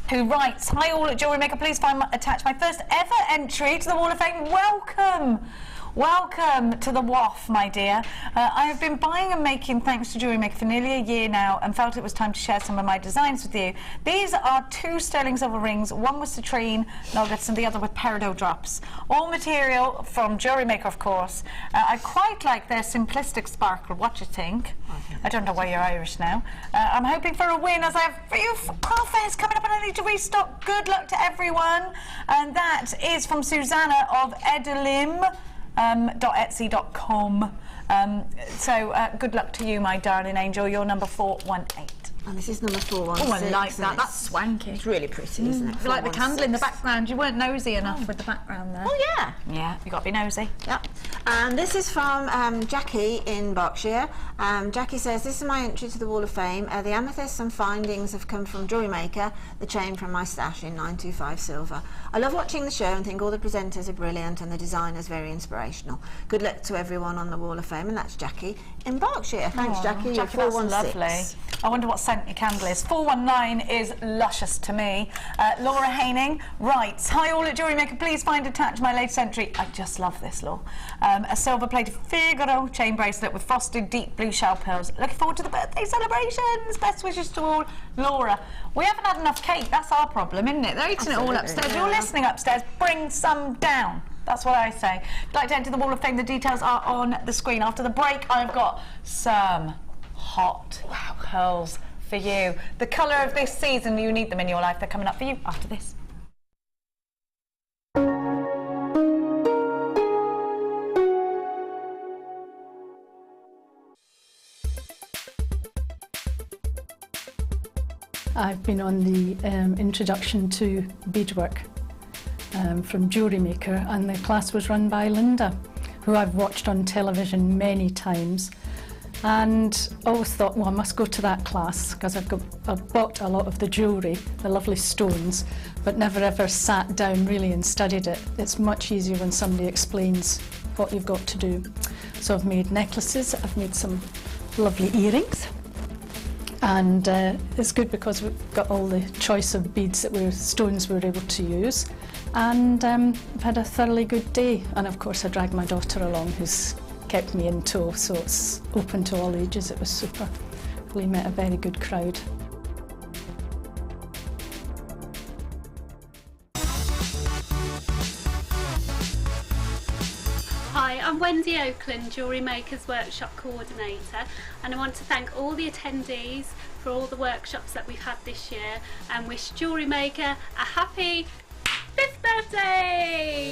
who writes, "Hi all at JewelleryMaker, please attach my first ever entry to the Wall of Fame. Welcome! Welcome to the WAF, my dear. I have been buying and making thanks to JewelleryMaker for nearly a year now, and felt it was time to share some of my designs with you. These are 2 sterling silver rings, one with citrine nuggets and the other with peridot drops. All material from JewelleryMaker, of course. I quite like their simplistic sparkle. What do you think? I don't know why you're Irish now. I'm hoping for a win, as I have a few craft fairs coming up and I need to restock. Good luck to everyone." And that is from Susanna of Edelim. .etsy.com. So good luck to you, my darling angel. You're number 418. And this is number 416. Oh, I like that. That's swanky. It's really pretty, isn't it? I like the candle in the background. You weren't nosy enough with the background there. Oh, yeah. Yeah, you got to be nosy. Yep. And this is from Jackie in Berkshire. Jackie says, "This is my entry to the Wall of Fame. The amethysts and findings have come from JewelleryMaker, the chain from my stash in 925 silver. I love watching the show and think all the presenters are brilliant and the designers very inspirational. Good luck to everyone on the Wall of Fame." And that's Jackie in Berkshire. Thanks, Jackie. Jackie, You're that's 416. lovely. I wonder what scent your candle is. 419 is luscious to me. Laura Haining writes, hi all at JewelleryMaker, please find attached my latest entry. I just love this, Laura. A silver-plated Figaro chain bracelet with frosted deep blue shell pearls. Looking forward to the birthday celebrations. Best wishes to all. Laura, we haven't had enough cake. That's our problem, isn't it? They're eating it all upstairs. You're listening upstairs. Bring some down. That's what I say. If you'd like to enter the Wall of Fame, the details are on the screen. After the break, I've got some hot pearls for you. The colour of this season, you need them in your life. They're coming up for you after this. I've been on the introduction to beadwork from JewelleryMaker, and the class was run by Linda, who I've watched on television many times, and always thought, well, I must go to that class because I've bought a lot of the jewellery, the lovely stones, but never ever sat down really and studied it. It's much easier when somebody explains what you've got to do. So I've made necklaces, I've made some lovely earrings, and it's good because we've got all the choice of beads stones we were able to use, and I've had a thoroughly good day. And of course I dragged my daughter along, who's kept me in tow, so it's open to all ages. It was super. We met a very good crowd. Hi, I'm Wendy Oakland, JewelleryMaker's workshop coordinator, and I want to thank all the attendees for all the workshops that we've had this year, and wish JewelleryMaker a happy 5th birthday!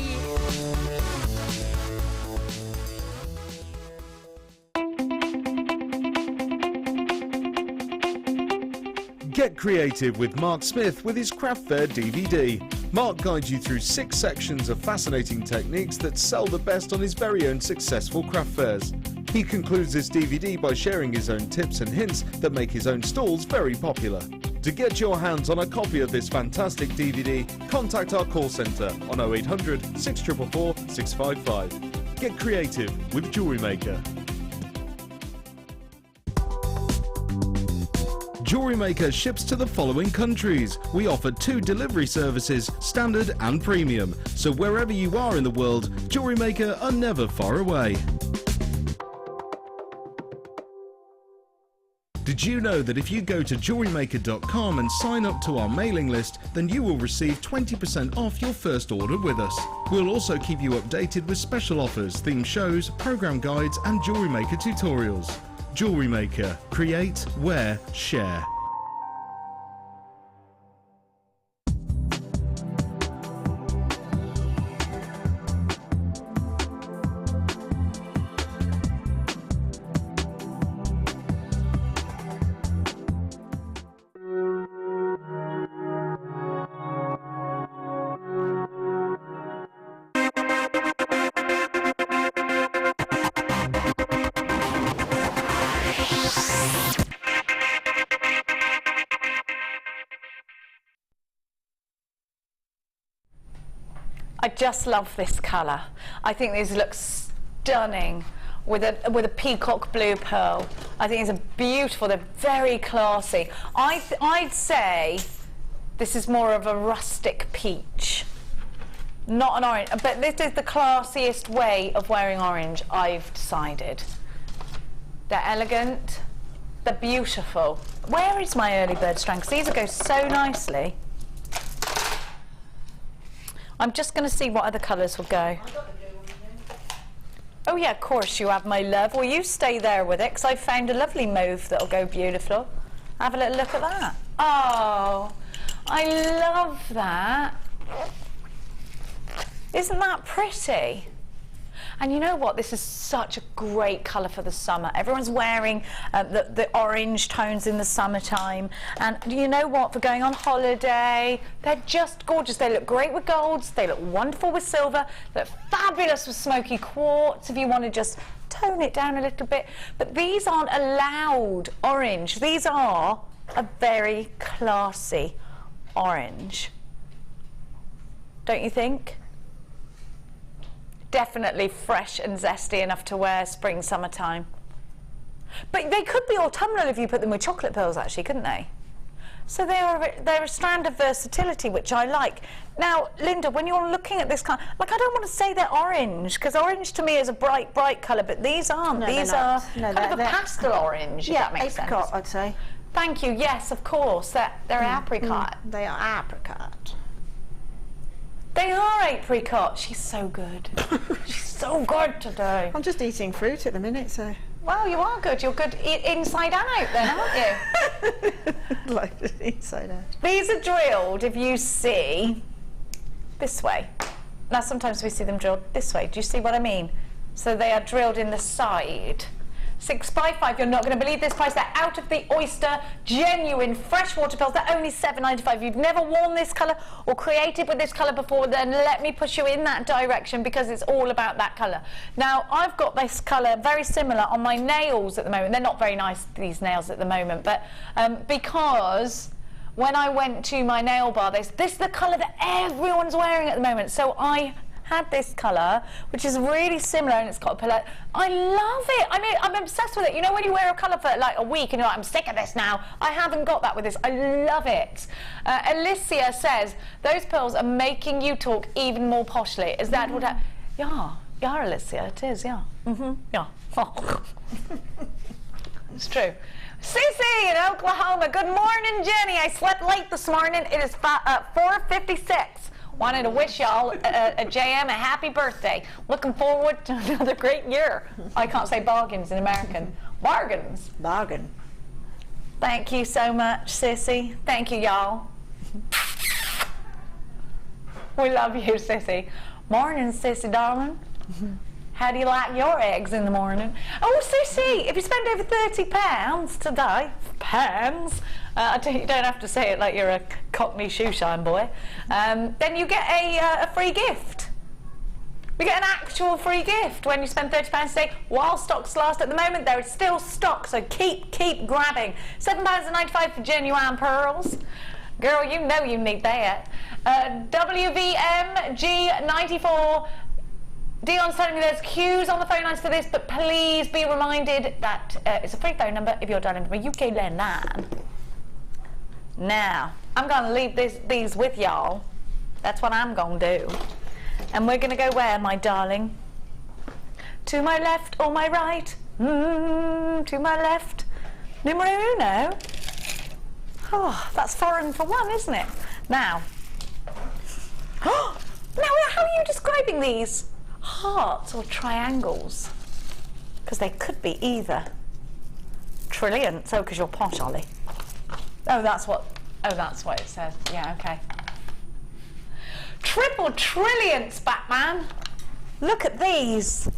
Get creative with Mark Smith with his Craft Fair DVD. Mark guides you through 6 sections of fascinating techniques that sell the best on his very own successful craft fairs. He concludes this DVD by sharing his own tips and hints that make his own stalls very popular. To get your hands on a copy of this fantastic DVD, contact our call centre on 0800 644 655. Get creative with JewelleryMaker. JewelleryMaker ships to the following countries. We offer 2 delivery services, standard and premium. So wherever you are in the world, JewelleryMaker are never far away. Did you know that if you go to JewelleryMaker.com and sign up to our mailing list, then you will receive 20% off your first order with us. We'll also keep you updated with special offers, theme shows, program guides and JewelleryMaker tutorials. JewelleryMaker. Create, wear, share. I just love this colour. I think these look stunning with a peacock blue pearl. I think it's beautiful. They're very classy. I'd say this is more of a rustic peach, not an orange. But this is the classiest way of wearing orange, I've decided. They're elegant. They're beautiful. Where is my early bird strand? Because these will go so nicely. I'm just going to see what other colours will go. Oh yeah, of course you have, my love. Well, you stay there with it, because I found a lovely mauve that'll go beautiful. Have a little look at that. Oh, I love that. Isn't that pretty? And you know what? This is such a great colour for the summer. Everyone's wearing the orange tones in the summertime. And you know what? For going on holiday, they're just gorgeous. They look great with golds. They look wonderful with silver. They look fabulous with smoky quartz if you want to just tone it down a little bit. But these aren't a loud orange. These are a very classy orange. Don't you think? Definitely fresh and zesty enough to wear spring, summertime. But they could be autumnal if you put them with chocolate pearls, actually, couldn't they? So they're a strand of versatility, which I like. Now, Linda, when you're looking at this kind, like, I don't want to say they're orange, because orange to me is a bright, bright colour, but these aren't. No, these are kind of a pastel orange, if that makes sense. Apricot, I'd say. Thank you. Yes, of course. They're apricot. They are apricot. They are apricot. She's so good. She's so good today. I'm just eating fruit at the minute, so. Well, you are good. You're good inside and out then, aren't you? Like inside out. These are drilled, if you see, this way. Now, sometimes we see them drilled this way. Do you see what I mean? So they are drilled in the side. 6x5, you're not going to believe this price. They're out of the oyster, genuine freshwater pearls. They're only $7.95. If you've never worn this colour or created with this colour before, then let me push you in that direction, because it's all about that colour. Now, I've got this colour very similar on my nails at the moment. They're not very nice, these nails at the moment, but because when I went to my nail bar, this is the colour that everyone's wearing at the moment. So I had this colour, which is really similar, and it's got a palette. I love it. I mean, I'm obsessed with it. You know when you wear a colour for like a week and you're like, I'm sick of this now. I haven't got that with this. I love it. Alicia says, those pearls are making you talk even more poshly. Is that what I... Yeah, Alicia, it is, yeah. Yeah. It's true. Cece in Oklahoma. Good morning, Jenny. I slept late this morning. It is 4:56. Wanted to wish y'all a JM a happy birthday. Looking forward to another great year. I can't say bargains in American. Bargains. Bargain. Thank you so much, Sissy. Thank you, y'all. We love you, Sissy. Morning, Sissy, darling. How do you like your eggs in the morning? Oh, Sissy, if you spend over £30 today, you don't have to say it like you're a Cockney shoeshine boy, then you get a free gift. We get an actual free gift when you spend £30 today, while stocks last. At the moment, there is still stock, so keep grabbing. £7.95 for genuine pearls. Girl, you know you need that. WVMG94. Dion's telling me there's queues on the phone lines for this, but please be reminded that it's a free phone number if you're dialing from a UK landline. Now, I'm going to leave these with y'all. That's what I'm going to do. And we're going to go where, my darling? To my left or my right? To my left. Numero uno. Oh, that's foreign for one, isn't it? Now, now, how are you describing these? Hearts or triangles? Because they could be either. Trillions. Oh, because you're posh, Ollie. Oh, that's what it says. Yeah, okay. Triple trillions, Batman. Look at these.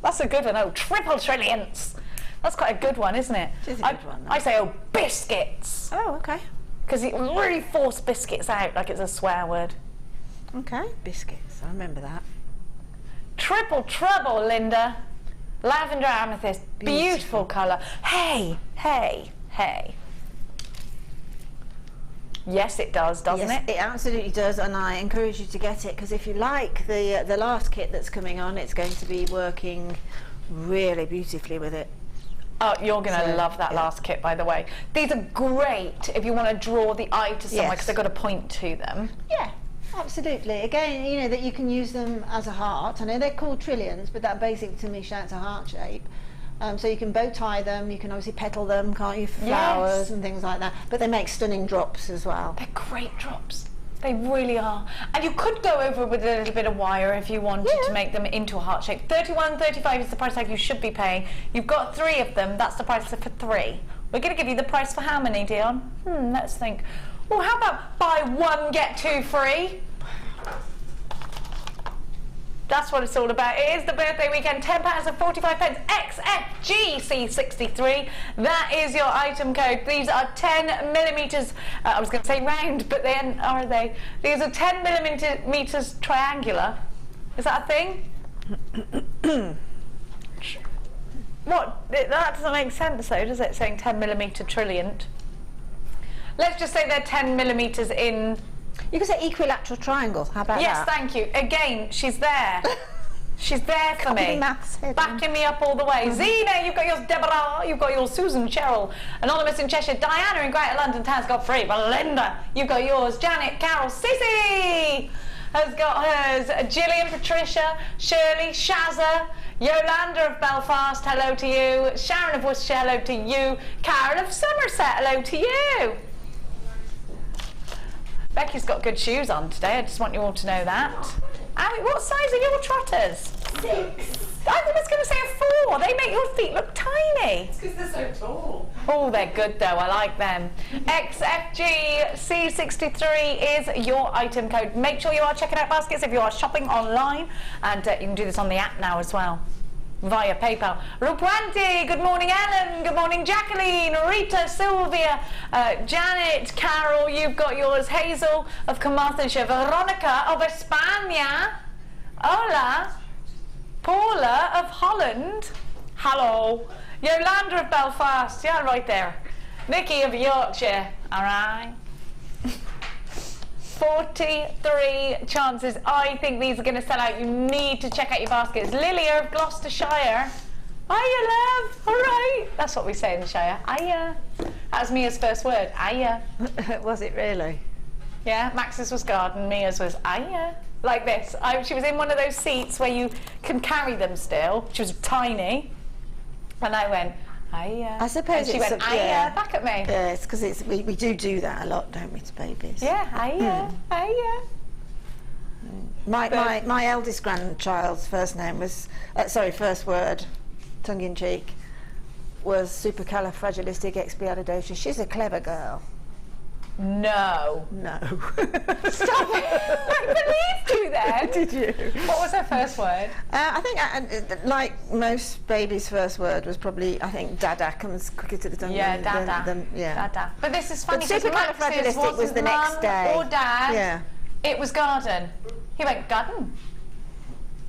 That's a good one. Oh, triple trillions. That's quite a good one, isn't it? It is a good one, though. I say, oh, biscuits. Oh, okay. Because it really forced biscuits out like it's a swear word. Okay, biscuits. I remember that. Triple trouble, Linda. Lavender amethyst. Beautiful colour. Hey. Yes, it does, doesn't it? It absolutely does, and I encourage you to get it, because if you like the last kit that's coming on, it's going to be working really beautifully with it. Oh, you're going to love that last kit, by the way. These are great if you want to draw the eye to somewhere, because they've got a point to them. Yeah. Absolutely. Again, you know, that you can use them as a heart. I know they're called trillions, but that basically to me shouts a heart shape. So you can bow tie them, you can obviously petal them, can't you, for flowers and things like that. But they make stunning drops as well. They're great drops. They really are. And you could go over with a little bit of wire if you wanted to make them into a heart shape. $31.35 is the price tag you should be paying. You've got 3 of them. That's the price for 3. We're going to give you the price for how many, Dion? Let's think. Well, how about buy 1, get 2 free? That's what it's all about. It is the birthday weekend. £10.45 XFGC63. That is your item code. These are 10 millimetres. I was going to say round, but then are they? These are 10 millimetres triangular. Is that a thing? What? That doesn't make sense, though, does it? Saying 10 millimetre trilliant. Let's just say they're 10 millimetres in. You can say equilateral triangle. How about that? Yes, thank you. Again, she's there. She's there for me, backing me up all the way. Zena, you've got yours. Deborah, you've got yours. Susan, Cheryl, Anonymous in Cheshire. Diana in Greater London Town's got 3. Belinda, you've got yours. Janet, Carol, Sissy has got hers. Gillian, Patricia, Shirley, Shazza, Yolanda of Belfast, hello to you. Sharon of Worcestershire, hello to you. Carol of Somerset, hello to you. Becky's got good shoes on today, I just want you all to know that. Abby, what size are your trotters? 6. I was going to say a 4. They make your feet look tiny. It's because they're so tall. Oh, they're good though. I like them. XFGC63 is your item code. Make sure you are checking out baskets if you are shopping online, and you can do this on the app now as well, via PayPal. Rupwanti, good morning Ellen, good morning Jacqueline, Rita, Sylvia, Janet, Carol, you've got yours. Hazel of Carmarthenshire, Veronica of España, Hola, Paula of Holland, hello, Yolanda of Belfast, yeah, right there, Nikki of Yorkshire, alright. 43 chances. I think these are going to sell out. You need to check out your baskets. Lilia of Gloucestershire. Hiya, love. All right. That's what we say in the Shire. Hiya. That was Mia's first word. Hiya. Was it really? Yeah, Max's was garden, Mia's was hiya. Like this. She was in one of those seats where you can carry them still. She was tiny. And I went, hiya. I suppose and she went, hiya, back at me. Yeah, it's because we do that a lot, don't we, to babies? Yeah, hiya, hiya. My eldest grandchild's first name was, first word, tongue in cheek, was supercalifragilisticexpialidocious. She's a clever girl. No. Stop it! I believed you then. Did you? What was her first word? I think, like most babies' first word was probably, I think, dada comes quicker to the tongue. Yeah, than, dada. Yeah. Dada. But this is funny But because Max's supercalifragilistic was the next mum day. or dad. Yeah. It was garden. He went garden.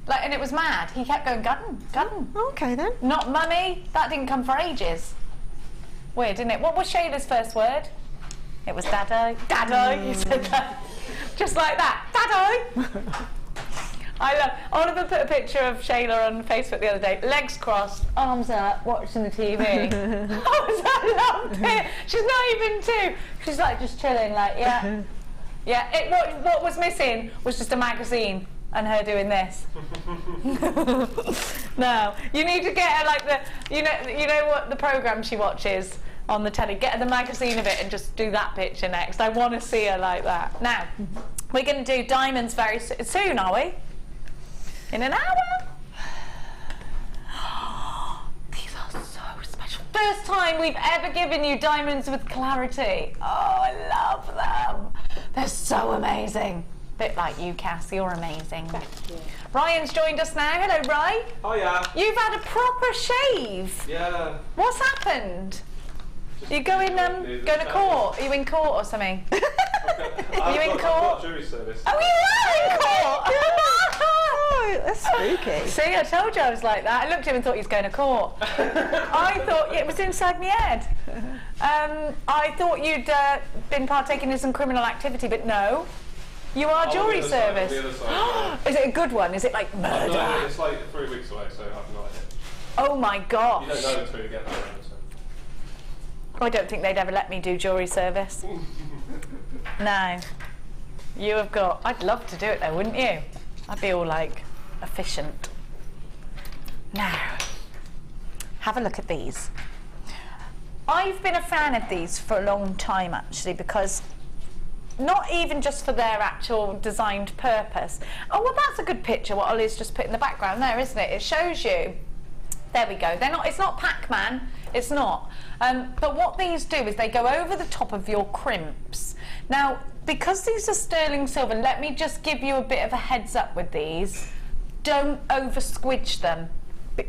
Like, and it was mad. He kept going garden, garden. Okay then. Not mummy. That didn't come for ages. Weird, didn't it? What was Shayla's first word? It was daddo. Daddo, you said that. Just like that. Daddo. I love. Oliver put a picture of Shayla on Facebook the other day. Legs crossed, arms up, watching the TV. I loved it. She's not even 2. She's like just chilling, like yeah. Yeah. What was missing was just a magazine and her doing this. No, you need to get her like the you know what the programme she watches on the telly. Get her the magazine of it and just do that picture next. I want to see her like that. Now, we're going to do diamonds very soon, are we? In an hour? These are so special. First time we've ever given you diamonds with clarity. Oh, I love them. They're so amazing. Bit like you, Cass. You're amazing. Thank you. Ryan's joined us now. Hello, Ryan. Hiya. You've had a proper shave. Yeah. What's happened? You going to court? Are you in court or something? Are you in court? I've got jury service. Oh, you are in court! Oh, that's spooky. See, I told you I was like that. I looked at him and thought he was going to court. I thought it was inside my head. I thought you'd been partaking in some criminal activity, but no. You are jury service. Is it a good one? Is it like murder? No, it's like 3 weeks away, so I've no idea. Oh my gosh. You don't know until you get there. I don't think they'd ever let me do jury service. No. You have got... I'd love to do it though, wouldn't you? I'd be all like efficient. Now, have a look at these. I've been a fan of these for a long time actually, because not even just for their actual designed purpose. Oh, well, that's a good picture what Ollie's just put in the background there, isn't it? It shows you. There we go. They're not. It's not Pac-Man. It's not. But what these do is they go over the top of your crimps. Now, because these are sterling silver, let me just give you a bit of a heads up with these. Don't over squidge them.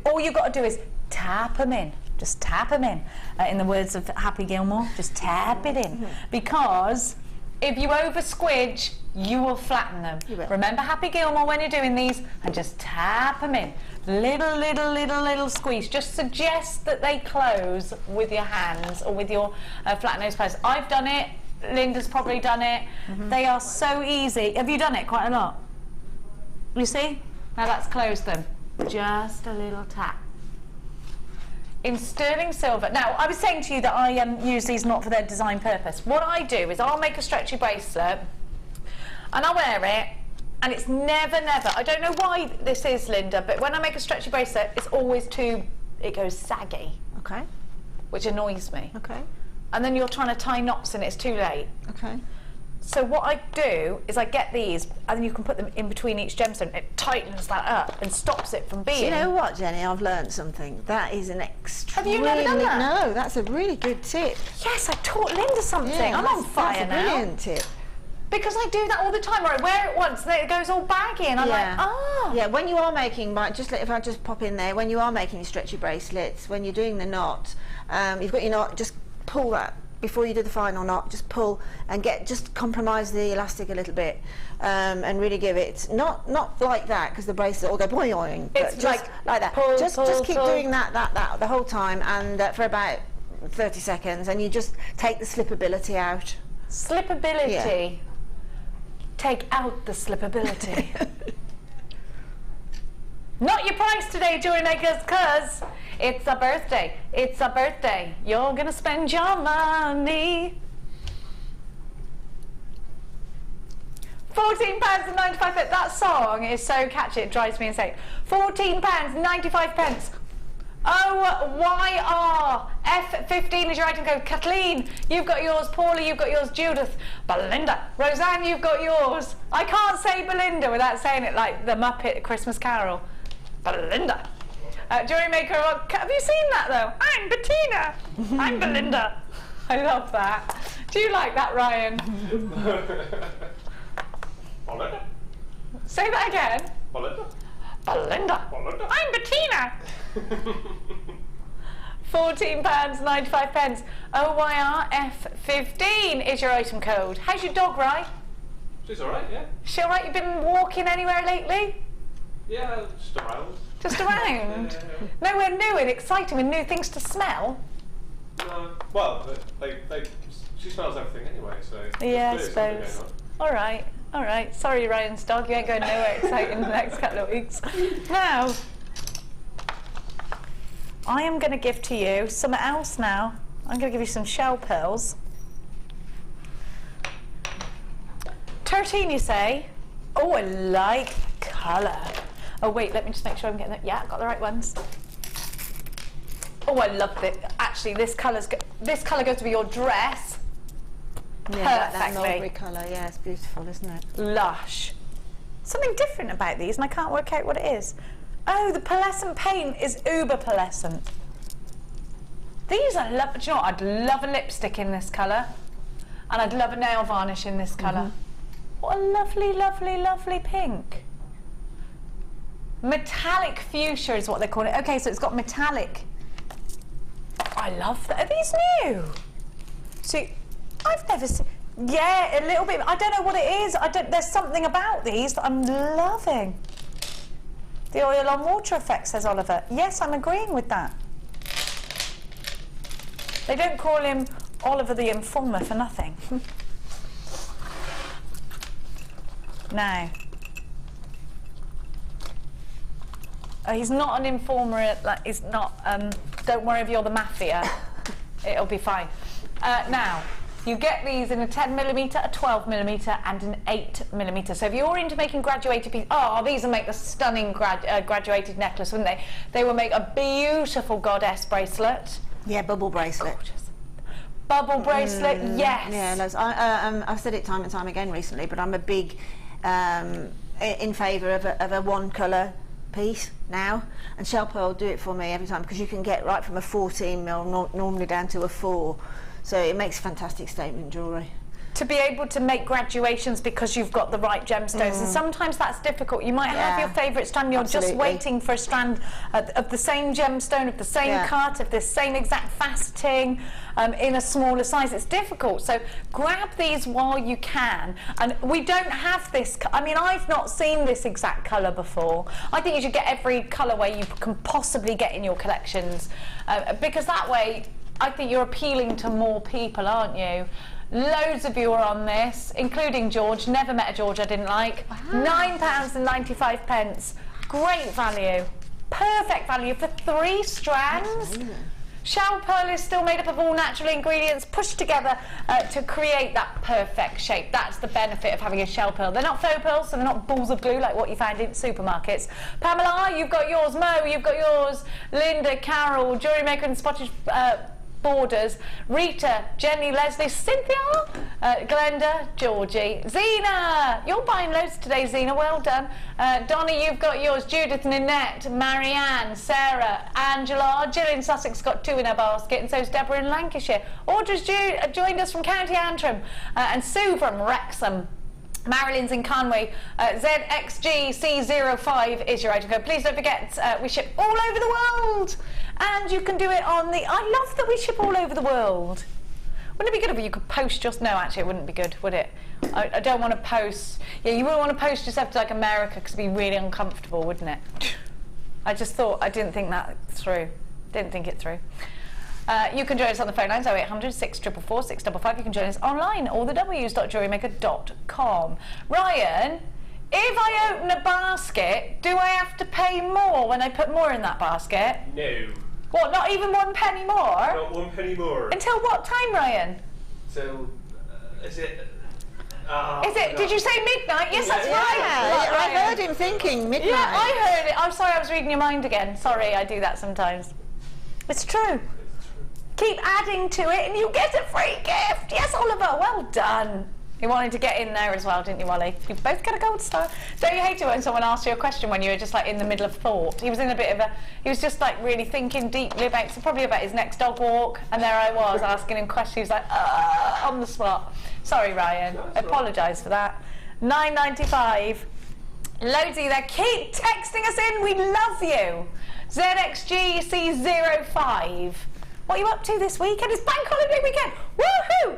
All you've got to do is tap them in. Just tap them in. In the words of Happy Gilmore, just tap it in. Because if you over squidge, you will flatten them. Remember Happy Gilmore when you're doing these, and just tap them in. Little squeeze. Just suggest that they close with your hands or with your flat nose pliers. I've done it. Linda's probably done it. They are so easy. Have you done it quite a lot? You see? Now let's close them. Just a little tap. In sterling silver. Now, I was saying to you that I use these not for their design purpose. What I do is I'll make a stretchy bracelet and I'll wear it, and it's never, I don't know why this is, Linda, but when I make a stretchy bracelet, it's always it goes saggy. Okay. Which annoys me. Okay. And then you're trying to tie knots and it's too late. Okay. So what I do is I get these, and then you can put them in between each gemstone. It tightens that up and stops it from being... So you know what, Jenny? I've learned something. That is an extremely... Have you never done that? No, that's a really good tip. Yes, I taught Linda something. Yeah, I'm on fire now. That's a brilliant tip. Because I do that all the time. I wear it once, then it goes all baggy, and I'm like, oh. Yeah, when you are making, if I just pop in there, when you are making your stretchy bracelets, when you're doing the knot, you've got your knot, just pull that. Before you do the final knot, just pull and just compromise the elastic a little bit, and really give it not like that, because the bracelet will go boing boing. It's just like that. Pull, just keep pull. doing that the whole time, and for about 30 seconds, and you just take the slippability out. Slippability. Yeah. Take out the slippability. Not your price today, jewelry makers, because it's a birthday. It's a birthday. You're gonna spend your money. £14.95. That song is so catchy, it drives me insane. £14.95. OYR F15 is your item code. Kathleen, you've got yours. Paula, you've got yours. Judith, Belinda, Roseanne, you've got yours. I can't say Belinda without saying it like the Muppet Christmas Carol. Belinda. Jewelry Maker, have you seen that though? I'm Bettina. I'm Belinda. I love that. Do you like that, Ryan? Belinda. Say that again. Belinda. Belinda. Belinda. I'm Bettina. £14.95. OYRF15 is your item code. How's your dog, Ryan? She's alright, yeah. She alright? You been walking anywhere lately? Yeah, just around. Just around? Yeah. Nowhere new and exciting with new things to smell? No. Well, she smells everything anyway, so... Yeah, I suppose. Alright, alright. Sorry, Ryan's dog, you ain't going nowhere exciting in the next couple of weeks. Now, I am going to give to you something else now. I'm going to give you some shell pearls. 13, you say? Oh, I like colour. Oh, wait, let me just make sure I'm getting it. Yeah, I've got the right ones. Oh, I love it. Actually, this colour goes with your dress. Yeah, that perfectly. mulberry colour, yeah, it's beautiful, isn't it? Lush. Something different about these, and I can't work out what it is. Oh, the pearlescent paint is uber pearlescent. These I love. Do you know what? I'd love a lipstick in this colour, and I'd love a nail varnish in this colour. What a lovely, lovely, lovely pink. Metallic fuchsia is what they call it. Okay, so it's got metallic. I love that. Are these new? See, I've never seen. Yeah, a little bit. I don't know what it is. There's something about these that I'm loving. The oil on water effect, says Oliver. Yes, I'm agreeing with that. They don't call him Oliver the Informer for nothing. Now. He's not an informer, like, he's not, don't worry if you're the mafia. It'll be fine. Now, you get these in a 10mm, a 12mm and an 8mm. So if you're into making graduated pieces, oh, these will make a stunning graduated necklace, wouldn't they? They will make a beautiful goddess bracelet. Yeah, bubble bracelet. Gorgeous. Bubble bracelet, yes. Yeah, I've said it time and time again recently, but I'm a big in favour of a one colour piece now, and Shell Pearl will do it for me every time, because you can get right from a 14mm normally down to a 4, so it makes fantastic statement jewellery. To be able to make graduations because you've got the right gemstones, and sometimes that's difficult. You might have your favourite strand, you're just waiting for a strand of the same gemstone, of the same cut, of the same exact faceting, in a smaller size. It's difficult, so grab these while you can. And we don't have this, I mean, I've not seen this exact colour before. I think you should get every colourway you can possibly get in your collections, because that way I think you're appealing to more people, aren't you? Loads of you are on this, including George. Never met a George I didn't like. Wow. £9.95. Great value. Perfect value for 3 strands. Shell pearl is still made up of all natural ingredients pushed together to create that perfect shape. That's the benefit of having a shell pearl. They're not faux pearls, so they're not balls of glue like what you find in supermarkets. Pamela, you've got yours. Mo, you've got yours. Linda, Carol, JewelleryMaker and Scottish Borders. Rita, Jenny, Leslie, Cynthia, Glenda, Georgie, Zena. You're buying loads today, Zena. Well done. Donna, you've got yours. Judith, Nanette, Marianne, Sarah, Angela. Jill in Sussex got 2 in her basket, and so's Deborah in Lancashire. Audra's joined us from County Antrim, and Sue from Wrexham. Marilyn's in Conway. ZXGC05 is your item code. Please don't forget, we ship all over the world, and you can do it on the... I love that we ship all over the world. Wouldn't it be good if you could post just... No, actually, it wouldn't be good, would it? I don't want to post... Yeah, you wouldn't want to post yourself to, like, America, because it'd be really uncomfortable, wouldn't it? I just thought... I didn't think that through. Didn't think it through. You can join us on the phone lines 0800 644 655. You can join us online, all the w's.jewellerymaker.com. Ryan, if I open a basket, do I have to pay more when I put more in that basket? No. What, not even 1 penny more? Not 1 penny more. Until what time, Ryan? So, is it... Did you say midnight? Yes, that's right. Yeah, I heard him thinking midnight. Yeah, I heard it. I'm sorry, I was reading your mind again. Sorry, I do that sometimes. It's true. Keep adding to it and you get a free gift. Yes, Oliver, well done. You wanted to get in there as well, didn't you, Wally? You both get a gold star. Don't you hate it when someone asks you a question when you were just like in the middle of thought? He was in a bit of a... He was just like really thinking deeply about... probably about his next dog walk. And there I was asking him questions. He was like, on the spot. Sorry, Ryan. I apologise for that. £9.95. Loads of you there. Keep texting us in. We love you. ZXGC05. What are you up to this weekend? It's bank holiday weekend. Woohoo!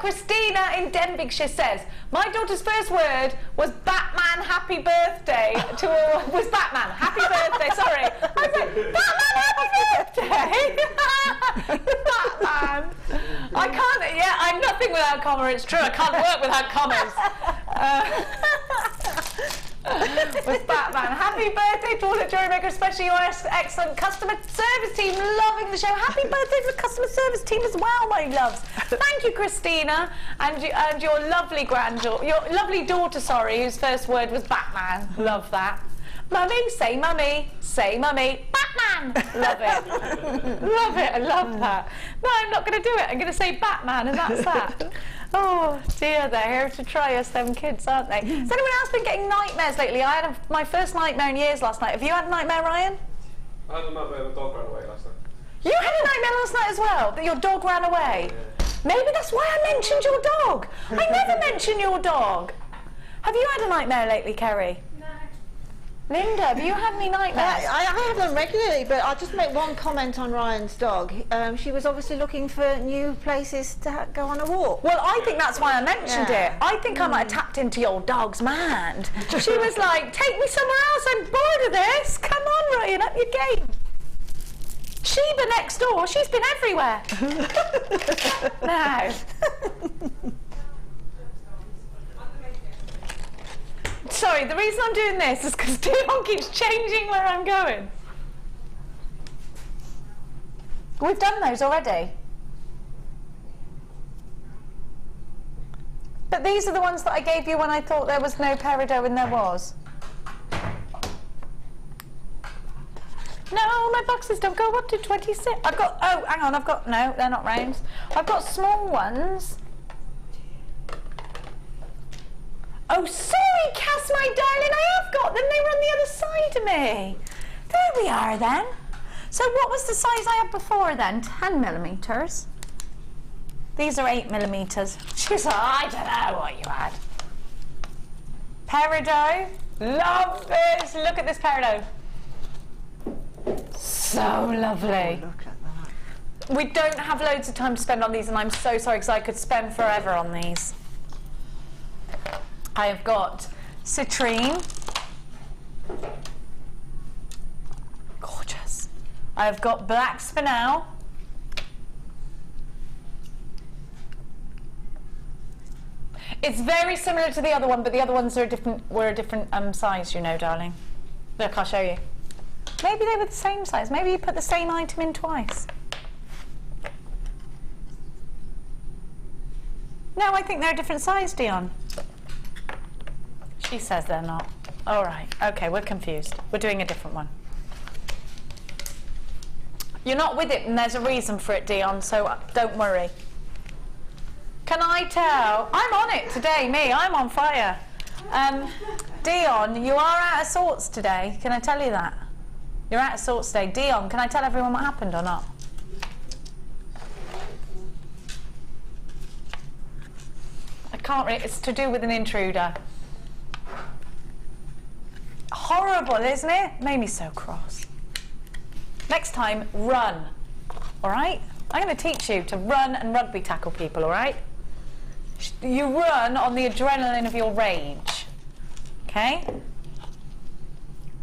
Christina in Denbighshire says, my daughter's first word was Batman happy birthday to her. Was Batman happy birthday, sorry. I was like, Batman happy birthday! Batman. I can't, yeah, I'm nothing without comma, it's true. I can't work without commas. Was Batman. Happy birthday to all at JewelleryMaker, especially your excellent customer service team. Loving the show. Happy birthday to the customer service team as well, my loves. Thank you, Christina, and your lovely your lovely daughter, sorry, whose first word was Batman. Love that. Mummy, say mummy, Batman. Love it. Love it, I love that. No, I'm not going to do it. I'm going to say Batman, and that's that. Oh dear, they're here to try us, them kids, aren't they? Has anyone else been getting nightmares lately? I had my first nightmare in years last night. Have you had a nightmare, Ryan? I had a nightmare the dog ran away last night. You had a nightmare last night as well, that your dog ran away? Yeah. Maybe that's why I mentioned your dog. I never mention your dog. Have you had a nightmare lately, Kerry? Linda, have you had any nightmares? I have them regularly, but I'll just make one comment on Ryan's dog. She was obviously looking for new places to go on a walk. Well, I think that's why I mentioned it. I think I might have tapped into your dog's mind. She was like, take me somewhere else, I'm bored of this. Come on, Ryan, up your game. Sheba next door, she's been everywhere. Now. Sorry, the reason I'm doing this is because Dion keeps changing where I'm going. We've done those already. But these are the ones that I gave you when I thought there was no peridot and there was. No, my boxes don't go up to 26. I've got, oh, hang on, no, they're not rounds. I've got small ones. Oh, sorry, Cass, my darling, I have got them. They were on the other side of me. There we are, then. So what was the size I had before, then? 10 millimetres. These are 8 millimetres. She's like, I don't know what you had. Peridot. Love this. Look at this peridot. So lovely. Oh, look at that. We don't have loads of time to spend on these, and I'm so sorry because I could spend forever on these. I have got citrine. Gorgeous. I have got black spinel. It's very similar to the other one, but the other ones are were a different size, you know, darling. Look, I'll show you. Maybe they were the same size. Maybe you put the same item in twice. No, I think they're a different size, Dion. She says they're not. All right. Okay, we're confused. We're doing a different one. You're not with it, and there's a reason for it, Dion, so don't worry. Can I tell? I'm on it today, me. I'm on fire. Dion, you are out of sorts today. Can I tell you that? You're out of sorts today. Dion, can I tell everyone what happened or not? I can't really. It's to do with an intruder. Horrible, isn't it? Made me so cross. Next time, run. All right? I'm going to teach you to run and rugby tackle people, all right? You run on the adrenaline of your rage. Okay?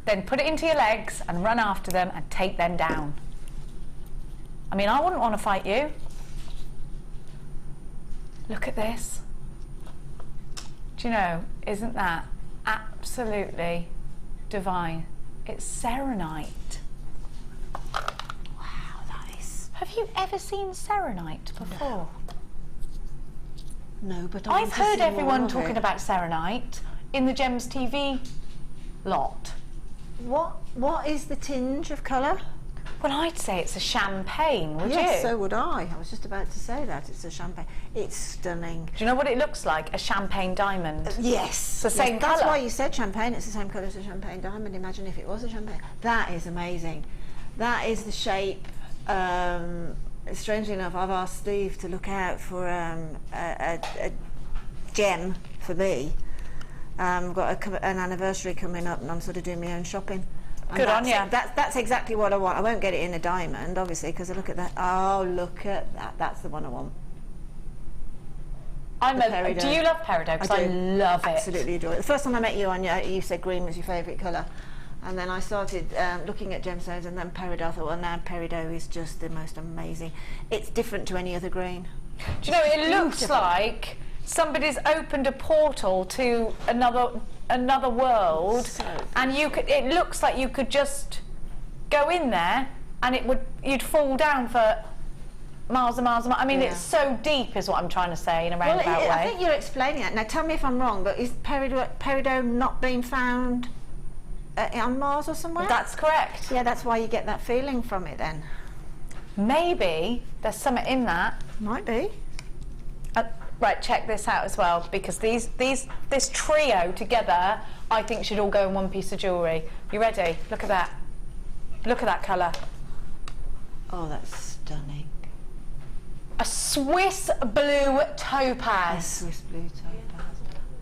Then put it into your legs and run after them and take them down. I mean, I wouldn't want to fight you. Look at this. Do you know, isn't that absolutely divine? It's serenite. Wow, that is... Have you ever seen serenite before? No, but I've heard everyone talking about serenite in the Gems TV lot. What is the tinge of colour? Well, I'd say it's a champagne, would you? Yes, so would I. I was just about to say that. It's a champagne. It's stunning. Do you know what it looks like? A champagne diamond. Yes. It's the same colour. That's why you said champagne. It's the same colour as a champagne diamond. Imagine if it was a champagne. That is amazing. That is the shape. Strangely enough, I've asked Steve to look out for a gem for me. I've got an anniversary coming up and I'm sort of doing my own shopping. And good on you. That's exactly what I want. I won't get it in a diamond, obviously, because I look at that. Oh, look at that. That's the one I want. Do you love peridot? Because I love it. Absolutely adore it. The first time I met you, Anya, you said green was your favourite colour. And then I started looking at gemstones, and then peridot. I thought, well, now peridot is just the most amazing. It's different to any other green. Do you know, it looks like somebody's opened a portal to another world, and it looks like you could just go in there and you'd fall down for miles and miles and miles. I mean, it's so deep is what I'm trying to say in a roundabout way. I think you're explaining it. Now tell me if I'm wrong, but is peridot not being found on Mars or somewhere? That's correct. Yeah, that's why you get that feeling from it then. Maybe there's something in that. Might be. Right, check this out as well, because this trio together, I think should all go in one piece of jewellery. You ready? Look at that. Look at that colour. Oh, that's stunning. A Swiss blue topaz. A Swiss blue topaz.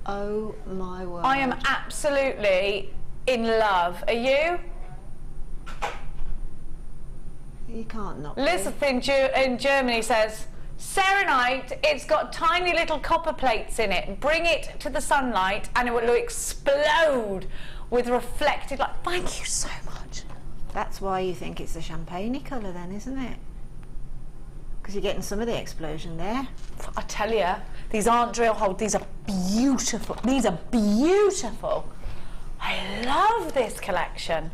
Oh my word. I am absolutely in love. Are you? You can't not be. Elizabeth in Germany says, serenite, it's got tiny little copper plates in it. Bring it to the sunlight and it will explode with reflected light. Thank you so much. That's why you think it's a champagne colour then, isn't it? Because you're getting some of the explosion there. I tell you, these aren't drill holes. These are beautiful. These are beautiful. I love this collection.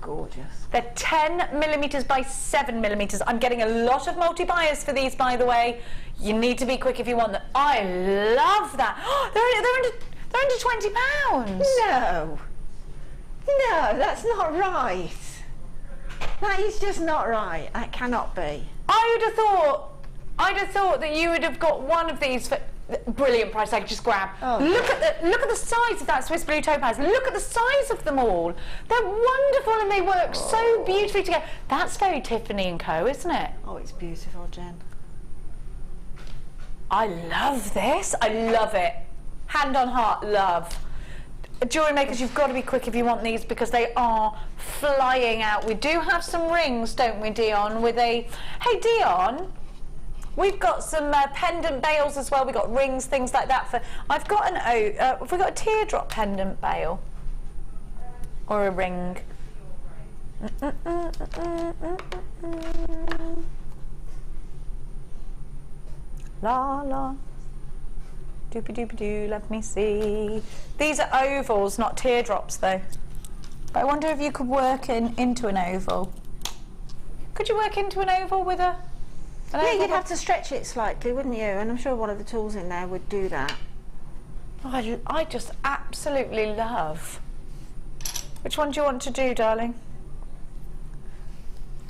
Gorgeous. They're 10mm by 7mm. I'm getting a lot of multi-buyers for these, by the way. You need to be quick if you want them. I love that. They're under £20. No. No, that's not right. That is just not right. That cannot be. I'd have thought that you would have got one of these for brilliant price. I could just grab. Oh, look at the size of that Swiss blue topaz. Look at the size of them all. They're wonderful and they work so beautifully together. That's very Tiffany & Co, isn't it? Oh, it's beautiful, Jen. I love this. I love it. Hand on heart, love. Jewellery makers, you've got to be quick if you want these because they are flying out. We do have some rings, don't we, Dion? Hey, Dion, we've got some pendant bails as well. We've got rings, things like that. I've got have we got a teardrop pendant bail or a ring? La la. Doopy-doopy-doo, let me see. These are ovals, not teardrops though. But I wonder if you could work into an oval. Could you work into an oval with a... Yeah, you'd have to stretch it slightly, wouldn't you? And I'm sure one of the tools in there would do that. Oh, I just absolutely love. Which one do you want to do, darling?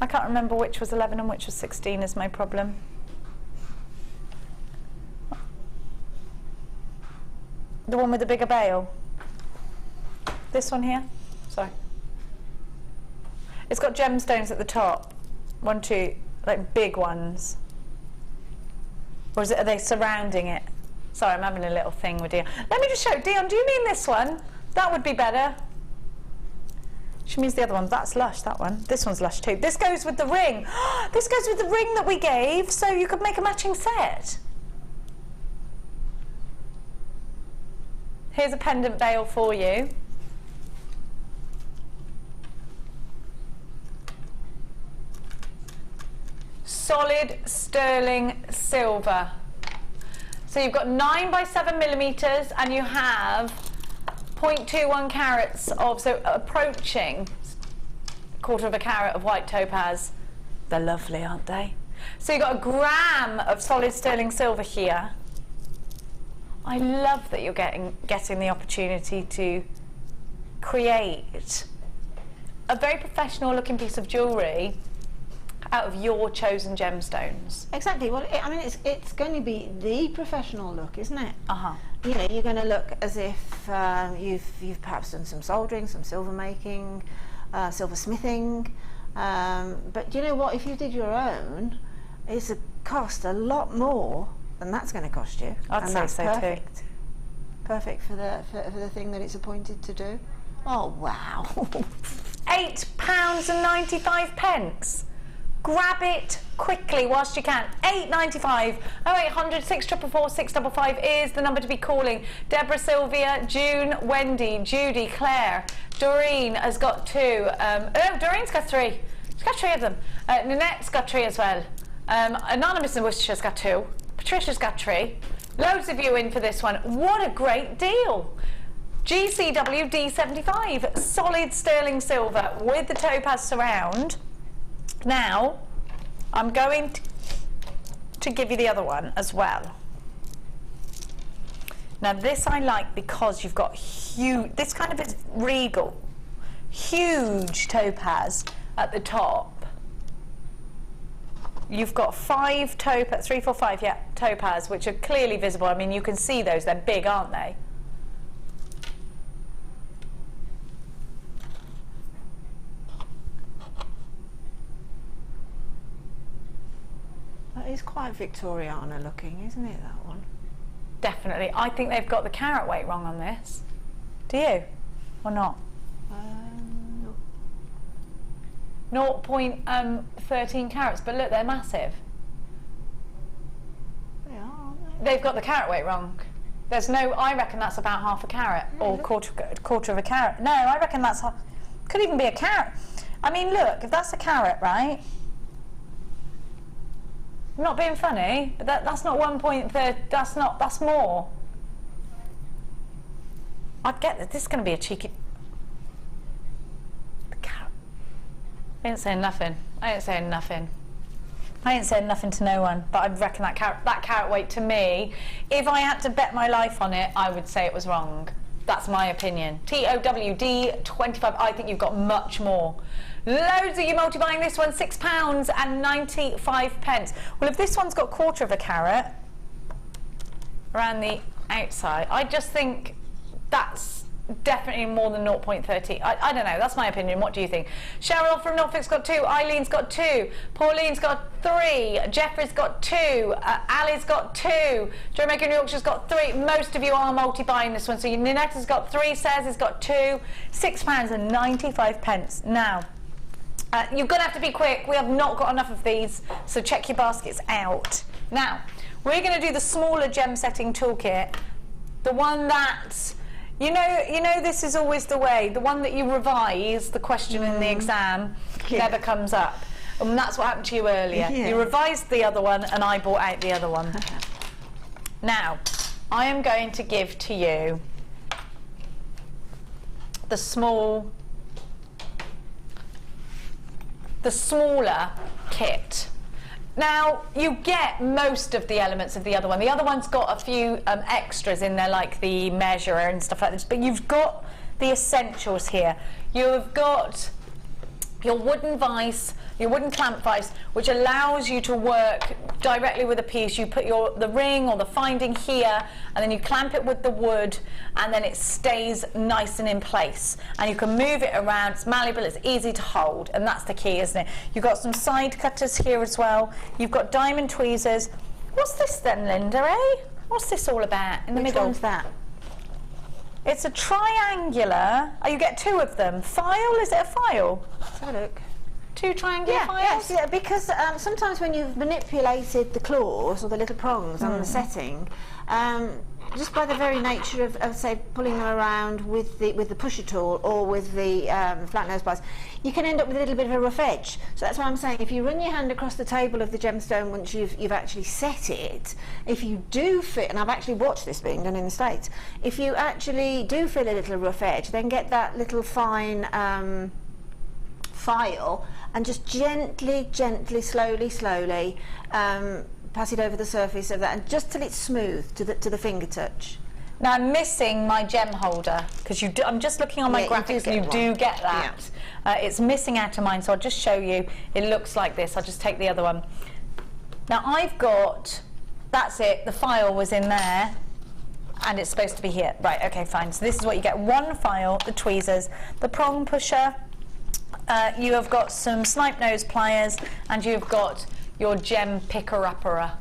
I can't remember which was 11 and which was 16 is my problem. The one with the bigger bail. This one here? Sorry. It's got gemstones at the top. 1, 2, like big ones. Or is it, are they surrounding it? Sorry, I'm having a little thing with Dion. Let me just show. Dion, do you mean this one? That would be better. She means the other one. That's lush, that one. This one's lush too. This goes with the ring. This goes with the ring that we gave, so you could make a matching set. Here's a pendant bail for you. Solid sterling silver. So you've got 9 by 7 millimeters, and you have 0.21 carats of, so approaching 1/4 of a carat of white topaz. They're lovely, aren't they? So you've got 1 gram of solid sterling silver here. I love that you're getting the opportunity to create a very professional looking piece of jewellery out of your chosen gemstones. Exactly. Well, I mean, it's going to be the professional look, isn't it? Uh-huh. You know, you're going to look as if you've perhaps done some soldering, some silver making, silver smithing. But you know what? If you did your own, it's a cost a lot more than that's going to cost you. I'd say so perfect. too. Perfect for the thing that it's appointed to do. Oh wow! £8.95. Grab it quickly whilst you can. £8.95. 0800 644 655 is the number to be calling. Deborah, Sylvia, June, Wendy, Judy, Claire, Doreen has got 2. Oh, Doreen's got 3. She's got 3 of them. Nanette's got 3 as well. Anonymous in Worcestershire's got 2. Patricia's got 3. Loads of you in for this one. What a great deal. GCW D75, solid sterling silver with the topaz surround. Now, I'm going to give you the other one as well. Now this I like because you've got huge, this kind of is regal, huge topaz at the top. You've got 5 topaz, 3, 4, 5, yeah, topaz, which are clearly visible. I mean, you can see those, they're big, aren't they? That is quite Victoriana looking, isn't it, that one? Definitely. I think they've got the carat weight wrong on this. Do you? Or not? No. 0.13 carats, but look, they're massive. They are, aren't they? They've got the carat weight wrong. There's no, I reckon that's about half a carat, or quarter of a carat. No, I reckon that's, could even be a carat. I mean, look, if that's a carat, right? I'm not being funny, but that's not 1.3, that's more. I'd get that. This is going to be a cheeky... The carat. I ain't saying nothing. I ain't saying nothing. I ain't saying nothing to no one, but I reckon that carat weight to me, if I had to bet my life on it, I would say it was wrong. That's my opinion. TOWD25, I think you've got much more. Loads of you multi-buying this one, £6.95. Well, if this one's got 1/4 of a carat around the outside, I just think that's definitely more than 0.30. I don't know, that's my opinion. What do you think? Cheryl from Norfolk's got 2, Eileen's got 2, Pauline's got 3, Jeffrey's got 2, Ali's got 2, JewelleryMaker in Yorkshire's got 3. Most of you are multi-buying this one. So Ninetta's got 3, Sarah's has got 2, £6.95. Now, you're going to have to be quick. We have not got enough of these, so check your baskets out. Now, we're going to do the smaller gem setting toolkit, the one that, you know this is always the way, the one that you revise, the question in the exam never comes up. And that's what happened to you earlier. Yeah. You revised the other one and I bought out the other one. Now, I am going to give to you the smaller kit. Now, you get most of the elements of the other one. The other one's got a few extras in there, like the measurer and stuff like this, but you've got the essentials here. You've got your wooden vise, your wooden clamp vise, which allows you to work directly with a piece. You put the ring or the finding here, and then you clamp it with the wood, and then it stays nice and in place. And you can move it around. It's malleable, it's easy to hold, and that's the key, isn't it? You've got some side cutters here as well. You've got diamond tweezers. What's this then, Linda, eh? What's this all about in the middle? Which one's that? It's a triangular. Oh, you get two of them. File? Is it a file? Let's have a look. Two triangular files? Yes, yeah, because sometimes when you've manipulated the claws or the little prongs on the setting, just by the very nature of say pulling them around with the pusher tool or with the flat nose pliers, you can end up with a little bit of a rough edge. So that's why I'm saying if you run your hand across the table of the gemstone once you've actually set it, if you do fit, and I've actually watched this being done in the States, if you actually do feel a little rough edge, then get that little fine file and just gently, slowly pass it over the surface of that, and just till it's smooth to the finger touch. Now I'm missing my gem holder because I'm just looking on my graphics and you do get that. Yeah. It's missing out of mine, so I'll just show you. It looks like this. I'll just take the other one. Now I've got, that's it, the file was in there and it's supposed to be here. Right, okay, fine. So this is what you get. One file, the tweezers, the prong pusher, you have got some snipe nose pliers, and you've got your gem picker-upper.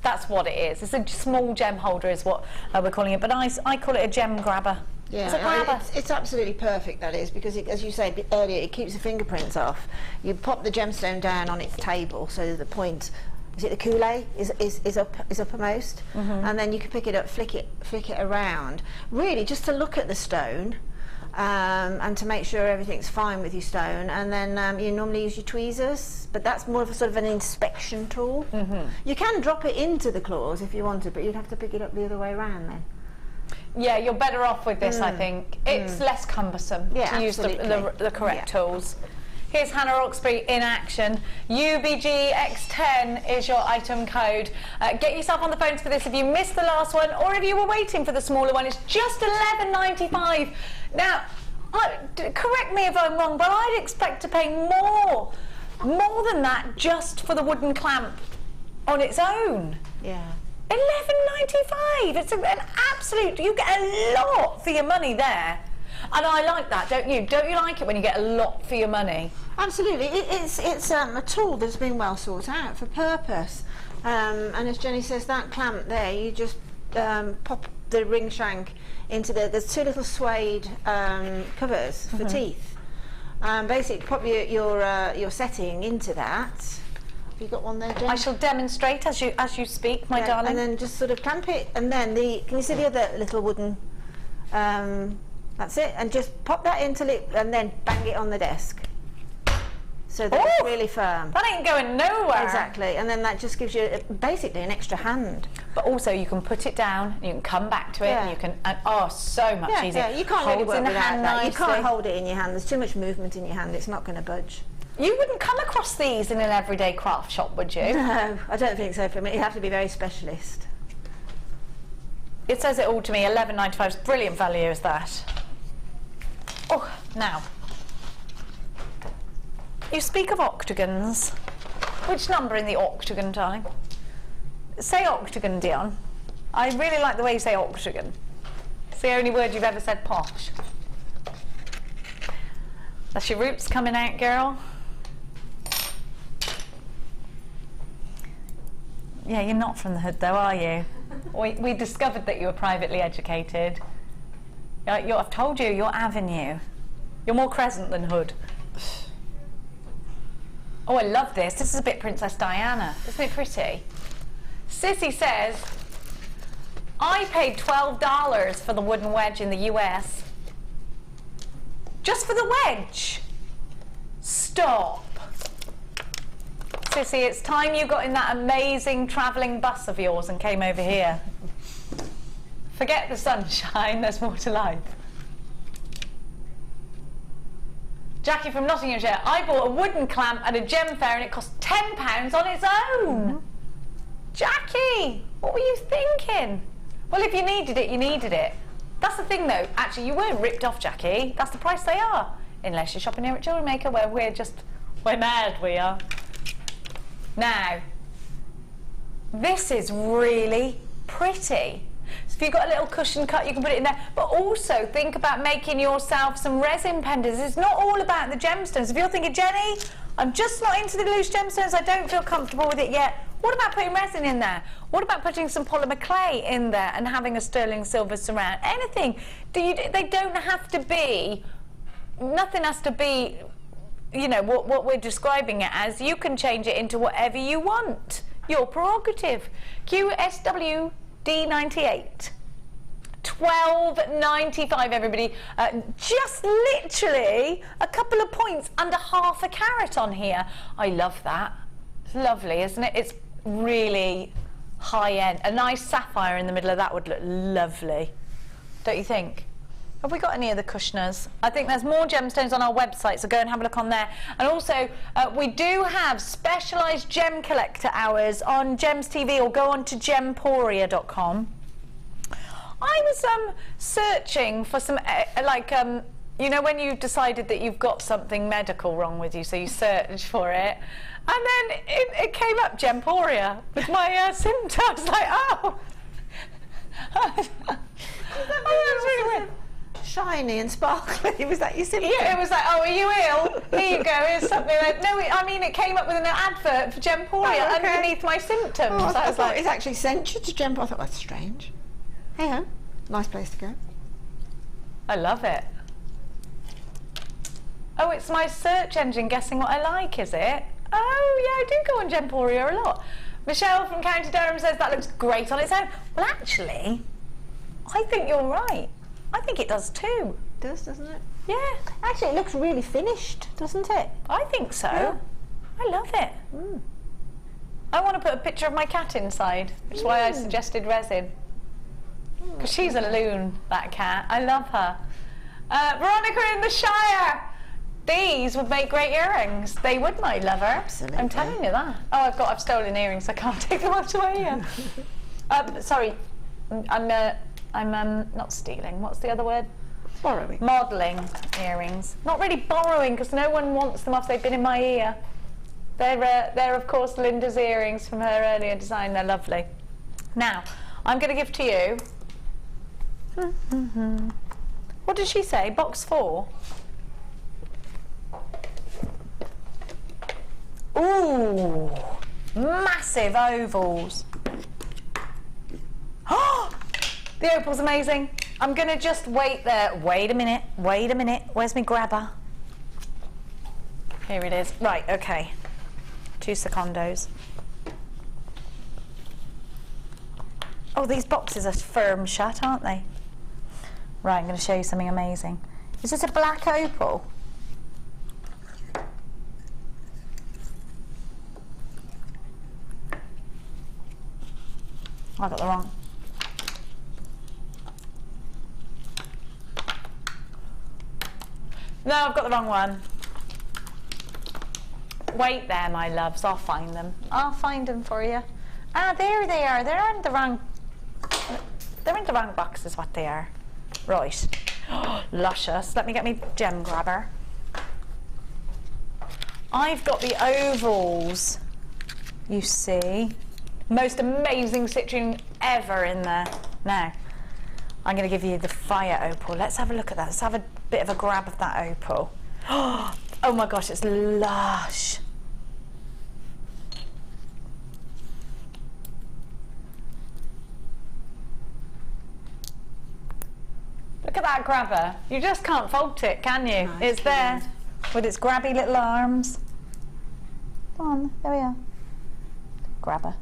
That's what it is. It's a small gem holder is what we're calling it, but I call it a gem grabber. Yeah, it's a grabber. It's absolutely perfect, that is, because as you said earlier, it keeps the fingerprints off. You pop the gemstone down on its table, so the point, is it the coulee, is uppermost, and then you can pick it up, flick it around, really just to look at the stone. And to make sure everything's fine with your stone, and then you normally use your tweezers, but that's more of a sort of an inspection tool. You can drop it into the claws if you wanted, but you'd have to pick it up the other way around then. Yeah, you're better off with this, I think. It's less cumbersome to use the correct tools. Here's Hannah Roxbury in action. UBGX10 is your item code. Get yourself on the phones for this if you missed the last one, or if you were waiting for the smaller one. It's just $11.95. Now, correct me if I'm wrong, but I'd expect to pay more than that just for the wooden clamp on its own. Yeah. $11.95. It's an absolute. You get a lot for your money there. And I like that, don't you? Don't you like it when you get a lot for your money? Absolutely. It's a tool that's been well sought out for purpose. And as Jenny says, that clamp there, you just pop the ring shank into there's two little suede covers for teeth. Basically, pop your setting into that. Have you got one there, Jenny? I shall demonstrate as you speak, my darling. And then just sort of clamp it, and then can you see the other little wooden? That's it, and just pop that into it, and then bang it on the desk. So that it's really firm. That ain't going nowhere. Exactly, and then that just gives you basically an extra hand. But also you can put it down, and you can come back to it, and you can, so much easier. Yeah, you can't really work in the without hand that. nicely. You can't hold it in your hand. There's too much movement in your hand. It's not going to budge. You wouldn't come across these in an everyday craft shop, would you? No, I don't think so. For me, you have to be very specialist. It says it all to me. $11.95 is brilliant value, is that? Oh, now. You speak of octagons. Which number in the octagon, darling? Say octagon, Dion. I really like the way you say octagon. It's the only word you've ever said posh. That's your roots coming out, girl. Yeah, you're not from the hood, though, are you? We discovered that you were privately educated. I've told you, you're Avenue. You're more Crescent than Hood. Oh, I love this. This is a bit Princess Diana. Isn't it pretty? Sissy says, I paid $12 for the wooden wedge in the US. Just for the wedge? Stop. Sissy, it's time you got in that amazing travelling bus of yours and came over here. Forget the sunshine, there's more to life. Jackie from Nottinghamshire, I bought a wooden clamp at a gem fair and it cost £10 on its own. Jackie, what were you thinking? Well, if you needed it, you needed it. That's the thing though, actually you weren't ripped off, Jackie. That's the price they are. Unless you're shopping here at JewelleryMaker where we're mad, we are. Now, this is really pretty. So if you've got a little cushion cut, you can put it in there. But also think about making yourself some resin pendants. It's not all about the gemstones. If you're thinking, Jenny, I'm just not into the loose gemstones, I don't feel comfortable with it yet. What about putting resin in there? What about putting some polymer clay in there and having a sterling silver surround? Anything. They don't have to be, nothing has to be, you know, what we're describing it as. You can change it into whatever you want. Your prerogative. QSW D98. £12.95, everybody. Just literally a couple of points under half a carat on here. I love that. It's lovely, isn't it? It's really high end. A nice sapphire in the middle of that would look lovely. Don't you think? Have we got any of the cushioners? I think there's more gemstones on our website, so go and have a look on there. And also, we do have specialised gem collector hours on Gems TV, or go on to gemporia.com. I was searching for some, you know, when you've decided that you've got something medical wrong with you, so you search for it, and then it came up Gemporia with my symptoms. I was like, oh. That's really weird. Shiny and sparkly, was that your symptom? Yeah, it was like, oh, are you ill? Here you go, here's something like, no, I mean, it came up with an advert for Gemporia underneath my symptoms. Oh, I was thought like, it's actually sent you to Gemporia. I thought, that's strange. Hey ho, nice place to go. I love it. Oh, it's my search engine guessing what I like, is it? Oh, yeah, I do go on Gemporia a lot. Michelle from County Durham says that looks great on its own. Well, actually, I think you're right. I think it does too. It does, doesn't it? Yeah. Actually, it looks really finished, doesn't it? I think so. Yeah. I love it. I want to put a picture of my cat inside, which is why I suggested resin. Because she's a loon, that cat. I love her. Veronica in the Shire. These would make great earrings. They would, my lover. Absolutely. I'm telling you that. Oh, I've stolen earrings. I can't take them out away yet. Sorry, I'm not stealing. What's the other word? Borrowing. Modelling earrings. Not really borrowing, because no one wants them off. They've been in my ear. They're of course Linda's earrings from her earlier design. They're lovely. Now, I'm going to give to you. What did she say? Box 4? Ooh, massive ovals. Oh, the opal's amazing. I'm going to just wait there. Wait a minute. Where's my grabber? Here it is. Right, okay. 2 secondos. Oh, these boxes are firm shut, aren't they? Right, I'm going to show you something amazing. Is this a black opal? I got the wrong. No, I've got the wrong one. Wait there, my loves. I'll find them. I'll find them for you. Ah, there they are. They're in the wrong box is what they are. Right. Luscious. Let me get me gem grabber. I've got the ovals, you see. Most amazing citrine ever in there. Now, I'm going to give you the fire opal. Let's have a look at that. Let's have a bit of a grab of that opal. Oh my gosh, it's lush. Look at that grabber. You just can't fault it, can you? Nice, it's there with its grabby little arms. Come on, there we are. Grabber.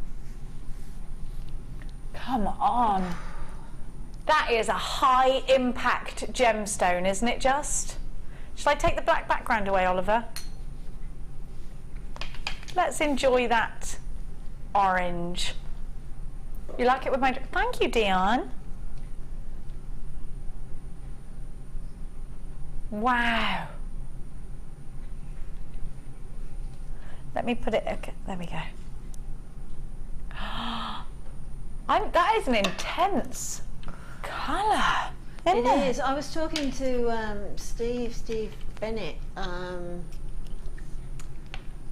Come on. That is a high impact gemstone, isn't it just? Shall I take the black background away, Oliver? Let's enjoy that orange. You like it with my... Thank you, Dion. Wow. Let me put it, okay, there we go. That is an intense colour, isn't it? It is. I was talking to Steve Bennett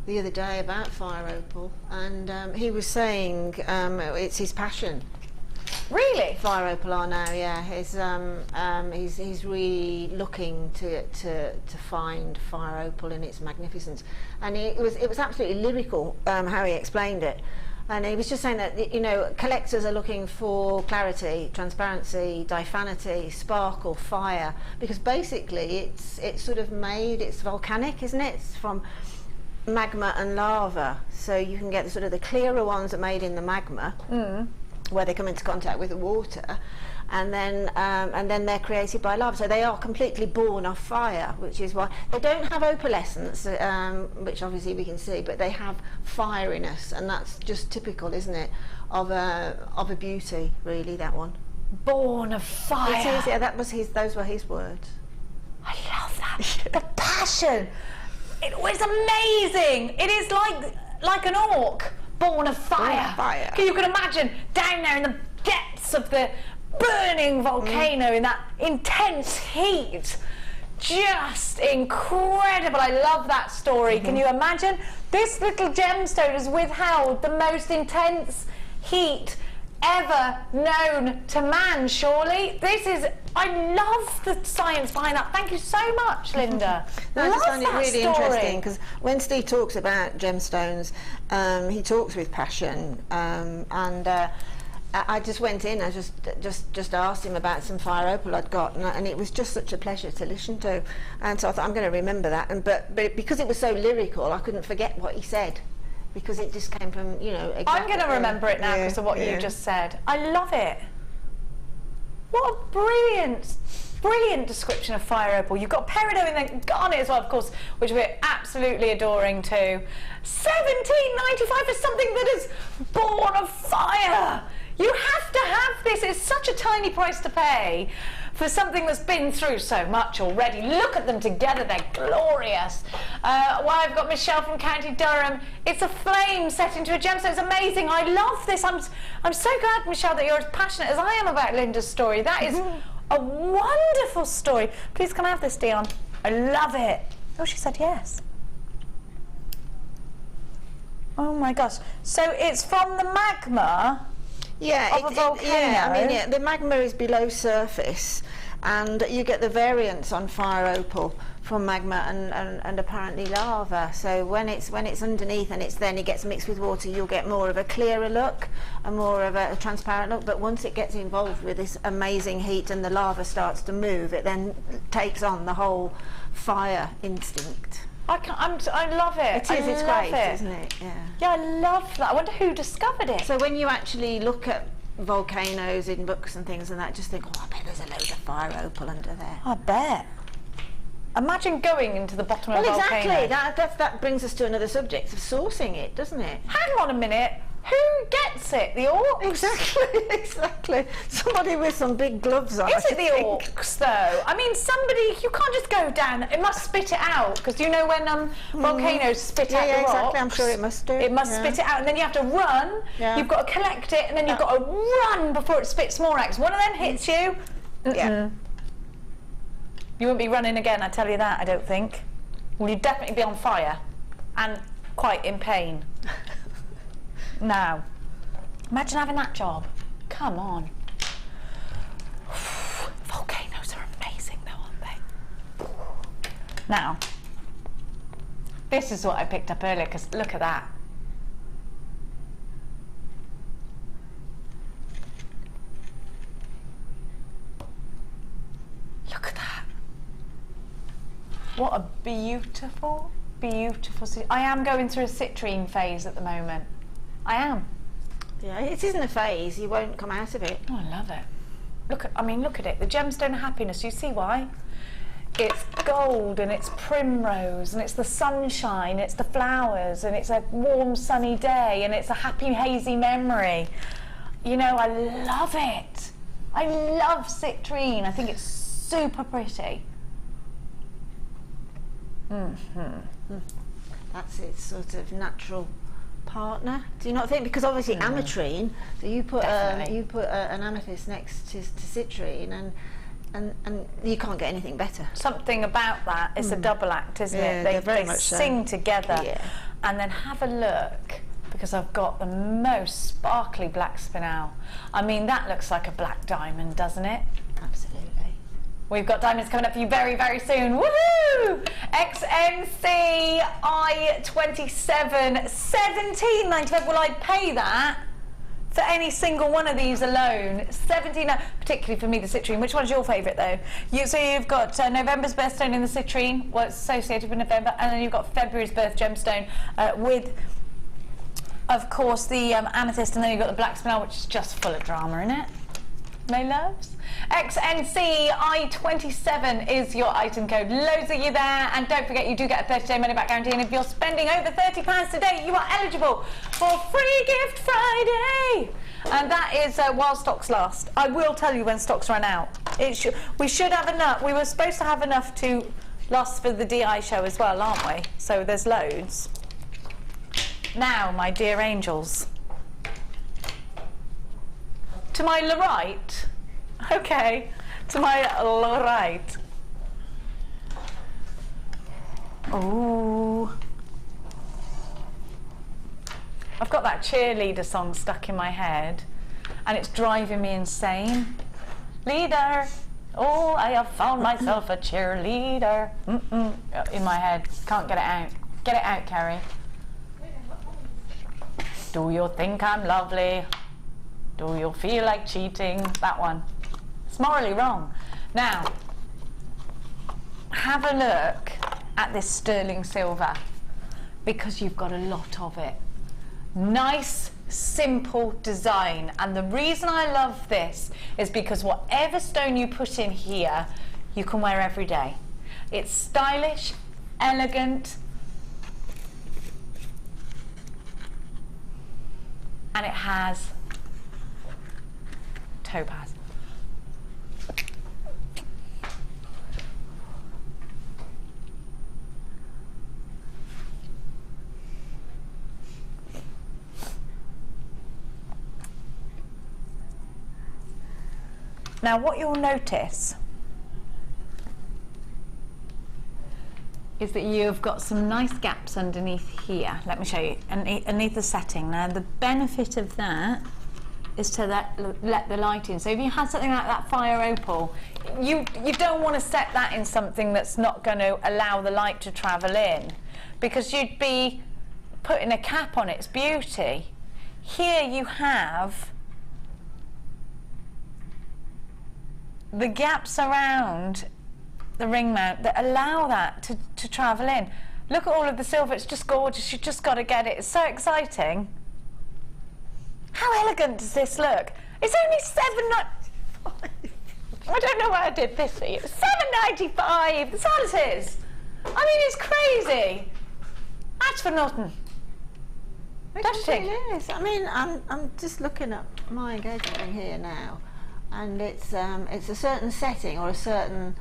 the other day about fire opal, and he was saying it's his passion. Really? Fire opal are now, yeah. He's really looking to find fire opal in its magnificence, and it was absolutely lyrical how he explained it. And he was just saying that, you know, collectors are looking for clarity, transparency, diaphanity, sparkle, fire, because basically it's sort of made, it's volcanic, isn't it? It's from magma and lava, so you can get the clearer ones are made in the magma, where they come into contact with the water, and then they're created by lava. So they are completely born of fire, which is why they don't have opalescence, which obviously we can see, but they have fieriness, and that's just typical, isn't it, of a beauty, really, that one. Born of fire. It is, yeah, those were his words. I love that. The passion. It was amazing. It is like an orc born of fire. Born of fire. You can imagine down there in the depths of the burning volcano in that intense heat. Just incredible. I love that story. Can you imagine? This little gemstone has withheld the most intense heat ever known to man, surely. I love the science behind that. Thank you so much, Linda. I just find it really interesting, because when Steve talks about gemstones, he talks with passion, and I just went in, I just asked him about some fire opal I'd got, and it was just such a pleasure to listen to, and so I thought I'm going to remember that, but because it was so lyrical, I couldn't forget what he said, because it just came from, you know, exactly. I'm going to remember it now because of what you just said. I love it. What a brilliant description of fire opal. You've got peridot in there, garnet as well, of course, which we're absolutely adoring too. $17.95 for something that is born of fire. You have to have this. It's such a tiny price to pay for something that's been through so much already. Look at them together, they're glorious. Well, I've got Michelle from County Durham. It's a flame set into a gemstone. It's amazing. I love this. I'm so glad, Michelle, that you're as passionate as I am about Linda's story. That is a wonderful story. Please can I have this, Dion? I love it. Oh, she said yes. Oh my gosh. So it's from the magma. Yeah, of a volcano. I mean, the magma is below surface, and you get the variance on fire opal from magma and apparently lava. So when it's underneath and it gets mixed with water, you'll get more of a clearer look and more of a transparent look. But once it gets involved with this amazing heat and the lava starts to move, it then takes on the whole fire instinct. I love it. It is, it's great, isn't it? Yeah. Yeah, I love that. I wonder who discovered it. So when you actually look at volcanoes in books and things and that, just think, oh, I bet there's a load of fire opal under there. I bet. Imagine going into the bottom of a volcano. Well, exactly. That brings us to another subject of sourcing it, doesn't it? Hang on a minute. Who gets it? The orcs? Exactly. Somebody with some big gloves on. Is it the orcs, though? I mean, you can't just go down. It must spit it out, because you know when volcanoes spit out the rocks? Exactly. I'm sure it must do. It must spit it out, and then you have to run. Yeah. You've got to collect it, and then you've got to run before it spits more out. 'Cause one of them hits you. Yeah. You won't be running again, I tell you that, I don't think. Well, you'd definitely be on fire, and quite in pain. Now, imagine having that job. Come on. Volcanoes are amazing though, aren't they? Now, this is what I picked up earlier, because look at that. Look at that. What a beautiful, beautiful... I am going through a citrine phase at the moment. I am. Yeah, it isn't a phase. You won't come out of it. Oh, I love it. Look at it. The gemstone of happiness. You see why? It's gold and it's primrose and it's the sunshine, it's the flowers and it's a warm sunny day and it's a happy hazy memory. You know, I love it. I love citrine. I think it's super pretty. That's its sort of natural partner. Do you not think? Because obviously ametrine, so you put an amethyst next to citrine, and you can't get anything better. Something about that, it's a double act, isn't it? They sing together. Yeah. And then have a look, because I've got the most sparkly black spinel. I mean, that looks like a black diamond, doesn't it? Absolutely. We've got diamonds coming up for you very, very soon. Woohoo! XNC I27 17.95. Will I pay that for any single one of these alone? 17, particularly for me, the citrine. Which one's your favourite though? So you've got November's birthstone in the citrine, well, it's associated with November, and then you've got February's birth gemstone with, of course, the amethyst, and then you've got the black spinel, which is just full of drama, isn't it? My loves. XNC I27 is your item code. Loads of you there, and don't forget you do get a 30-day money back guarantee, and if you're spending over £30 today, you are eligible for Free Gift Friday, and that is while stocks last. I will tell you when stocks run out. We should have enough. We were supposed to have enough to last for the DI show as well, aren't we? So there's loads. Now, my dear angels, to my right, okay, to my right. Ooh. I've got that cheerleader song stuck in my head, and it's driving me insane. Leader, oh, I have found myself a cheerleader. In my head, can't get it out. Get it out, Kerry. Do you think I'm lovely? Do you feel like cheating? That one. It's morally wrong. Now, have a look at this sterling silver, because you've got a lot of it. Nice, simple design. And the reason I love this is because whatever stone you put in here, you can wear every day. It's stylish, elegant, and it has topaz. Now what you'll notice is that you've got some nice gaps underneath here. Let me show you, underneath the setting. Now the benefit of that is to let the light in. So if you had something like that fire opal, you don't want to set that in something that's not going to allow the light to travel in, because you'd be putting a cap on its beauty. Here you have the gaps around the ring mount that allow that to travel in. Look at all of the silver, it's just gorgeous. You've just got to get it. It's so exciting. How elegant does this look? It's only I don't know why I did this for you. $7.95. That's all it is. I mean, it's crazy. That's for nothing. Don't you think? It is. I mean, I'm just looking at my engagement ring here now, and it's a certain setting or a certain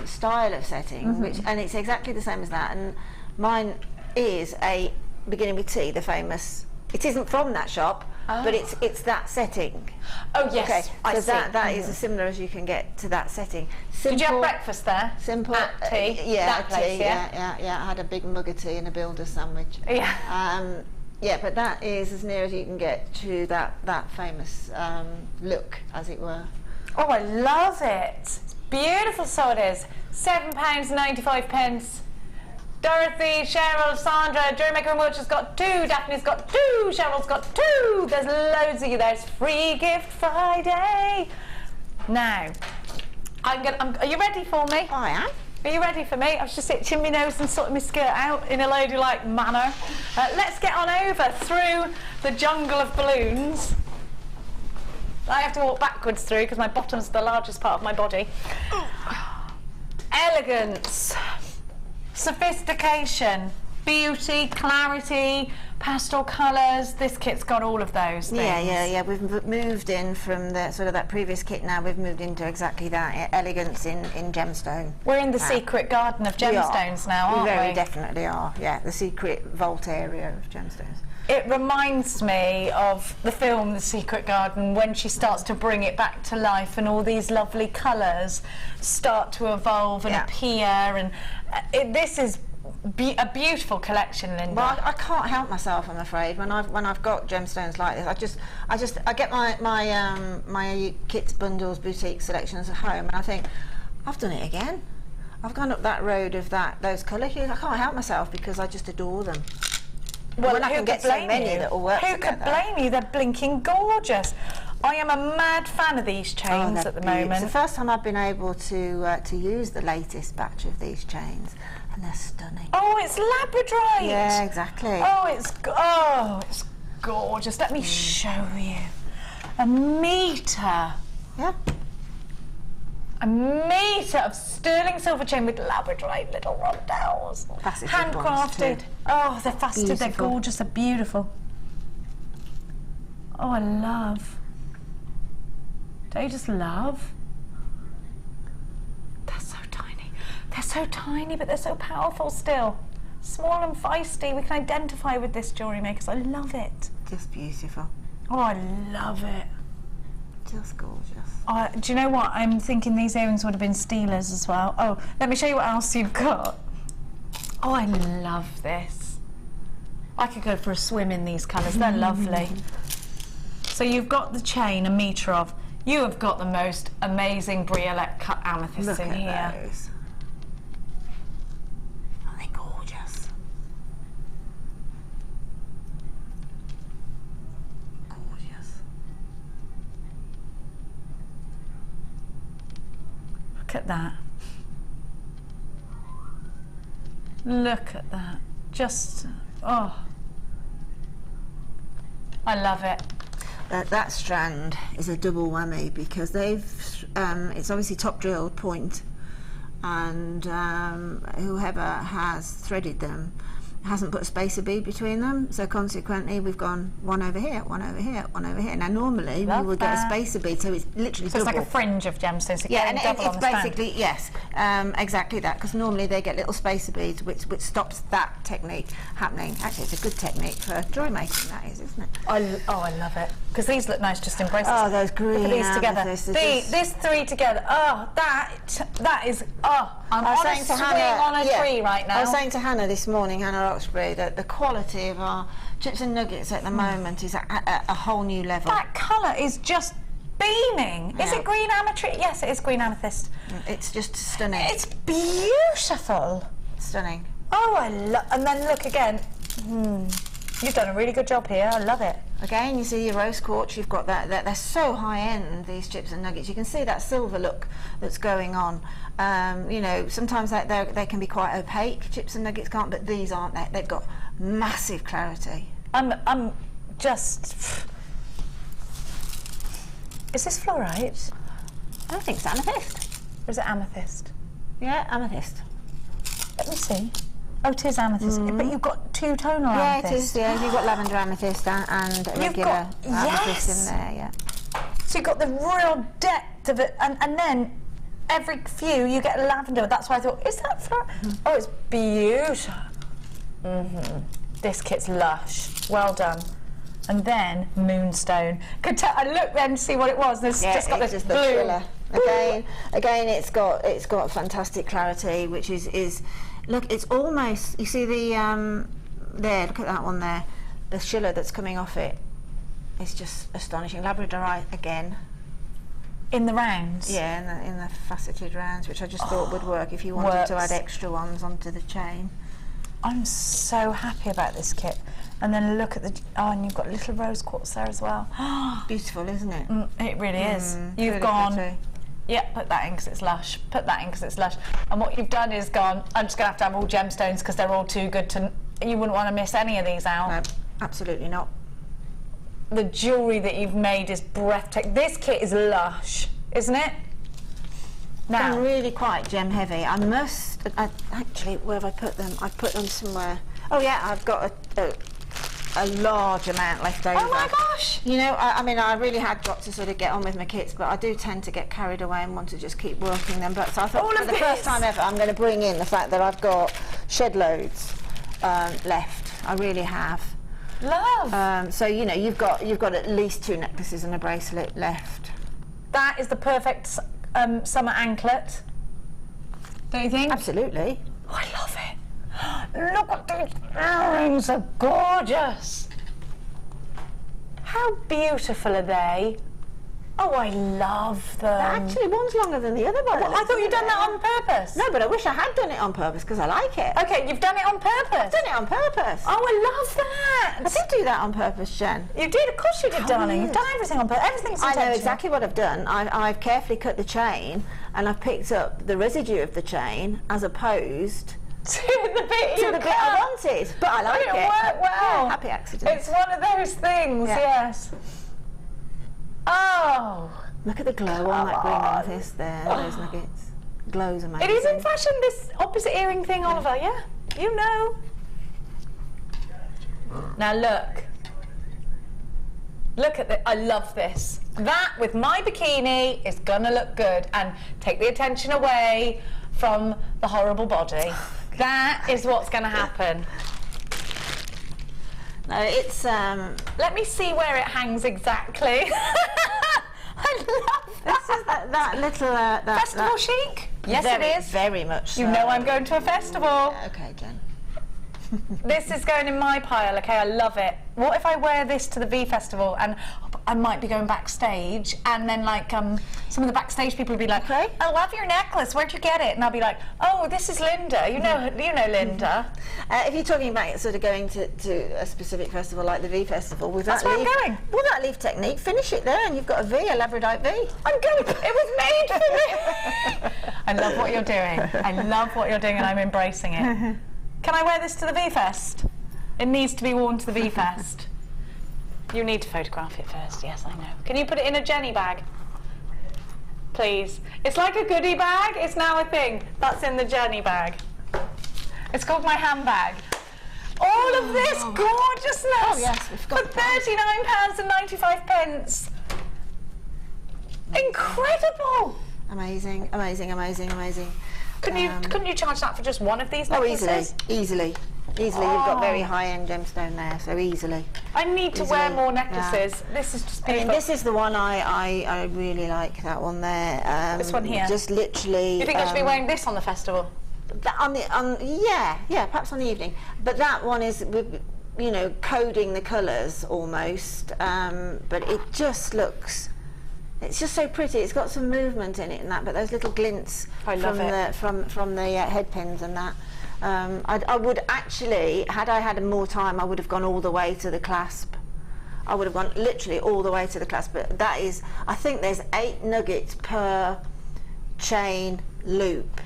style of setting, and it's exactly the same as that. And mine is a beginning with T, the famous. It isn't from that shop, but it's that setting. Oh yes, okay. I see. That is as similar as you can get to that setting. Simple, did you have breakfast there? Simple at tea. Yeah, that place, tea. Yeah. I had a big mug of tea and a builder's sandwich. Yeah. Yeah, but that is as near as you can get to that famous look, as it were. Oh, I love it. It's beautiful, so it is. £7.95. Dorothy, Cheryl, Sandra, JewelleryMaker and Wiltshire's got 2, Daphne's got 2, Cheryl's got 2. There's loads of you. There's Free Gift Friday. Now, are you ready for me? I am. Are you ready for me? I was just itching my nose and sorting my skirt out in a ladylike manner. Let's get on over through the jungle of balloons. I have to walk backwards through because my bottom's the largest part of my body. Elegance, sophistication, Beauty, clarity, pastel colours. This kit's got all of those things. Yeah. We've moved in from the sort of that previous kit. Now we've moved into exactly that elegance in gemstone. We're in the secret garden of gemstones now, aren't we? We very definitely are. Yeah, the secret vault area of gemstones. It reminds me of the film The Secret Garden, when she starts to bring it back to life and all these lovely colours start to evolve and appear, and this is a beautiful collection, Linda. Well, I can't help myself, I'm afraid. When I've got gemstones like this, I get my kits, bundles, boutique selections at home, and I think I've done it again. I've gone up that road of those colour hues. I can't help myself because I just adore them. Well, when I can get so many that will work together. Who could blame you? They're blinking gorgeous. I am a mad fan of these chains at the moment. It's the first time I've been able to use the latest batch of these chains, and they're stunning. Oh, it's labradorite. Yeah, exactly. Oh, it's gorgeous. Let me show you. A metre. Yeah. A metre of sterling silver chain with labradorite little rondelles. Handcrafted. Oh, they're faceted, they're gorgeous, they're beautiful. Oh, I love. Don't you just love? They're so tiny. They're so tiny, but they're so powerful still. Small and feisty. We can identify with this, jewellery makers. I love it. Just beautiful. Oh, I love it. Just gorgeous. Do you know what? I'm thinking these earrings would have been stealers as well. Oh, let me show you what else you've got. Oh, I love this. I could go for a swim in these colours. They're lovely. So you've got the chain, a metre of. You have got the most amazing briolette cut amethysts in here. Those. Aren't they gorgeous? Look at that. Look at that. Just, oh. I love it. That strand is a double whammy because they've, it's obviously top drilled point, and whoever has threaded them hasn't put a spacer bead between them, so consequently we've gone one over here, one over here, one over here. Now normally we would get a spacer bead, so it's literally double. It's like a fringe of gemstones. Yeah, and it's basically, yes, exactly that, because normally they get little spacer beads, which stops that technique happening. Actually, it's a good technique for jewellery making, that is, isn't it? I love it, because these look nice just in bracelets. Oh, those green Look at these together. These three together. Oh, that is. Oh, I'm on a swing on a tree right now. I was saying to Hannah this morning, Hannah Oxbury, that the quality of our chips and nuggets at the moment is at a whole new level. That colour is just beaming. Yeah. Is it green amethyst? Yes, it is green amethyst. It's just stunning. It's beautiful. Stunning. Oh, I love. And then look again. You've done a really good job here. I love it. Again, you see your rose quartz. You've got that. They're so high end, these chips and nuggets. You can see that silver look that's going on. You know, sometimes they can be quite opaque. Chips and nuggets can't, but these aren't. They've got massive clarity. I'm just. Is this fluorite? I don't think it's amethyst. Or is it amethyst? Yeah, amethyst. Let me see. Oh, it is amethyst. But you've got two-tonal amethyst. Yeah, it is. Yeah, you've got lavender amethyst and regular amethyst in there. Yeah. So you've got the real depth of it, and then every few you get lavender. That's why I thought, is that fluorite? Oh, it's beautiful. This kit's lush. Well done. And then moonstone. Could tell. I looked then to see what it was. There's just got this blue. Again, it's got fantastic clarity, which is look. It's almost, you see the there. Look at that one there. The schiller that's coming off it. It's just astonishing. Labradorite again. In the rounds. Yeah, in the faceted rounds, which I just thought would work if you wanted to add extra ones onto the chain. I'm so happy about this kit. And then look at the, and you've got little rose quartz there as well. Beautiful, isn't it? It really is. You've really gone, pretty. Yeah, put that in because it's lush. Put that in because it's lush. And what you've done is gone, I'm just going to have all gemstones because they're all too good to, you wouldn't want to miss any of these out. No, absolutely not. The jewellery that you've made is breathtaking. This kit is lush, isn't it? Now, I'm really quite gem heavy. Actually, where have I put them? I've put them somewhere. Oh yeah, I've got a large amount left over. Oh my gosh! You know, I mean, I really had got to sort of get on with my kits, but I do tend to get carried away and want to just keep working them. But so I thought, for the first time ever, I'm going to bring in the fact that I've got shed loads left. I really have. Love. So you know, you've got at least 2 necklaces and a bracelet left. That is the perfect summer anklet. Don't you think? Absolutely. Oh, I love it. Look at these earrings, are gorgeous. How beautiful are they? Oh, I love them. Actually, one's longer than the other one. Well, I thought you'd done that on purpose. No, but I wish I had done it on purpose because I like it. Okay, you've done it on purpose. I've done it on purpose. Oh, I love that. I did do that on purpose, Jen. You did, of course you did, darling. You've done everything on purpose. Everything's intentional. I know exactly what I've done. I've carefully cut the chain and I've picked up the residue of the chain as opposed to the bit I wanted. But I like it. It worked well. Yeah, happy accident. It's one of those things, yes. Oh. Look at the glow on that green amethyst there, those nuggets. Glows amazing. It is in fashion, this opposite earring thing, Oliver, yeah? You know. Now look. Look at this. I love this. That with my bikini is gonna look good and take the attention away from the horrible body. That is what's gonna happen. No, it's let me see where it hangs exactly. I love that. This is that little festival chic. Yes, very, it is. Very much so. You know I'm going to a festival. Yeah, okay, Jen. This is going in my pile, okay? I love it. What if I wear this to the V Festival and I might be going backstage and then like some of the backstage people will be like, okay. I love your necklace, where'd you get it? And I'll be like, oh, this is Linda. You know Linda. If you're talking about sort of going to a specific festival like the V Festival, with that's that where leaf, I'm going. Well, that leaf technique, finish it there and you've got a V, a labradorite V. I'm going. It was made for me. I love what you're doing. I love what you're doing and I'm embracing it. Can I wear this to the V-Fest? It needs to be worn to the V-Fest. You need to photograph it first, yes, I know. Can you put it in a Jenny bag? Please. It's like a goodie bag, it's now a thing. That's in the Jenny bag. It's called my handbag. All of this gorgeousness! Oh yes, we've got for £39.95. Incredible! Amazing, amazing, amazing, amazing. Couldn't you charge that for just one of these necklaces? necklaces? Easily. You've got very high-end gemstone there, so easily. I need to wear more necklaces. Yeah. This is just beautiful. I mean, this is the one I really like, that one there. This one here? Just literally... You think I should be wearing this on the festival? Yeah, perhaps on the evening. But that one is, you know, coding the colours almost, but it just looks... It's just so pretty. It's got some movement in it and that, but those little glints from the head pins and that. I would actually, had I had more time, I would have gone all the way to the clasp. I would have gone literally all the way to the clasp. But that is, I think there's 8 nuggets per chain loop.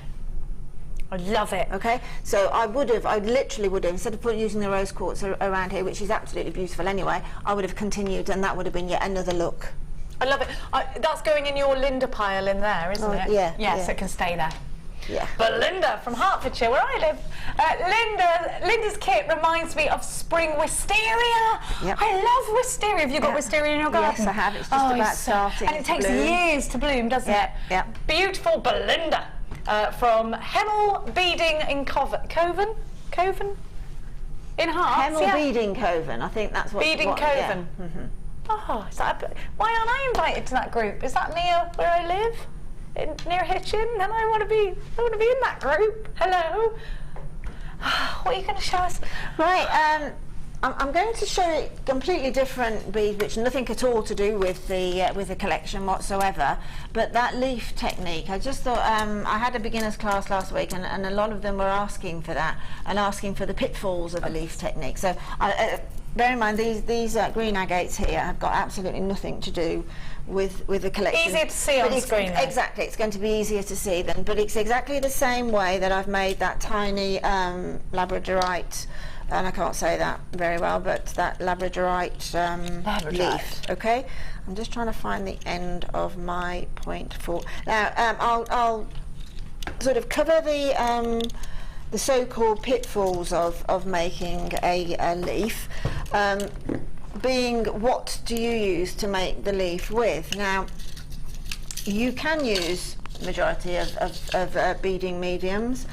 I love it. Okay, so I literally would have, instead of using the rose quartz around here, which is absolutely beautiful anyway, I would have continued, and that would have been yet another look. I love it. That's going in your Linda pile in there, isn't it? Yeah. Yes, it can stay there. Yeah. But Linda from Hertfordshire, where I live, Linda's kit reminds me of spring wisteria. Yep. I love wisteria. Have you got wisteria in your garden? Yes, I have. It's just about starting. And it takes years to bloom, doesn't it? Yeah. Beautiful Belinda from Hemel Beading in Coven? In Herts? Hemel Beading Coven. I think that's what. Beading Coven. Yeah. Mm-hmm. Oh, why aren't I invited to that group? Is that near where I live? Near Hitchin? And I want to be in that group. Hello. What are you going to show us? Right. I'm going to show you completely different beads, which nothing at all to do with the collection whatsoever. But that leaf technique, I just thought I had a beginners class last week, and a lot of them were asking for that and asking for the pitfalls of the leaf technique. So bear in mind these green agates here have got absolutely nothing to do with the collection. Easier to see on screen. Exactly, it's going to be easier to see then. But it's exactly the same way that I've made that tiny labradorite. And I can't say that very well, but that labradorite leaf. Okay, I'm just trying to find the end of my point 4. Now I'll sort of cover the the so-called pitfalls of making a leaf, being what do you use to make the leaf with. Now, you can use the majority of beading mediums.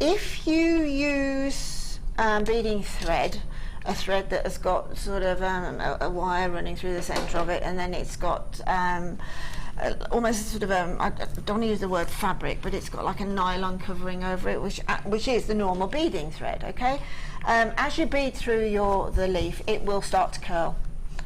If you use beading thread, a thread that has got sort of a wire running through the centre of it, and then it's got almost sort of I don't want to use the word fabric, but it's got like a nylon covering over it, which is the normal beading thread. Okay, as you bead through the leaf, it will start to curl.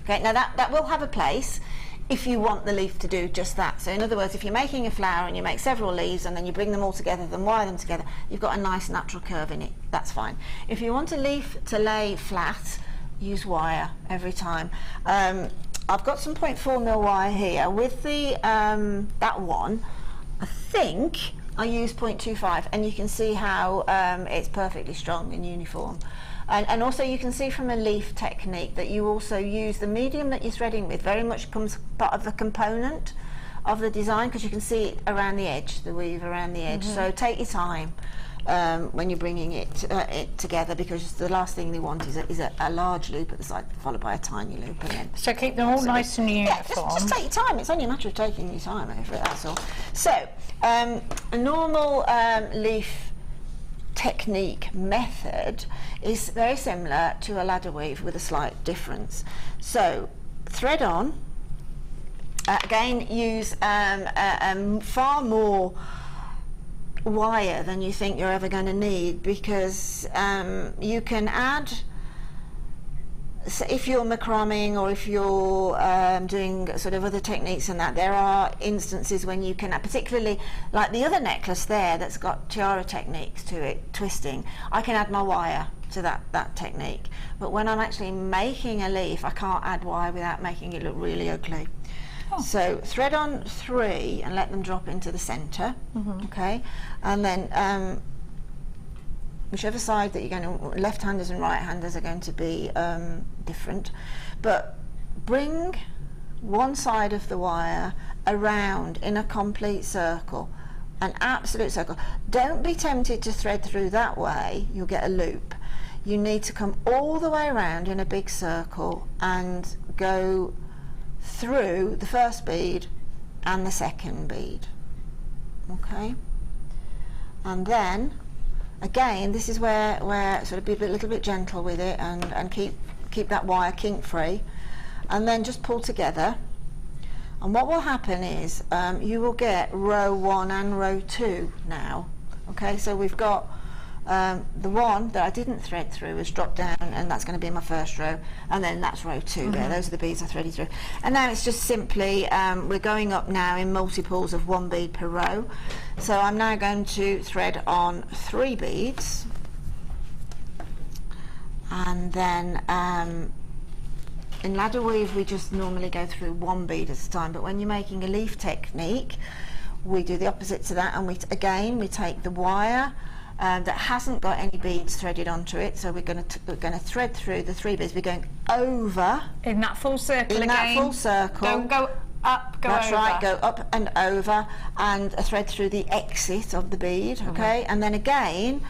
Okay, now that will have a place if you want the leaf to do just that. So in other words, if you're making a flower and you make several leaves and then you bring them all together, then wire them together, you've got a nice natural curve in it. That's fine. If you want a leaf to lay flat, use wire every time. I've got some 0.4mm wire here. With the that one, I think I use 0.25, and you can see how it's perfectly strong and uniform. And also you can see from a leaf technique that you also use the medium that you're threading with very much becomes part of the component of the design, because you can see it around the edge, the weave around the edge. So take your time when you're bringing it together, because the last thing they want is a large loop at the side followed by a tiny loop. And then so keep them all nice and uniform. Yeah, just take your time. It's only a matter of taking your time over it, that's all. So a normal leaf technique method is very similar to a ladder weave with a slight difference. So thread on, again use far more wire than you think you're ever going to need, because you can add, so if you're macrameing or if you're doing sort of other techniques and that, there are instances when you can, particularly like the other necklace there that's got tiara techniques to it, twisting, I can add my wire to that technique. But when I'm actually making a leaf, I can't add wire without making it look really ugly. So thread on 3 and let them drop into the centre, okay, and then whichever side that you're going to, left-handers and right-handers are going to be different, but bring one side of the wire around in a complete circle, an absolute circle. Don't be tempted to thread through that way, you'll get a loop. You need to come all the way around in a big circle and go through the first bead and the second bead, okay, and then again, this is where sort of be a little bit gentle with it and keep that wire kink free, and then just pull together. And what will happen is you will get row 1 and row 2 now. Okay, so we've got the one that I didn't thread through has dropped down, and that's going to be my first row, and then that's row 2 there. Those are the beads I threaded through. And now it's just simply, we're going up now in multiples of 1 bead per row. So I'm now going to thread on 3 beads, and then in ladder weave we just normally go through 1 bead at a time, but when you're making a leaf technique we do the opposite to that, and we take the wire that hasn't got any beads threaded onto it, so we're going to thread through the 3 beads. We're going over in that full circle in again. that full circle. Don't go up, go That's over. right, go up and over, and a thread through the exit of the bead, okay? And then again,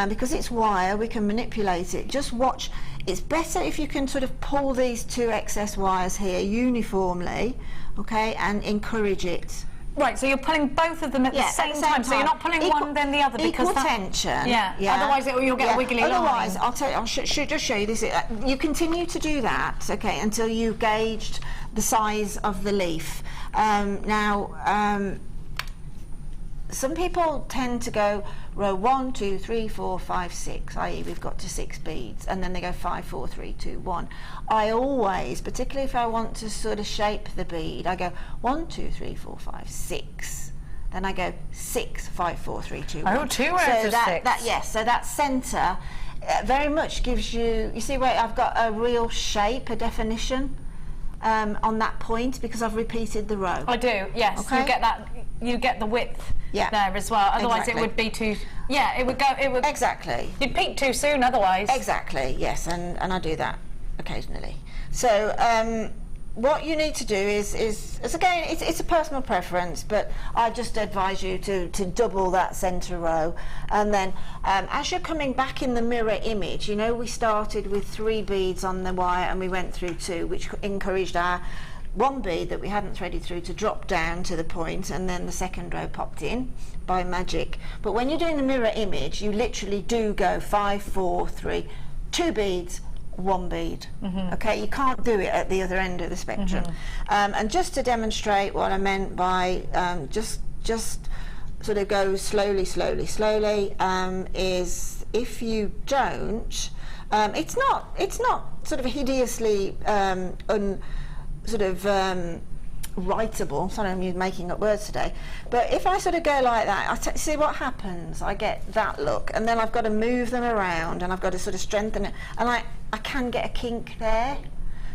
because it's wire, we can manipulate it. Just watch. It's better if you can sort of pull these 2 excess wires here uniformly, okay, and encourage it. Right, so you're pulling both of them at the same time. So you're not pulling one then the other, because equal tension. Yeah. Otherwise you'll get a wiggly line. Otherwise, I'll just show you this. You continue to do that, okay, until you've gauged the size of the leaf. Now, some people tend to go row 1, 2, 3, 4, 5, 6, i.e. we've got to 6 beads, and then they go 5, 4, 3, 2, 1. I always, particularly if I want to sort of shape the bead, I go 1, 2, 3, 4, 5, 6. Then I go 6, 5, 4, 3, 2, 1. Oh, 2 rows of 6. Yes, so that centre very much gives you see where I've got a real shape, a definition on that point, because I've repeated the row. I do, yes. Okay. You get that. You get the width there as well. Otherwise, it would be too. Yeah, it would go. It would exactly. You'd peak too soon. Otherwise. Exactly. Yes, and I do that occasionally. So what you need to do is again, it's a personal preference, but I just advise you to double that centre row, and then as you're coming back in the mirror image, you know, we started with 3 beads on the wire and we went through 2, which encouraged our 1 bead that we hadn't threaded through to drop down to the point, and then the second row popped in by magic. But when you're doing the mirror image, you literally do go 5, 4, 3, 2 beads, 1 bead. Okay, you can't do it at the other end of the spectrum. And just to demonstrate what I meant by just sort of go slowly, is if you don't, it's not sort of hideously writable. Sorry, I'm making up words today. But if I sort of go like that, see what happens. I get that look, and then I've got to move them around, and I've got to sort of strengthen it, and I can get a kink there.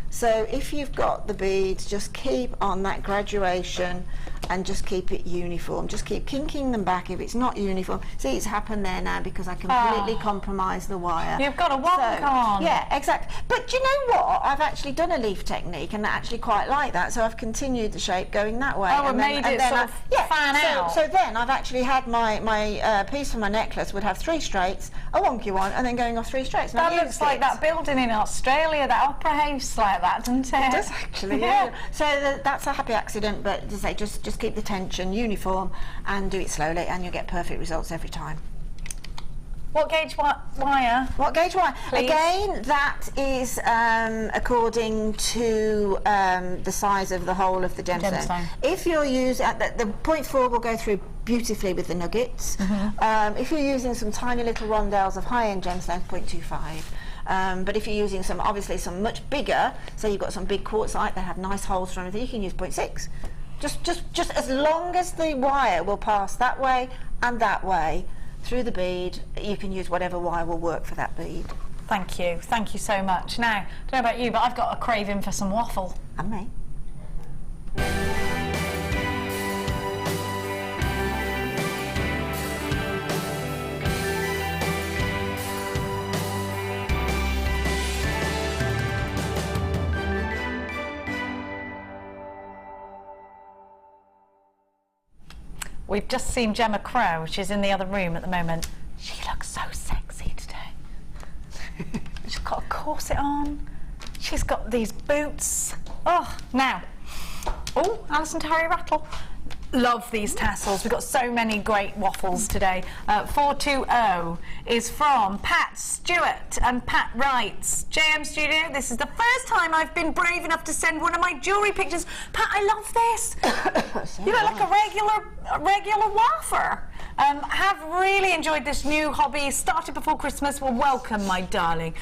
So if you've got the beads, just keep on that graduation and just keep it uniform. Just keep kinking them back if it's not uniform. See, it's happened there now because I completely compromised the wire. You've got a wonk on. Yeah, exactly. But you know what? I've actually done a leaf technique and I actually quite like that. So I've continued the shape going that way. Oh, and made it sort of fan out. So then I've actually had my piece for my necklace would have 3 straights, a wonky one, and then going off 3 straights. That looks like that building in Australia, that opera house like that, doesn't it? It does actually, yeah. So that's a happy accident, but as I say, just keep the tension uniform and do it slowly, and you'll get perfect results every time. What gauge wire? What gauge wire? Please. Again, that is according to the size of the hole of the gemstone. If you're using the 0.4 will go through beautifully with the nuggets. If you're using some tiny little rondelles of high-end gemstones, 0.25. But if you're using obviously some much bigger, so you've got some big quartzite that have nice holes for everything, you can use 0.6. Just as long as the wire will pass that way and that way through the bead, you can use whatever wire will work for that bead. Thank you so much. Now, I don't know about you, but I've got a craving for some waffle. And me. We've just seen Gemma Crow. She's in the other room at the moment. She looks so sexy today. She's got a corset on. She's got these boots. Oh, now. Oh, Alison Terry rattle. Love these tassels. We've got so many great waffles today. 420 is from Pat Stewart, and Pat writes, JM Studio, this is the first time I've been brave enough to send one of my jewellery pictures. Pat, I love this. You look like a regular waffer. Have really enjoyed this new hobby. Started before Christmas. Well, welcome, my darling.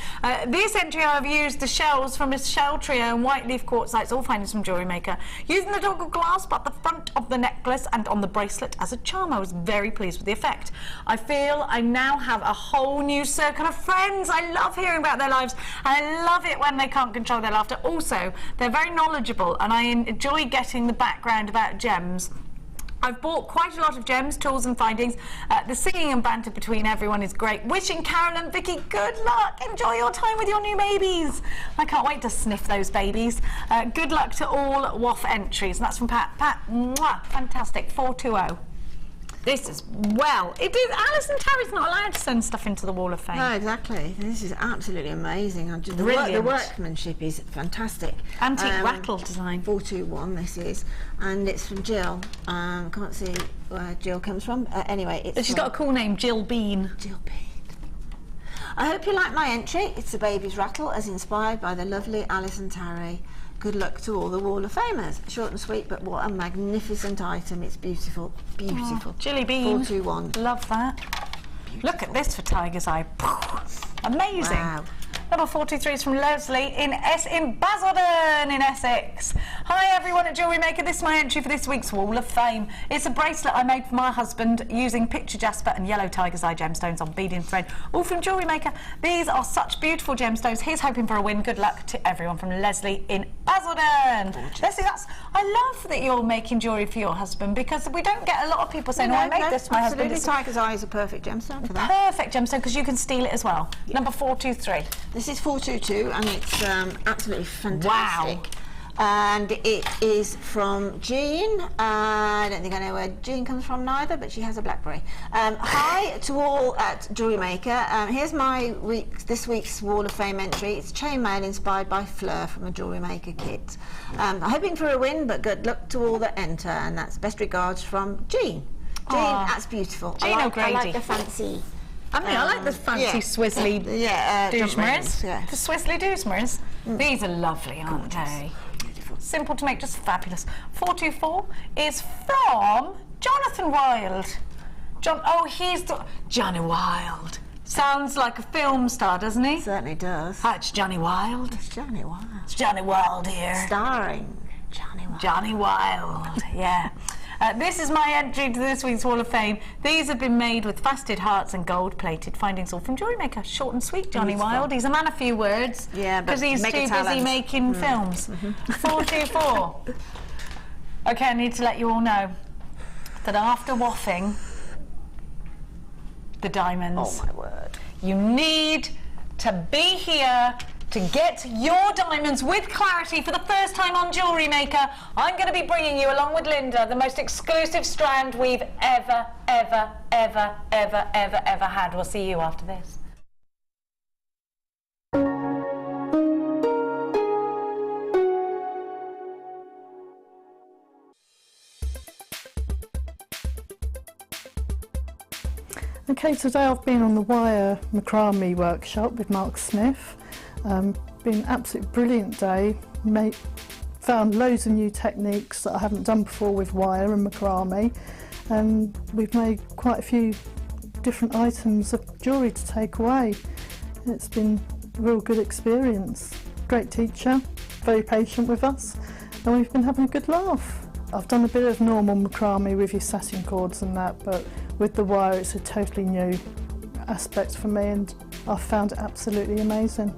This entry I've used the shells from a shell trio and white leaf quartzites, all findings from JewelleryMaker. Using the doggle clasp at the front of the necklace and on the bracelet as a charm. I was very pleased with the effect. I feel I now have a whole new circle of friends. I love hearing about their lives, and I love it when they can't control their laughter. Also, they're very knowledgeable, and I enjoy getting the background about gems. I've bought quite a lot of gems, tools and findings. The singing and banter between everyone is great. Wishing Carol and Vicky good luck. Enjoy your time with your new babies. I can't wait to sniff those babies. Good luck to all WAF entries. And that's from Pat. Pat, mwah, fantastic. 420. This is, well, it is. Alison Terry's not allowed to send stuff into the Wall of Fame. No, exactly. This is absolutely amazing. The workmanship is fantastic. Antique rattle design. 421 this is, and it's from Jill. Can't see where Jill comes from. Anyway, she's got a cool name, Jill Bean. Jill Bean. I hope you like my entry. It's a baby's rattle, as inspired by the lovely Alison Terry. Good luck to all the Wall of Famers. Short and sweet, but what a magnificent item. It's beautiful. Beautiful. Oh, Jilly Bean. 421. Love that. Beautiful. Look at this for Tiger's Eye. Amazing. Wow. Number 43 is from Leslie in Basildon in Essex. Hi everyone at JewelleryMaker. This is my entry for this week's Wall of Fame. It's a bracelet I made for my husband using picture jasper and yellow tiger's eye gemstones on beading thread, all from JewelleryMaker. These are such beautiful gemstones. He's hoping for a win. Good luck to everyone from Leslie in Basildon. Leslie, I love that you're making jewellery for your husband, because we don't get a lot of people saying, I made this for my husband. Tiger's eye is a perfect gemstone for that. Perfect gemstone, because you can steal it as well. Yeah. Number 423. This is 422, and it's absolutely fantastic. And it is from Jean. I don't think I know where Jean comes from neither, but she has a BlackBerry. Hi to all at JewelleryMaker. Here's my this week's Wall of Fame entry. It's chainmail inspired by Fleur from a JewelleryMaker kit. Hoping for a win, but good luck to all that enter. And that's best regards from Jean. Jean, that's beautiful. Jean I O'Grady. like the fancy. I like the fancy swizzly doosmers. Yeah. The swizzly doosmers. These are lovely, aren't they? Simple to make, just fabulous. 424 is from Jonathan Wilde. He's Johnny Wilde. Sounds like a film star, doesn't he? Certainly does. Hi, it's Johnny Wilde. It's Johnny Wilde. It's Johnny Wilde here. Starring Johnny Wilde. Johnny Wilde, yeah. This is my entry to this week's Wall of Fame. These have been made with faceted hearts and gold-plated findings, all from JewelleryMaker. Short and sweet, Johnny Wilde. He's a man of few words. Yeah, because he's too busy making films. 424. Okay, I need to let you all know that after waffing the diamonds, oh my word, you need to be here to get your diamonds with clarity for the first time on JewelleryMaker. I'm going to be bringing you, along with Linda, the most exclusive strand we've ever had. We'll see you after this. Okay, today I've been on the wire macrame workshop with Mark Smith. Been an absolutely brilliant day. Found loads of new techniques that I haven't done before with wire and macrame, and we've made quite a few different items of jewellery to take away. It's been a real good experience. Great teacher, very patient with us, and we've been having a good laugh. I've done a bit of normal macrame with your satin cords and that, but with the wire it's a totally new aspect for me, and I've found it absolutely amazing.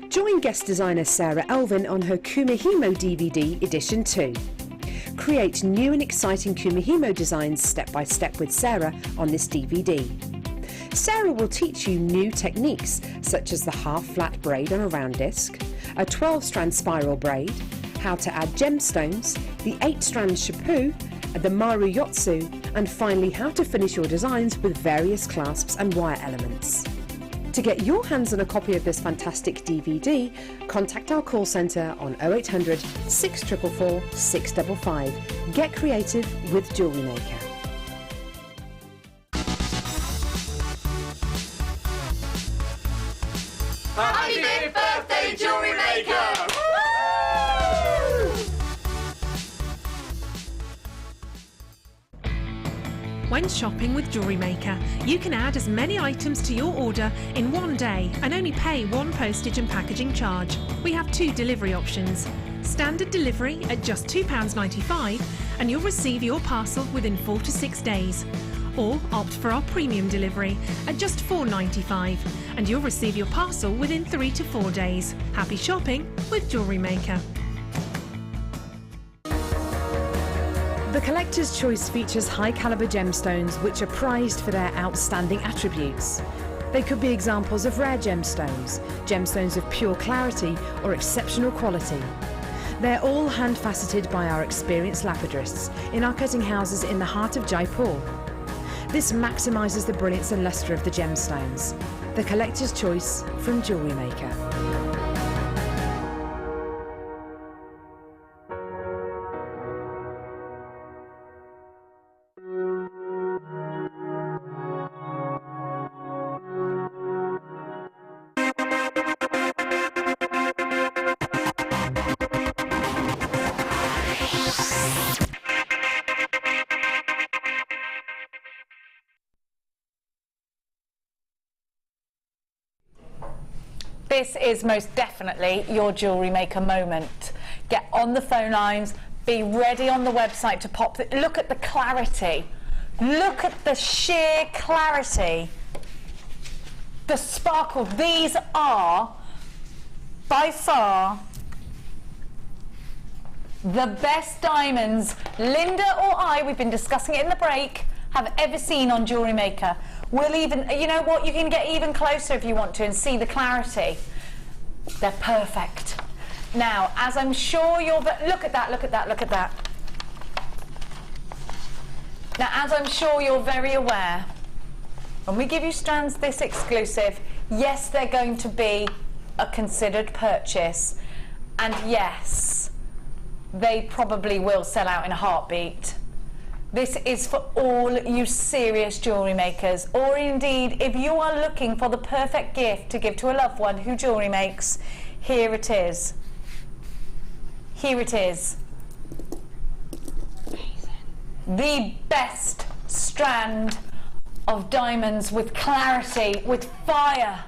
Join guest designer Sarah Elvin on her Kumihimo DVD Edition 2. Create new and exciting Kumihimo designs step by step with Sarah on this DVD. Sarah will teach you new techniques such as the half-flat braid on a round disc, a 12-strand spiral braid, how to add gemstones, the 8-strand chapeau, the maru yotsu, and finally how to finish your designs with various clasps and wire elements. To get your hands on a copy of this fantastic DVD, contact our call centre on 0800 644 655. Get creative with JewelleryMaker. Happy 5th birthday, JewelleryMaker! When shopping with JewelleryMaker, you can add as many items to your order in one day and only pay one postage and packaging charge. We have 2 delivery options. Standard delivery at just £2.95 and you'll receive your parcel within 4 to 6 days. Or opt for our premium delivery at just £4.95 and you'll receive your parcel within 3 to 4 days. Happy shopping with JewelleryMaker. The Collector's Choice features high-caliber gemstones which are prized for their outstanding attributes. They could be examples of rare gemstones, gemstones of pure clarity or exceptional quality. They're all hand-faceted by our experienced lapidarists in our cutting houses in the heart of Jaipur. This maximises the brilliance and lustre of the gemstones. The Collector's Choice from JewelleryMaker. this is most definitely your jewellery maker moment. Get on the phone lines, be ready on the website to pop. Look at the clarity. Look at the sheer clarity. The sparkle. These are, by far, the best diamonds Linda or I, we've been discussing it in the break, have ever seen on Jewellery Maker. We'll even, you know what, you can get even closer if you want to and see the clarity. They're perfect. Now, as I'm sure you're, look at that, look at that, look at that. Now, as I'm sure you're very aware, when we give you strands this exclusive, yes, they're going to be a considered purchase, and yes, they probably will sell out in a heartbeat. This is for all you serious jewellery makers, or indeed if you are looking for the perfect gift to give to a loved one who jewellery makes, here it is. Here it is. The best strand of diamonds with clarity, with fire.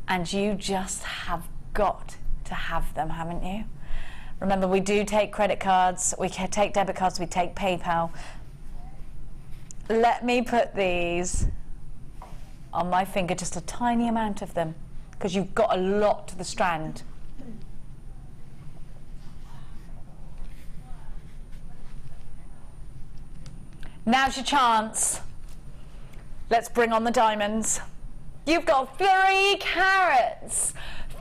And you just have got to have them, haven't you? Remember, we do take credit cards, we can take debit cards, we take PayPal. Let me put these on my finger, just a tiny amount of them, because you've got a lot to the strand. Now's your chance. Let's bring on the diamonds. You've got 3 carats.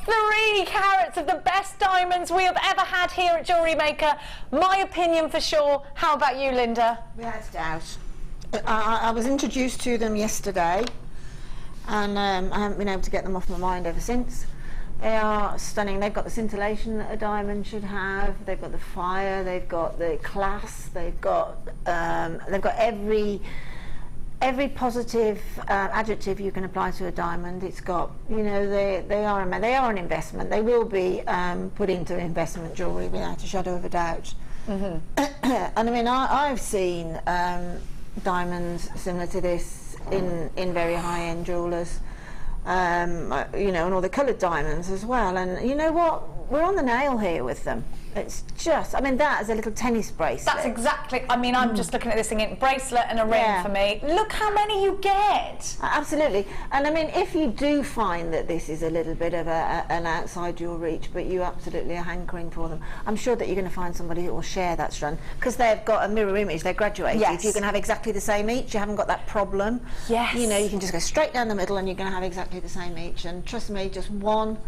3 carats of the best diamonds we have ever had here at Jewellery Maker. My opinion for sure. How about you, Linda? Without doubt. I was introduced to them yesterday, and I haven't been able to get them off my mind ever since. They are stunning. They've got the scintillation that a diamond should have. They've got the fire. They've got the class. They've got every positive adjective you can apply to a diamond. It's got, you know, they are an investment. They will be put into investment jewellery without a shadow of a doubt. Mm-hmm. And I mean, I've seen diamonds similar to this in very high-end jewellers. You know, and all the coloured diamonds as well. And you know what? We're on the nail here with them. It's just, I mean, that is a little tennis bracelet. That's exactly, I mean, I'm just looking at this thing, bracelet and a ring for me. Look how many you get. Absolutely. And I mean, if you do find that this is a little bit of an outside your reach, but you absolutely are hankering for them, I'm sure that you're going to find somebody who will share that strand, because they've got a mirror image, they're graduated. Yes. You can have exactly the same each, you haven't got that problem. Yes. You know, you can just go straight down the middle and you're going to have exactly the same each. And trust me, just one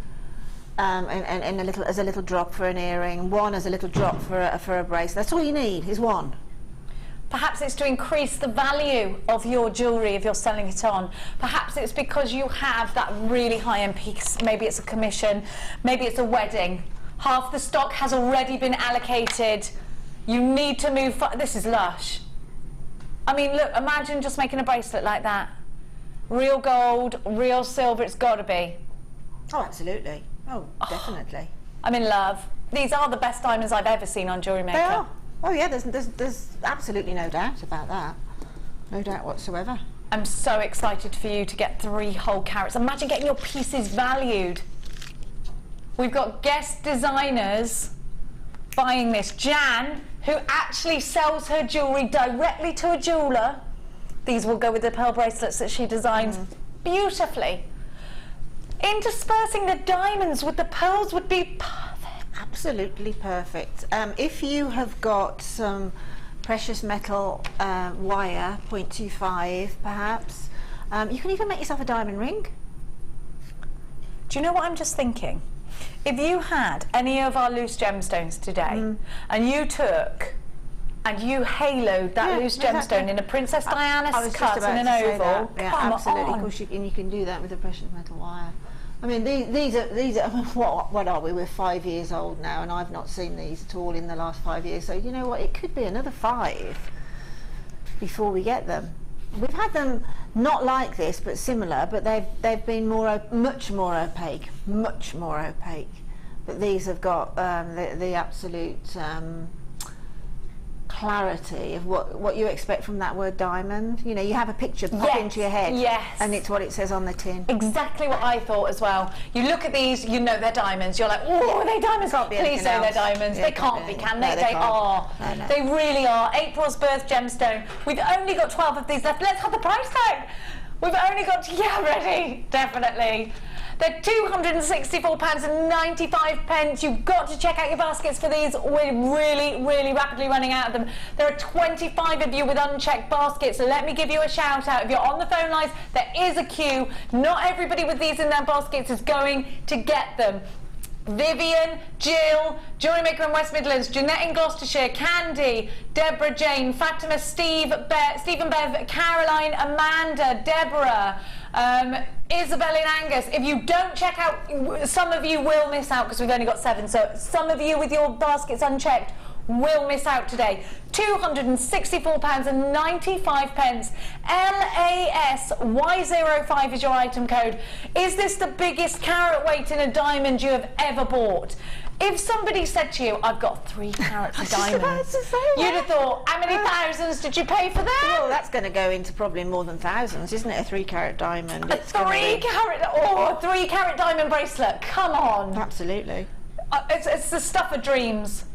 and as a little drop for an earring, one as a little drop for a bracelet. That's all you need, is one. Perhaps it's to increase the value of your jewellery if you're selling it on. Perhaps it's because you have that really high-end piece. Maybe it's a commission, maybe it's a wedding. Half the stock has already been allocated. You need to move. This is lush. I mean, look, imagine just making a bracelet like that. Real gold, real silver, it's got to be. Oh, absolutely. Oh, definitely. I'm in love. These are the best diamonds I've ever seen on Jewellery Maker. They are. Oh yeah, there's absolutely no doubt about that. No doubt whatsoever. I'm so excited for you to get 3 whole carats. Imagine getting your pieces valued. We've got guest designers buying this. Jan, who actually sells her jewellery directly to a jeweller. These will go with the pearl bracelets that she designs beautifully. Interspersing the diamonds with the pearls would be perfect. Absolutely perfect. If you have got some precious metal wire, 0.25 perhaps, you can even make yourself a diamond ring. Do you know what I'm just thinking? If you had any of our loose gemstones today and you took and you haloed that loose gemstone in a Princess Diana's cut in an oval, absolutely. Of course, you can do that with a precious metal wire. I mean, these are what are we? We're 5 years old now, and I've not seen these at all in the last 5 years. So you know what? It could be another 5 before we get them. We've had them not like this, but similar. But they've been much more opaque. But these have got the absolute clarity of what you expect from that word diamond. You know, you have a picture pop into your head, and it's what it says on the tin. Exactly what I thought as well. You look at these, you know they're diamonds. You're like, oh, are they diamonds? Please say they're diamonds. They can't be, can they? No, they can't. are. No. They really are. April's birth gemstone. We've only got 12 of these left. Let's have the price tag. We've only got, ready, definitely. They're £264.95. You've got to check out your baskets for these. We're really, really rapidly running out of them. There are 25 of you with unchecked baskets. So let me give you a shout out. If you're on the phone lines, there is a queue. Not everybody with these in their baskets is going to get them. Vivian, Jill, JewelleryMaker in West Midlands, Jeanette in Gloucestershire, Candy, Deborah, Jane, Fatima, Stephen, Bev, Caroline, Amanda, Deborah, Isabel in Angus. If you don't check out, some of you will miss out because we've only got 7, so some of you with your baskets unchecked will miss out today. £264.95. LASY05 is your item code. Is this the biggest carat weight in a diamond you have ever bought? If somebody said to you, I've got 3 carats of diamonds, you'd have thought, how many thousands did you pay for that? Well, that's going to go into probably more than thousands, isn't it? A 3-carat diamond. A 3-carat diamond bracelet. Come on. Absolutely. It's the stuff of dreams.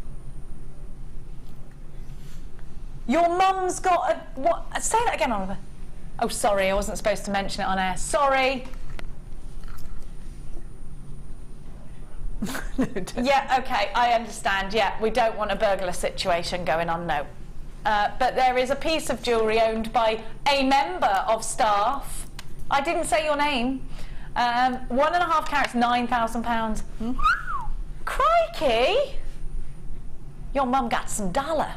Your mum's got a... What? Say that again, Oliver. Oh, sorry, I wasn't supposed to mention it on air. Sorry. Yeah, okay, I understand. Yeah, we don't want a burglar situation going on, no. But there is a piece of jewellery owned by a member of staff. I didn't say your name. 1.5 carats, £9,000. Crikey! Your mum got some dollar.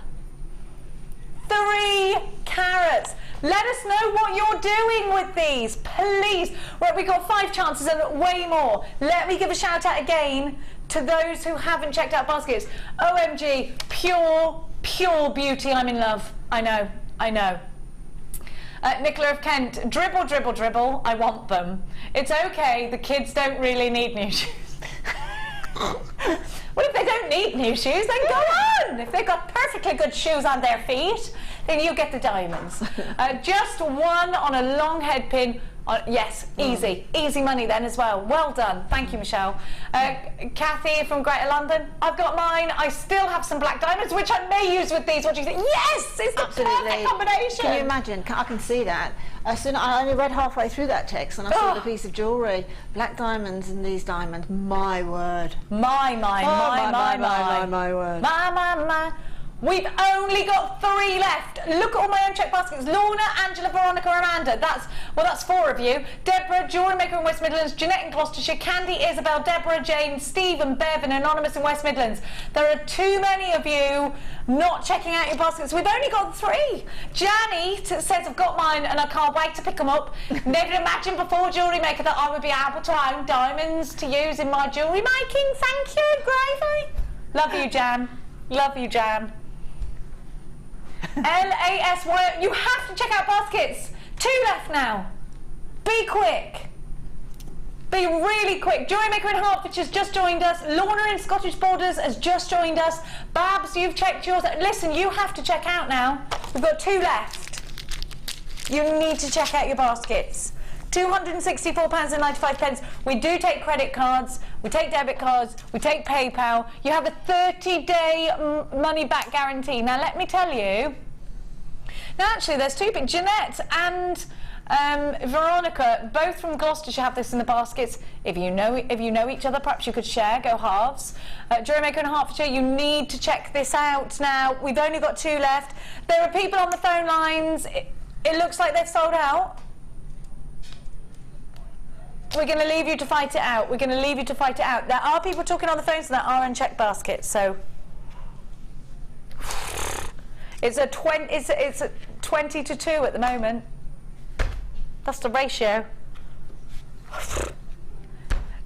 3 carats. Let us know what you're doing with these, please. Right, we've got 5 chances and way more. Let me give a shout out again to those who haven't checked out baskets. OMG, pure beauty. I'm in love. I know. Nicola of Kent, dribble, dribble, dribble. I want them. It's okay. The kids don't really need new shoes. Well, if they don't need new shoes, then go on. If they've got perfectly good shoes on their feet, then you get the diamonds. Just one on a long head pin. Yes, easy money then as well. Well done. Thank you, Michelle. Kathy from Greater London. I've got mine. I still have some black diamonds, which I may use with these. What do you think? Yes, it's the perfect combination. Can you imagine? I can see that. I only read halfway through that text and I saw the piece of jewellery. Black diamonds and these diamonds. My word. My word. My. We've only got 3 left. Look at all my unchecked baskets. Lorna, Angela, Veronica, Amanda. That's 4 of you. Deborah, JewelleryMaker in West Midlands, Jeanette in Gloucestershire, Candy, Isabel, Deborah, Jane, Stephen, Bev and Anonymous in West Midlands. There are too many of you not checking out your baskets. We've only got 3. Janny says, I've got mine and I can't wait to pick them up. Never imagined before JewelleryMaker that I would be able to own diamonds to use in my jewellery making. Thank you, Gravy. Love you, Jan. Love you, Jan. LASY, you have to check out baskets. 2 left now. Be quick. Be really quick. JewelleryMaker in Hertfordshire's just joined us. Lorna in Scottish Borders has just joined us. Babs, you've checked yours. Listen, you have to check out now. We've got 2 left. You need to check out your baskets. £264.95. We do take credit cards, we take debit cards, we take PayPal. You have a 30-day money back guarantee. Now let me tell you, now actually there's 2 people, Jeanette and Veronica, both from Gloucestershire, have this in the baskets. If you know each other, perhaps you could share, go halves. JewelleryMaker in Hertfordshire, you need to check this out now. We've only got 2 left. There are people on the phone lines. It looks like they've sold out. We're going to leave you to fight it out. We're going to leave you to fight it out. There are people talking on the phones that are unchecked baskets, so it's a 20 to 2 at the moment. That's the ratio.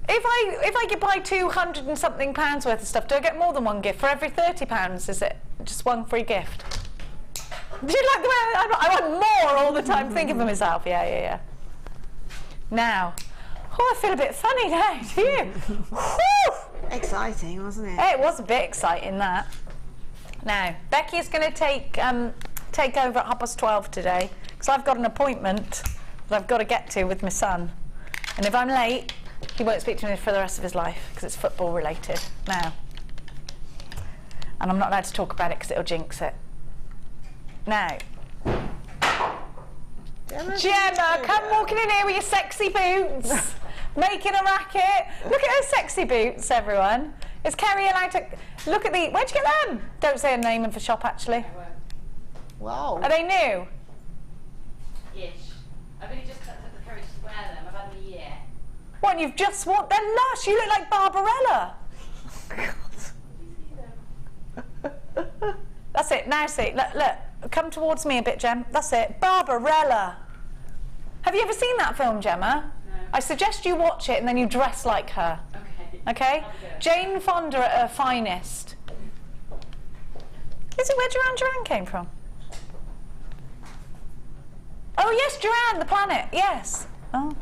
If I could buy 200 and something pounds worth of stuff, do I get more than 1 gift for every £30? Is it just 1 free gift? Do you like the way I want more all the time? Thinking for myself. Yeah. Now. Oh, I feel a bit funny now, do you? Exciting, wasn't it? It was a bit exciting, that. Now, Becky is going to take over at 12:30 today, because I've got an appointment that I've got to get to with my son. And if I'm late, he won't speak to me for the rest of his life, because it's football related now. And I'm not allowed to talk about it because it'll jinx it. Now, Gemma, come walking in here with your sexy boots, making a racket. Look at her sexy boots, everyone. Is Kerry allowed to look at the? Where'd you get them? Don't say a name of the shop, actually. Wow. Are they new? Ish. I've only just got the courage to wear them. I've had them a year. What? You've just worn? They're lush. You look like Barbarella. That's it. Now see. Look. Come towards me a bit, Gem. That's it. Barbarella. Have you ever seen that film, Gemma? No. I suggest you watch it and then you dress like her. Okay? Jane Fonda at her finest. Is it where Duran came from? Oh yes, Duran, the planet. Yes. Oh.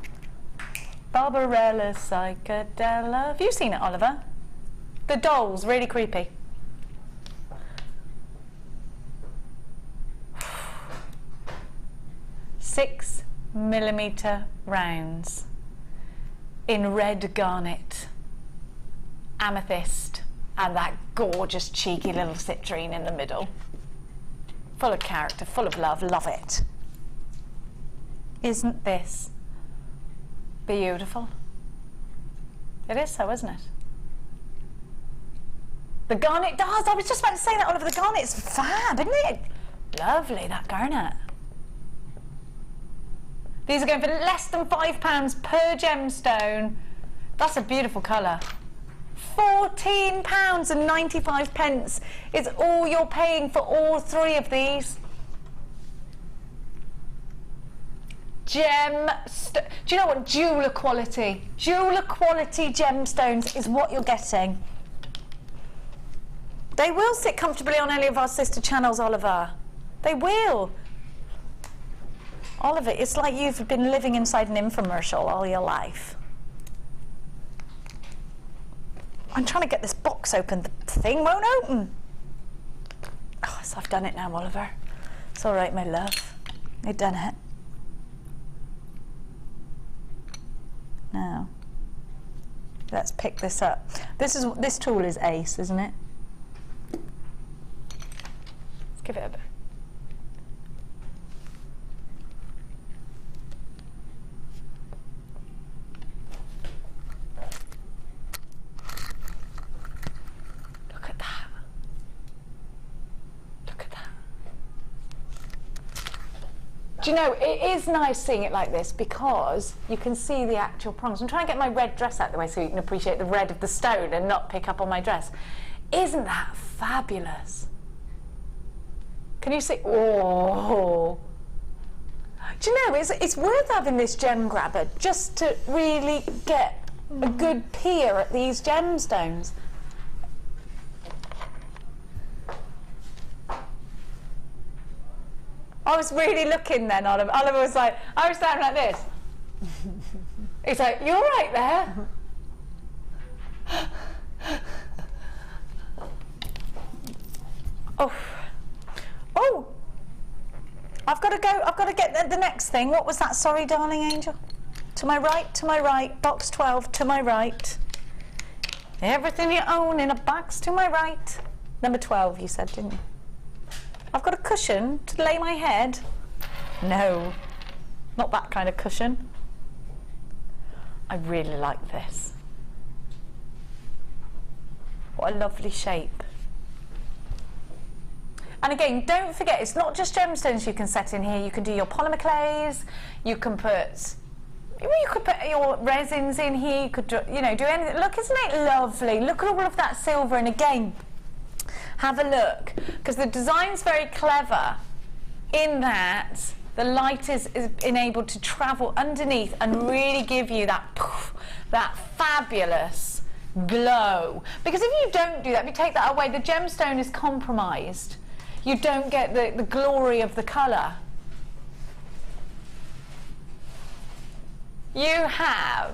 Barbarella Psychedella. Have you seen it, Oliver? The doll's really creepy. $6mm rounds in red garnet, amethyst, and that gorgeous cheeky little citrine in the middle. Full of character, full of love, love it. Isn't this beautiful? It is so, isn't it? The garnet does, I was just about to say that, Oliver, the garnet's fab, isn't it? Lovely, that garnet. These are going for less than £5 per gemstone. That's a beautiful colour. £14.95 is all you're paying for all three of these. Do you know what? Jeweller quality. Jeweller quality gemstones is what you're getting. They will sit comfortably on any of our sister channels, Oliver. They will. Oliver, it's like you've been living inside an infomercial all your life. I'm trying to get this box open. The thing won't open. Oh, so I've done it now, Oliver. It's all right, my love. I've done it. Now, let's pick this up. This tool is ace, isn't it? Let's give it a bit. Do you know, it is nice seeing it like this because you can see the actual prongs. I'm trying to get my red dress out of the way so you can appreciate the red of the stone and not pick up on my dress. Isn't that fabulous? Can you see? Oh. Do you know, it's worth having this gem grabber just to really get a good peer at these gemstones. I was really looking then, Oliver. Oliver was like, I was standing like this. He's like, you're right there. Oh. Oh. I've got to go. I've got to get the next thing. What was that? Sorry, darling angel. To my right, box 12, to my right. Everything you own in a box to my right. Number 12, you said, didn't you? I've got a cushion to lay my head. No, not that kind of cushion. I really like this. What a lovely shape. And again, don't forget, it's not just gemstones you can set in here. You can do your polymer clays. You can put your resins in here. You could, do anything. Look, isn't it lovely? Look at all of that silver. And again, have a look, because the design's very clever in that the light is enabled to travel underneath and really give you that fabulous glow. Because if you don't do that, if you take that away, the gemstone is compromised. You don't get the glory of the colour. You have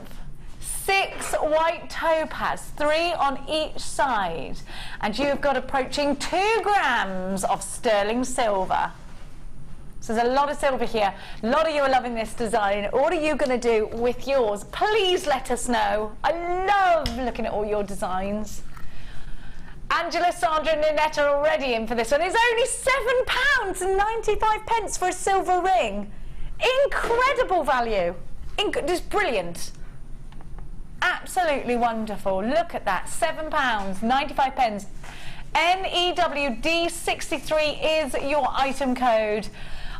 6 white topaz, 3 on each side, and you've got approaching 2 grams of sterling silver. So there's a lot of silver here. A lot of you are loving this design. What are you going to do with yours? Please let us know. I love looking at all your designs. Angela, Sandra and Ninette are already in for this one. It's only £7.95 for a silver ring. Incredible value. Just brilliant. Absolutely wonderful. Look at that. £7.95. NEWD63 is your item code.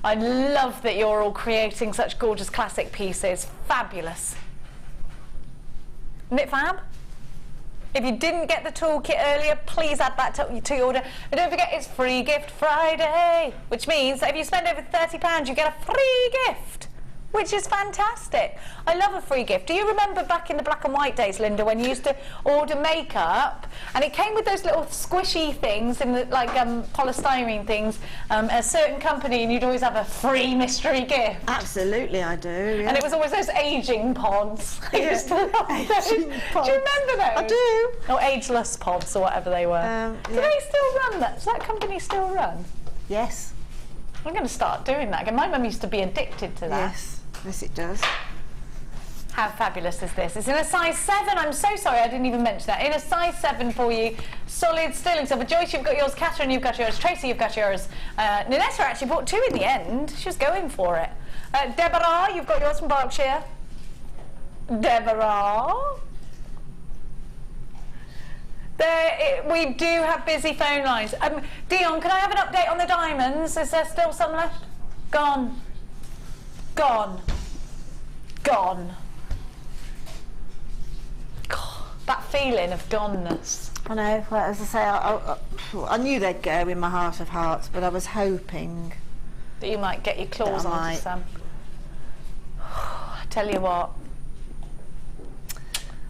I love that you're all creating such gorgeous classic pieces. Fabulous. Isn't it fab? If you didn't get the toolkit earlier, please add that to your order. And don't forget, it's Free Gift Friday, which means that if you spend over £30, you get a free gift, which is fantastic. I love a free gift. Do you remember back in the black and white days, Linda, when you used to order makeup and it came with those little squishy things in the, like polystyrene things, a certain company, and you'd always have a free mystery gift? Absolutely, I do. Yeah. And it was always those aging pods. I used to love those. Do you remember those? I do. Or ageless pods or whatever they were. Do they still run that? Does that company still run? Yes. I'm going to start doing that again. My mum used to be addicted to that. Yes, it does. How fabulous is this? It's in a size 7. I'm so sorry I didn't even mention that. In a size 7 for you. Solid sterling silver. Joyce, you've got yours. Catherine, you've got yours. Tracy, you've got yours. Ninetta actually bought 2 in the end. She was going for it. Deborah, you've got yours from Berkshire. Deborah. We do have busy phone lines. Dion, can I have an update on the diamonds? Is there still some left? Gone. Gone. Gone. God, that feeling of goneness. I know, well, as I say, I knew they'd go in my heart of hearts, but I was hoping that you might get your claws onto some. I tell you what,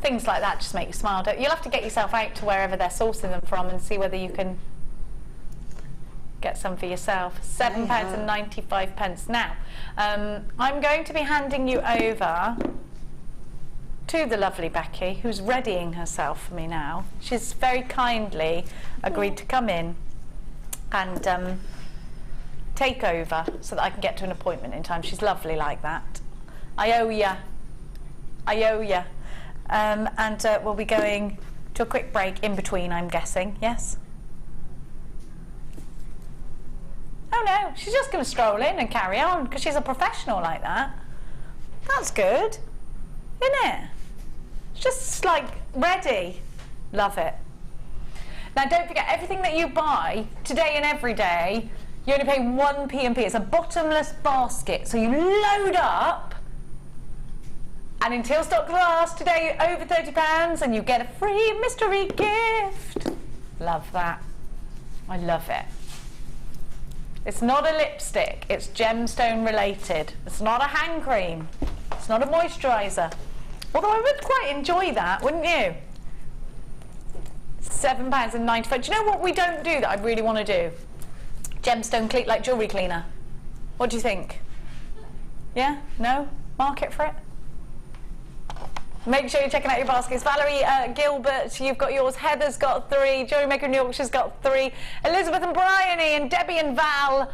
things like that just make you smile. You'll have to get yourself out to wherever they're sourcing them from and see whether you can get some for yourself. £7.95. Now, I'm going to be handing you over to the lovely Becky, who's readying herself for me now. She's very kindly agreed to come in and take over so that I can get to an appointment in time. She's lovely like that. I owe ya. I owe ya. And we'll be going to a quick break in between, I'm guessing. Yes? Oh no, she's just going to stroll in and carry on because she's a professional like that. That's good, isn't it? It's just like ready. Love it. Now don't forget, everything that you buy today and every day, you only pay 1 P&P. It's a bottomless basket, so you load up, and until stock lasts today, over £30, and you get a free mystery gift. Love that. I love it. It's not a lipstick, it's gemstone related. It's not a hand cream. It's not a moisturiser. Although I would quite enjoy that, wouldn't you? £7.95. Do you know what we don't do that I really want to do? Gemstone like jewellery cleaner. What do you think? Yeah? No? Market for it? Make sure you're checking out your baskets. Valerie Gilbert, you've got yours. Heather's got 3. JewelleryMaker in Yorkshire's got 3. Elizabeth and Bryony and Debbie and Val,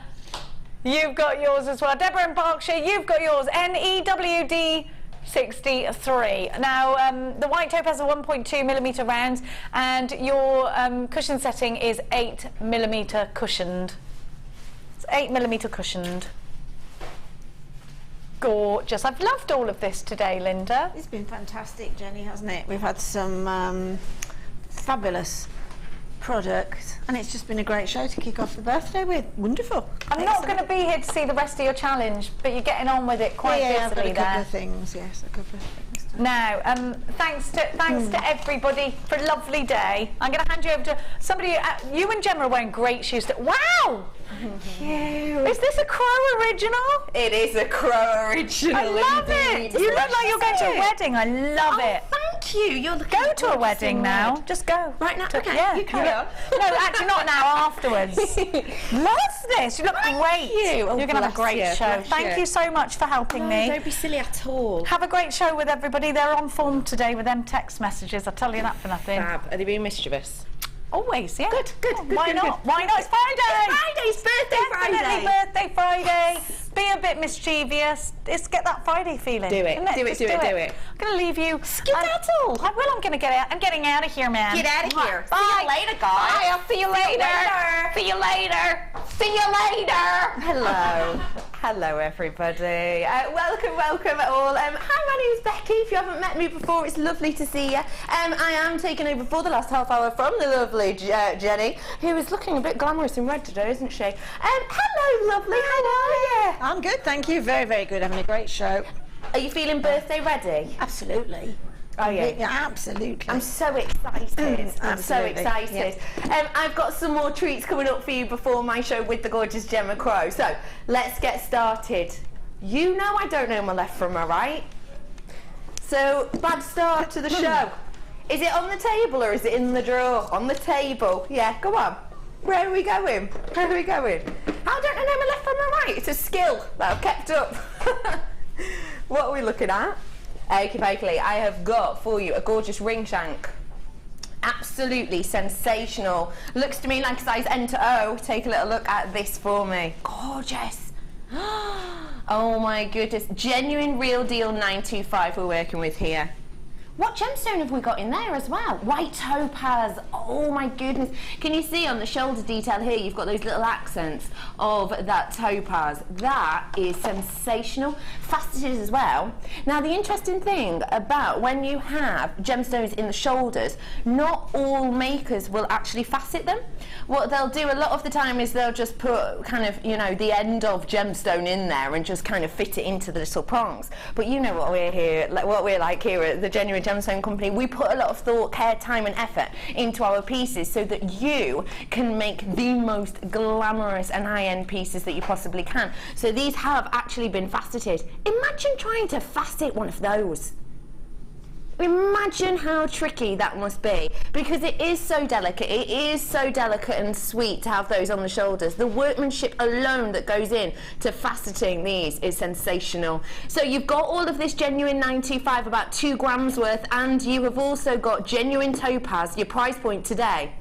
you've got yours as well. Deborah and Berkshire, you've got yours. NEWD 63. Now, the white topaz are 1.2mm rounds, and your cushion setting is 8mm cushioned. It's 8mm cushioned. Gorgeous. I've loved all of this today, Linda. It's been fantastic, Jenny, hasn't it? We've had some fabulous product, and it's just been a great show to kick off the birthday with. Wonderful. I'm not going to be here to see the rest of your challenge, but you're getting on with it quite busily I've got a couple there. of things, yes, a couple of things. Now, thanks to everybody for a lovely day. I'm going to hand you over to somebody. You and Gemma are wearing great shoes. Wow! Cute. Is this a Crow original? It is a Crow original. I love it. You look like you're going to a wedding. I love it. Thank cute. You're looking Go to a wedding now. Just go. Right now? Okay, Yeah, you carry on. No, actually not now, afterwards. Loves this. You look great. you. Oh, You're going to have a bless great you, show. bless Thank you. you so much for helping me. Don't be silly at all. Have a great show with everybody. They're on form today with them text messages. I'll tell you that for nothing. Fab. Are they being mischievous? Always, yeah. Good. Why not? Why not? It's Friday. It's birthday Definitely Friday. birthday Friday. Be a bit mischievous. Just get that Friday feeling. Do it. Isn't Do it, Just do it. I'm going to leave you. Skedaddle. I will. I'm going to get out. I'm getting out of here, man. Get out of here. Bye. See you later, guys. Bye. I'll see you later. See you later. See you later. Hello. Hello, everybody. Welcome all. Hi, my name's Becky. If you haven't met me before, it's lovely to see you. I am taking over for the last half hour from the lovely Jenny, who is looking a bit glamorous in red today, isn't she? Hello, lovely. How are you? I'm good, thank you. Very, very good. Having a great show. Are you feeling birthday ready? Absolutely. Oh yeah, absolutely. I'm so excited. I'm so Absolutely. excited. I've got some more treats coming up for you before my show with the gorgeous Gemma Crow. So let's get started. You know I don't know my left from my right. So bad start to the show. Is it on the table or is it in the drawer? On the table. Yeah, go on. Where are we going? Where are we going? How don't I know my left from my right? It's a skill that I've kept up. What are we looking at? Okay, I have got for you a gorgeous ring shank. Absolutely sensational. Looks to me like a size N to O. Take a little look at this for me. Gorgeous. Oh my goodness. Genuine real deal 925 we're working with here. What gemstone have we got in there as well? White topaz. Oh my goodness. Can you see on the shoulder detail here, you've got those little accents of that topaz. That is sensational. Faceted as well. Now the interesting thing about when you have gemstones in the shoulders, not all makers will actually facet them. What they'll do a lot of the time is they'll just put kind of, you know, the end of gemstone in there and just kind of fit it into the little prongs. But you know what we're like here at the Genuine Gemstone Company. We put a lot of thought, care, time and effort into our pieces so that you can make the most glamorous and high-end pieces that you possibly can. So these have actually been faceted. Imagine trying to facet one of those. Imagine how tricky that must be, because it is so delicate. It is so delicate and sweet to have those on the shoulders. The workmanship alone that goes in to faceting these is sensational. So you've got all of this genuine 925, about 2 grams worth, and you have also got genuine topaz, your price point today.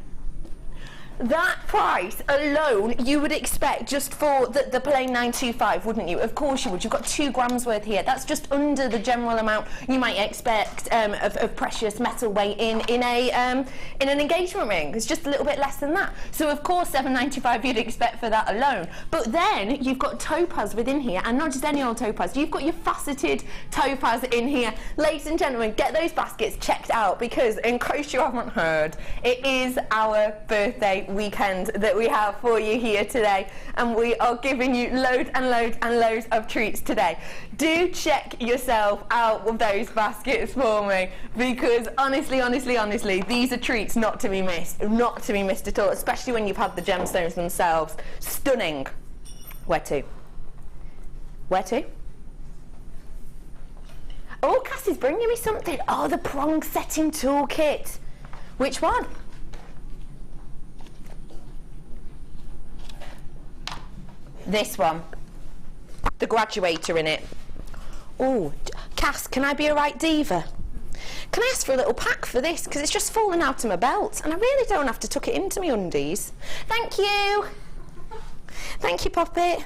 That price alone you would expect just for the plain 925, wouldn't you? Of course you would. You've got 2 grams worth here. That's just under the general amount you might expect of precious metal weight in an engagement ring. It's just a little bit less than that. So of course $7.95 you'd expect for that alone. But then you've got topaz within here, and not just any old topaz. You've got your faceted topaz in here. Ladies and gentlemen, get those baskets checked out, because in case you haven't heard, it is our birthday weekend that we have for you here today, and we are giving you loads and loads and loads of treats today. Do check yourself out with those baskets for me, because honestly, these are treats not to be missed at all, especially when you've had the gemstones themselves. Stunning. Where to? Where to? Oh, Cassie's bringing me something. Oh, the prong setting toolkit. Which one? This one. The graduator in it. Oh, Cass, can I be a right diva? Can I ask for a little pack for this? Because it's just fallen out of my belt and I really don't have to tuck it into my undies. Thank you. Thank you, Poppet.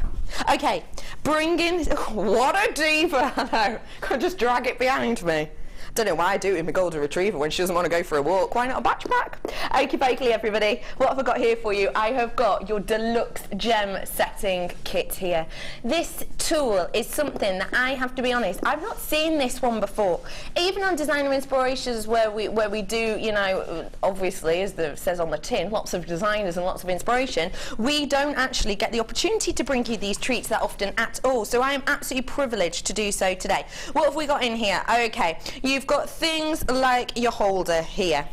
Okay, bring in... What a diva! I know. I'll just drag it behind me. Don't know why I do it with my golden retriever when she doesn't want to go for a walk. Why not a backpack? Okie dokie, everybody. What have I got here for you? I have got your deluxe gem setting kit here. This tool is something that I have to be honest, I've not seen this one before. Even on Designer Inspirations, where we do, you know, obviously, as it says on the tin, lots of designers and lots of inspiration, we don't actually get the opportunity to bring you these treats that often at all. So I am absolutely privileged to do so today. What have we got in here? Okay, you've got things like your holder here.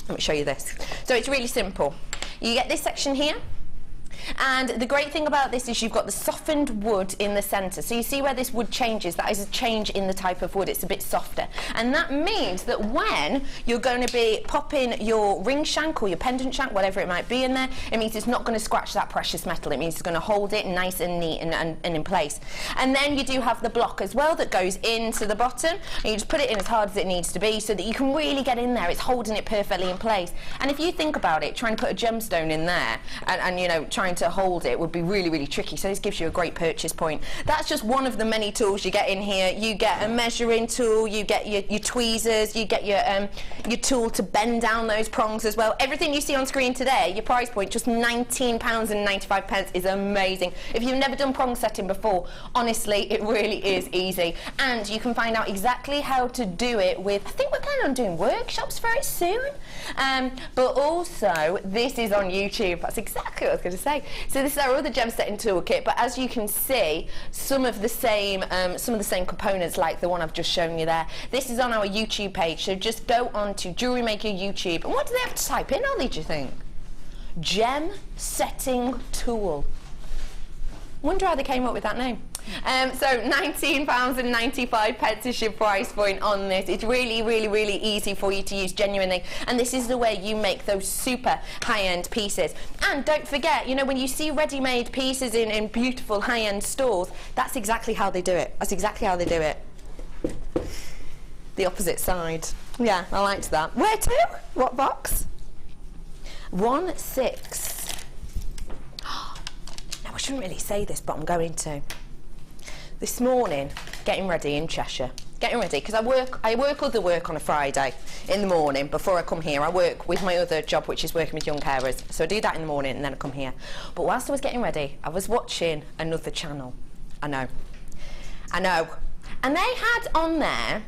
Let me show you this. So it's really simple. You get this section here. And the great thing about this is you've got the softened wood in the centre. So you see where this wood changes, that is a change in the type of wood. It's a bit softer. And that means that when you're going to be popping your ring shank or your pendant shank, whatever it might be in there, it means it's not going to scratch that precious metal. It means it's going to hold it nice and neat and in place. And then you do have the block as well that goes into the bottom, and you just put it in as hard as it needs to be so that you can really get in there. It's holding it perfectly in place. And if you think about it, trying to put a gemstone in there and you know, trying to hold it would be really, really tricky. So this gives you a great purchase point. That's just one of the many tools you get in here. You get a measuring tool, you get your tweezers, you get your tool to bend down those prongs as well. Everything you see on screen today, your price point, just £19.95 is amazing. If you've never done prong setting before, honestly, it really is easy. And you can find out exactly how to do it with, I think we're planning on doing workshops very soon. But also, this is on YouTube. That's exactly what I was going to say. So this is our other gem setting toolkit, but as you can see, some of the same components like the one I've just shown you there. This is on our YouTube page, so just go on to JewelleryMaker YouTube. And what do they have to type in, Ollie, do you think? Gem setting tool. Wonder how they came up with that name. So £19.95 is your price point on this. It's really, really, really easy for you to use, genuinely. And this is the way you make those super high-end pieces. And don't forget, you know, when you see ready-made pieces in beautiful high-end stores, that's exactly how they do it. That's exactly how they do it. The opposite side. Yeah, I liked that. Where to? What box? 1-6. Now, I shouldn't really say this, but I'm going to. This morning, getting ready in Cheshire. Getting ready, because I work other work on a Friday in the morning before I come here. I work with my other job, which is working with young carers. So I do that in the morning and then I come here. But whilst I was getting ready, I was watching another channel. I know. And they had on there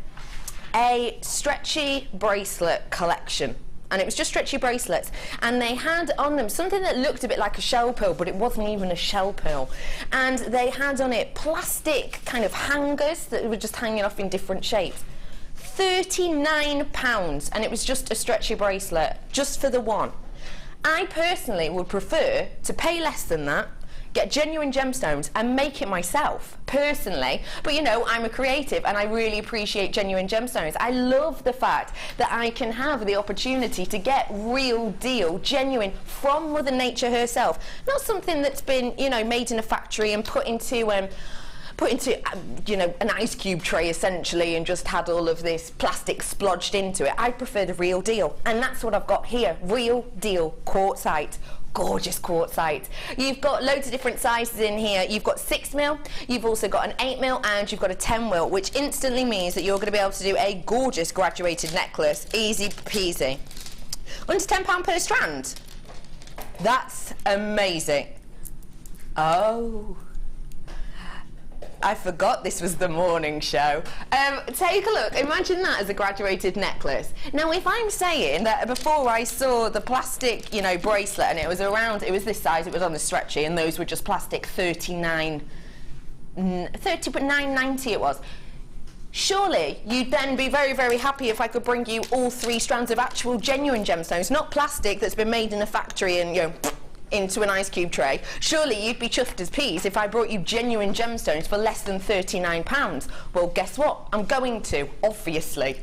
a stretchy bracelet collection. And it was just stretchy bracelets, and they had on them something that looked a bit like a shell pearl, but it wasn't even a shell pearl. And they had on it plastic kind of hangers that were just hanging off in different shapes. £39, and it was just a stretchy bracelet, just for the one. I personally would prefer to pay less than that, get genuine gemstones and make it myself, personally. But you know, I'm a creative and I really appreciate genuine gemstones. I love the fact that I can have the opportunity to get real deal, genuine, from Mother Nature herself. Not something that's been, you know, made in a factory and put into you know, an ice cube tray essentially, and just had all of this plastic splodged into it. I prefer the real deal, and that's what I've got here. Real deal quartzite. Gorgeous quartzite. You've got loads of different sizes in here. You've got 6mm, you've also got an 8mm, and you've got a 10mm, which instantly means that you're going to be able to do a gorgeous graduated necklace. Easy peasy. Under £10 per strand. That's amazing. Oh, I forgot this was the morning show. Take a look. Imagine that as a graduated necklace. Now, if I'm saying that before I saw the plastic, you know, bracelet, and it was this size, it was on the stretchy, and those were just plastic, £9.90 it was. Surely you'd then be very, very happy if I could bring you all 3 strands of actual genuine gemstones, not plastic that's been made in a factory and, you know, into an ice cube tray. Surely you'd be chuffed as peas if I brought you genuine gemstones for less than £39. Well, guess what? I'm going to, obviously.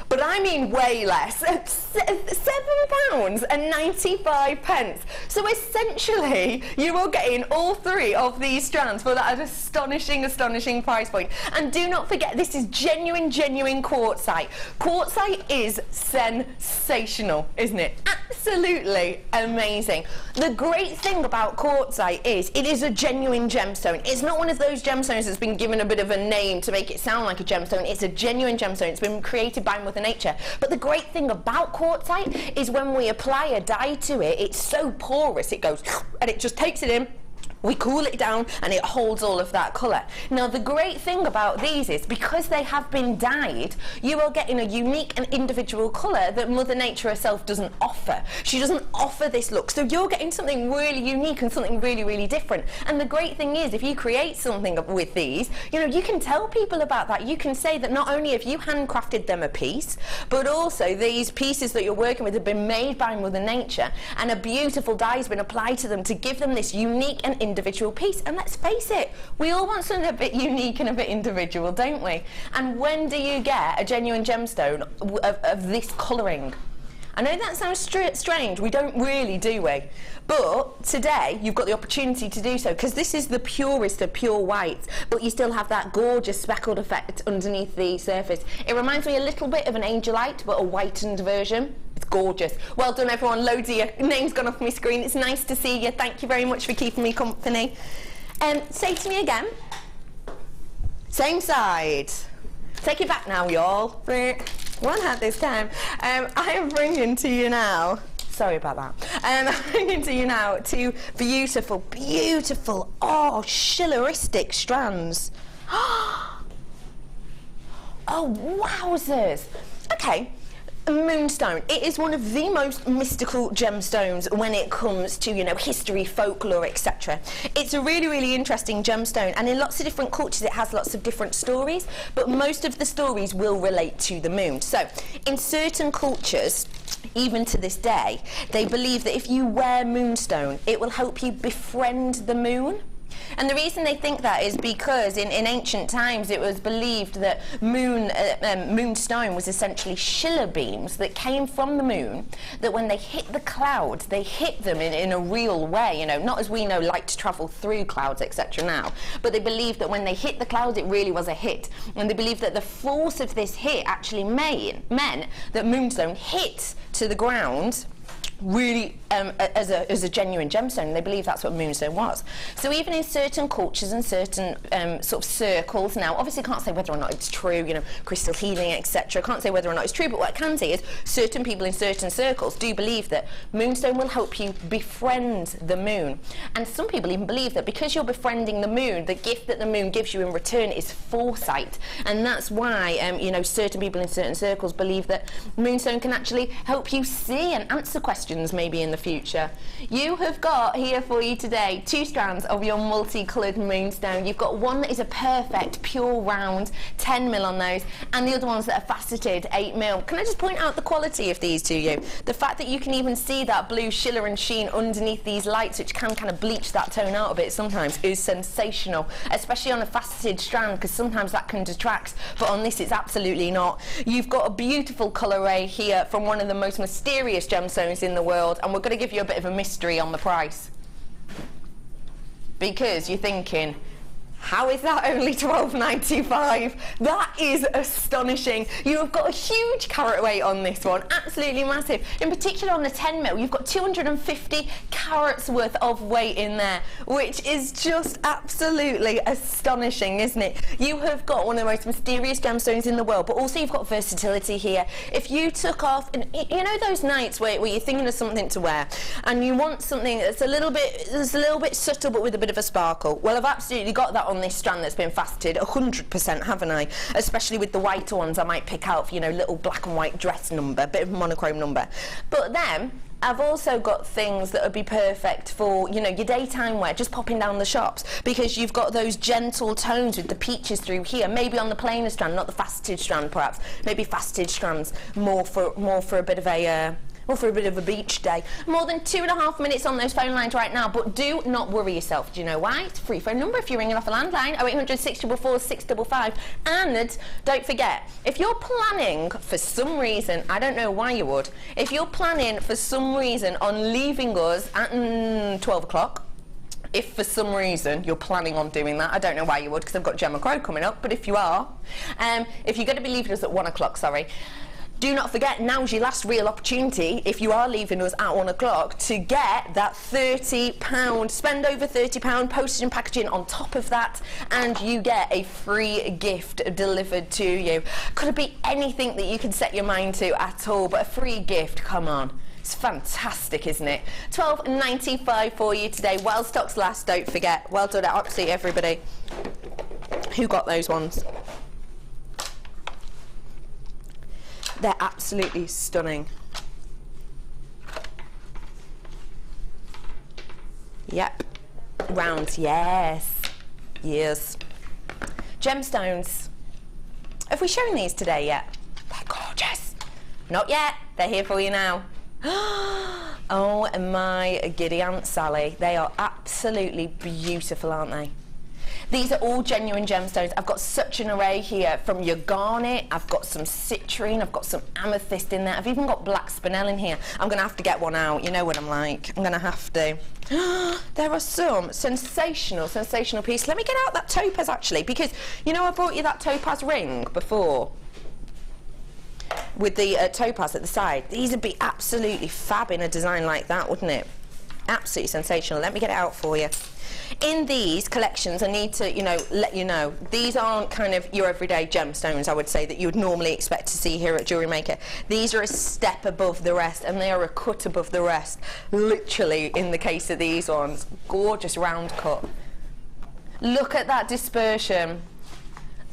But I mean way less. £7.95. So essentially, you are getting all 3 of these strands for that astonishing, astonishing price point. And do not forget, this is genuine, genuine quartzite. Quartzite is sensational, isn't it? Absolutely amazing. The great thing about quartzite is it is a genuine gemstone. It's not one of those gemstones that's been given a bit of a name to make it sound like a gemstone. It's a genuine gemstone. It's been created by Mother Nature. But the great thing about quartzite is when we apply a dye to it, it's so porous, it goes, and it just takes it in, We cool it down and it holds all of that colour. Now the great thing about these is because they have been dyed, you are getting a unique and individual colour that Mother Nature herself doesn't offer. She doesn't offer this look, so you're getting something really unique and something really, really different. And the great thing is, if you create something with these, you know, you can tell people about that. You can say that not only have you handcrafted them a piece, but also these pieces that you're working with have been made by Mother Nature, and a beautiful dye has been applied to them to give them this unique and individual piece. And let's face it, we all want something a bit unique and a bit individual, don't we? And when do you get a genuine gemstone of this colouring? I know that sounds strange, we don't really, do we? But today you've got the opportunity to do so, because this is the purest of pure whites, but you still have that gorgeous speckled effect underneath the surface. It reminds me a little bit of an angelite, but a whitened version. It's gorgeous. Well done everyone, loads of your names gone off my screen. It's nice to see you. Thank you very much for keeping me company. Say to me again. Same side. Take it back now, y'all. One hand this time. I am bringing to you now, sorry about that, I'm bringing to you now two beautiful, beautiful, schilleristic strands. Oh, wowzers. Okay. Moonstone. It is one of the most mystical gemstones when it comes to, you know, history, folklore, etc. It's a really, really interesting gemstone, and in lots of different cultures it has lots of different stories, but most of the stories will relate to the moon. So, in certain cultures, even to this day, they believe that if you wear moonstone, it will help you befriend the moon. And the reason they think that is because in ancient times it was believed that moonstone was essentially schiller beams that came from the moon, that when they hit the clouds, they hit them in a real way, you know, not as we know light to travel through clouds, etc. now, but they believed that when they hit the clouds it really was a hit, and they believed that the force of this hit actually meant that moonstone hit to the ground really as a genuine gemstone, and they believe that's what moonstone was. So even in certain cultures and certain sort of circles, now obviously can't say whether or not it's true, you know, crystal healing, etc. Can't say whether or not it's true, but what I can say is certain people in certain circles do believe that moonstone will help you befriend the moon. And some people even believe that because you're befriending the moon, the gift that the moon gives you in return is foresight, and that's why you know, certain people in certain circles believe that moonstone can actually help you see and answer questions maybe in the future. You have got here for you today 2 strands of your multicoloured moonstone. You've got one that is a perfect pure round 10mm on those, and the other ones that are faceted 8mm. Can I just point out the quality of these to you? The fact that you can even see that blue shiller and sheen underneath these lights, which can kind of bleach that tone out a bit sometimes, is sensational, especially on a faceted strand, because sometimes that can detract, but on this it's absolutely not. You've got a beautiful colour array here from one of the most mysterious gemstones in the world, and we're going to give you a bit of a mystery on the price, because you're thinking, how is that only $12.95? That is astonishing. You have got a huge carat weight on this one, absolutely massive. In particular on the 10mm, you've got 250 carats worth of weight in there, which is just absolutely astonishing, isn't it? You have got one of the most mysterious gemstones in the world, but also you've got versatility here. If you took off, and you know those nights where you're thinking of something to wear, and you want something that's a little bit subtle but with a bit of a sparkle, well, I've absolutely got that on this strand that's been faceted 100%, haven't I? Especially with the whiter ones I might pick out for, you know, little black and white dress number, bit of monochrome number. But then I've also got things that would be perfect for, you know, your daytime wear, just popping down the shops, because you've got those gentle tones with the peaches through here, maybe on the plainer strand, not the faceted strand perhaps, maybe faceted strands more for a bit of a for a bit of a beach day. More than 2.5 minutes on those phone lines right now, but do not worry yourself. Do you know why? It's a free phone number if you're ringing off a landline, 0800 644 655. And don't forget, if you're planning for some reason, I don't know why you would, if you're planning for some reason on leaving us at 12 o'clock, if for some reason you're planning on doing that, I don't know why you would, because I've got Gemma Crow coming up, but if you are, if you're going to be leaving us at 1 o'clock, sorry, do not forget, now's your last real opportunity, if you are leaving us at 1 o'clock, to get that £30, spend over £30 postage and packaging on top of that, and you get a free gift delivered to you. Could it be anything that you can set your mind to at all, but a free gift, come on. It's fantastic, isn't it? £12.95 for you today. While stocks last, don't forget. Well done, absolutely everybody who got those ones. They're absolutely stunning. Yep. Rounds, yes. Yes. Gemstones. Have we shown these today yet? They're gorgeous. Not yet. They're here for you now. Oh my giddy Aunt Sally. They are absolutely beautiful, aren't they? These are all genuine gemstones. I've got such an array here from your garnet. I've got some citrine. I've got some amethyst in there. I've even got black spinel in here. I'm going to have to get one out. You know what I'm like. I'm going to have to. There are some sensational pieces. Let me get out that topaz, actually, because, you know, I brought you that topaz ring before with the topaz at the side. These would be absolutely fab in a design like that, wouldn't it? Absolutely sensational. Let me get it out for you. In these collections, I need to, you know, let you know, these aren't kind of your everyday gemstones, I would say, that you would normally expect to see here at Jewellery Maker. These are a step above the rest, and they are a cut above the rest. Literally, in the case of these ones, gorgeous round cut. Look at that dispersion.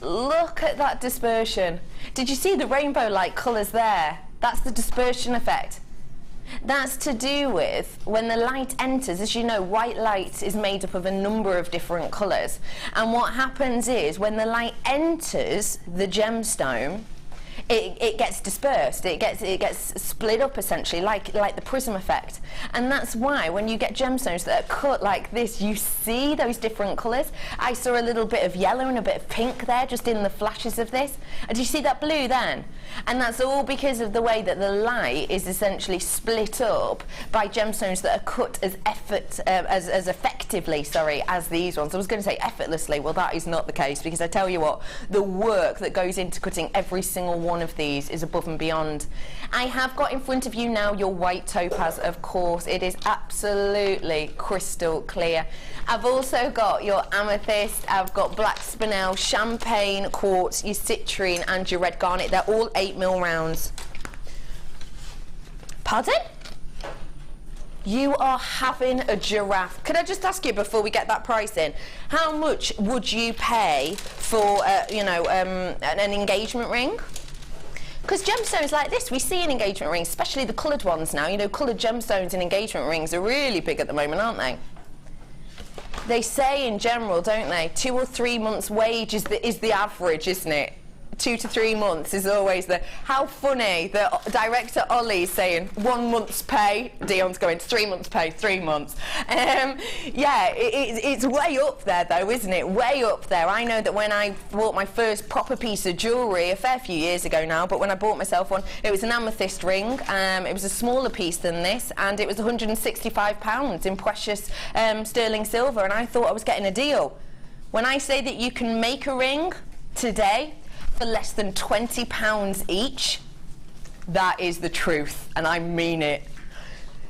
Look at that dispersion. Did you see the rainbow-like colours there? That's the dispersion effect. That's to do with when the light enters. As you know, white light is made up of a number of different colours, and what happens is when the light enters the gemstone, it gets dispersed, it gets split up, essentially, like the prism effect. And that's why when you get gemstones that are cut like this, you see those different colours. I saw a little bit of yellow and a bit of pink there, just in the flashes of this. And do you see that blue then? And that's all because of the way that the light is essentially split up by gemstones that are cut as effectively, as these ones. I was going to say effortlessly. Well, that is not the case, because I tell you what, the work that goes into cutting every single one of these is above and beyond. I have got in front of you now your white topaz, of course. It is absolutely crystal clear. I've also got your amethyst, I've got black spinel, champagne quartz, your citrine and your red garnet. They're all 8mm rounds. Pardon? You are having a giraffe. Could I just ask you before we get that price in, how much would you pay for, an engagement ring? Because gemstones like this, we see in engagement rings, especially the coloured ones now. You know, coloured gemstones in engagement rings are really big at the moment, aren't they? They say in general, don't they, 2 or 3 months' wage is the average, isn't it? 2 to 3 months is always the... How funny that director Ollie's saying 1 month's pay, Dion's going 3 months' pay, 3 months. Yeah, it's way up there though, isn't it? Way up there. I know that when I bought my first proper piece of jewellery, a fair few years ago now, but when I bought myself one, it was an amethyst ring. It was a smaller piece than this, and it was £165 in precious sterling silver, and I thought I was getting a deal. When I say that you can make a ring today for less than £20 each, that is the truth, and I mean it.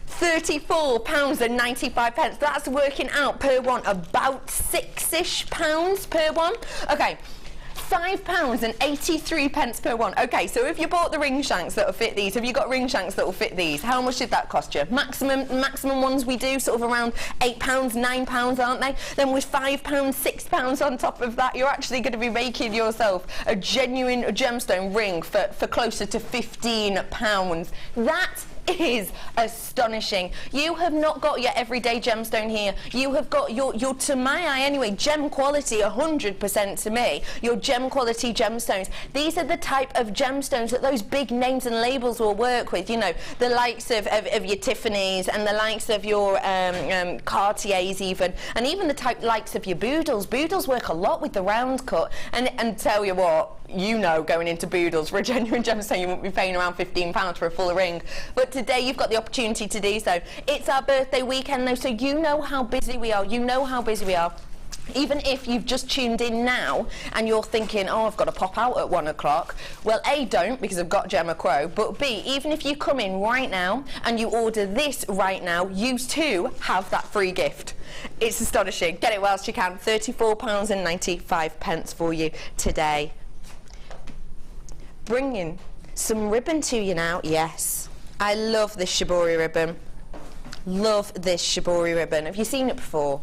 £34.95. That's working out per one about £6-ish per one. Okay, £5.83 per one. Okay, so if you bought the ring shanks that will fit these, have you got ring shanks that will fit these? How much did that cost you? Maximum ones we do sort of around £8, £9, aren't they? Then with £5, £6 on top of that, you're actually going to be making yourself a genuine gemstone ring for closer to £15. That is astonishing. You have not got your everyday gemstone here. You have got your to my eye anyway, gem quality 100% to me, your gem quality gemstones. These are the type of gemstones that those big names and labels will work with, you know, the likes of your Tiffany's and the likes of your Cartiers even, and even the likes of your Boodles. Boodles work a lot with the round cut, and tell you what, you know, going into Boodles for a genuine gemstone, you won't be paying around £15 for a full ring. But today you've got the opportunity to do so. It's our birthday weekend though, so you know how busy we are. You know how busy we are. Even if you've just tuned in now and you're thinking, oh, I've got to pop out at 1 o'clock. Well, A, don't, because I've got Gemma Crow. But B, even if you come in right now and you order this right now, you too have that free gift. It's astonishing. Get it whilst you can. £34.95 for you today. Bringing some ribbon to you now. Yes, I love this shibori ribbon. Love this shibori ribbon. Have you seen it before?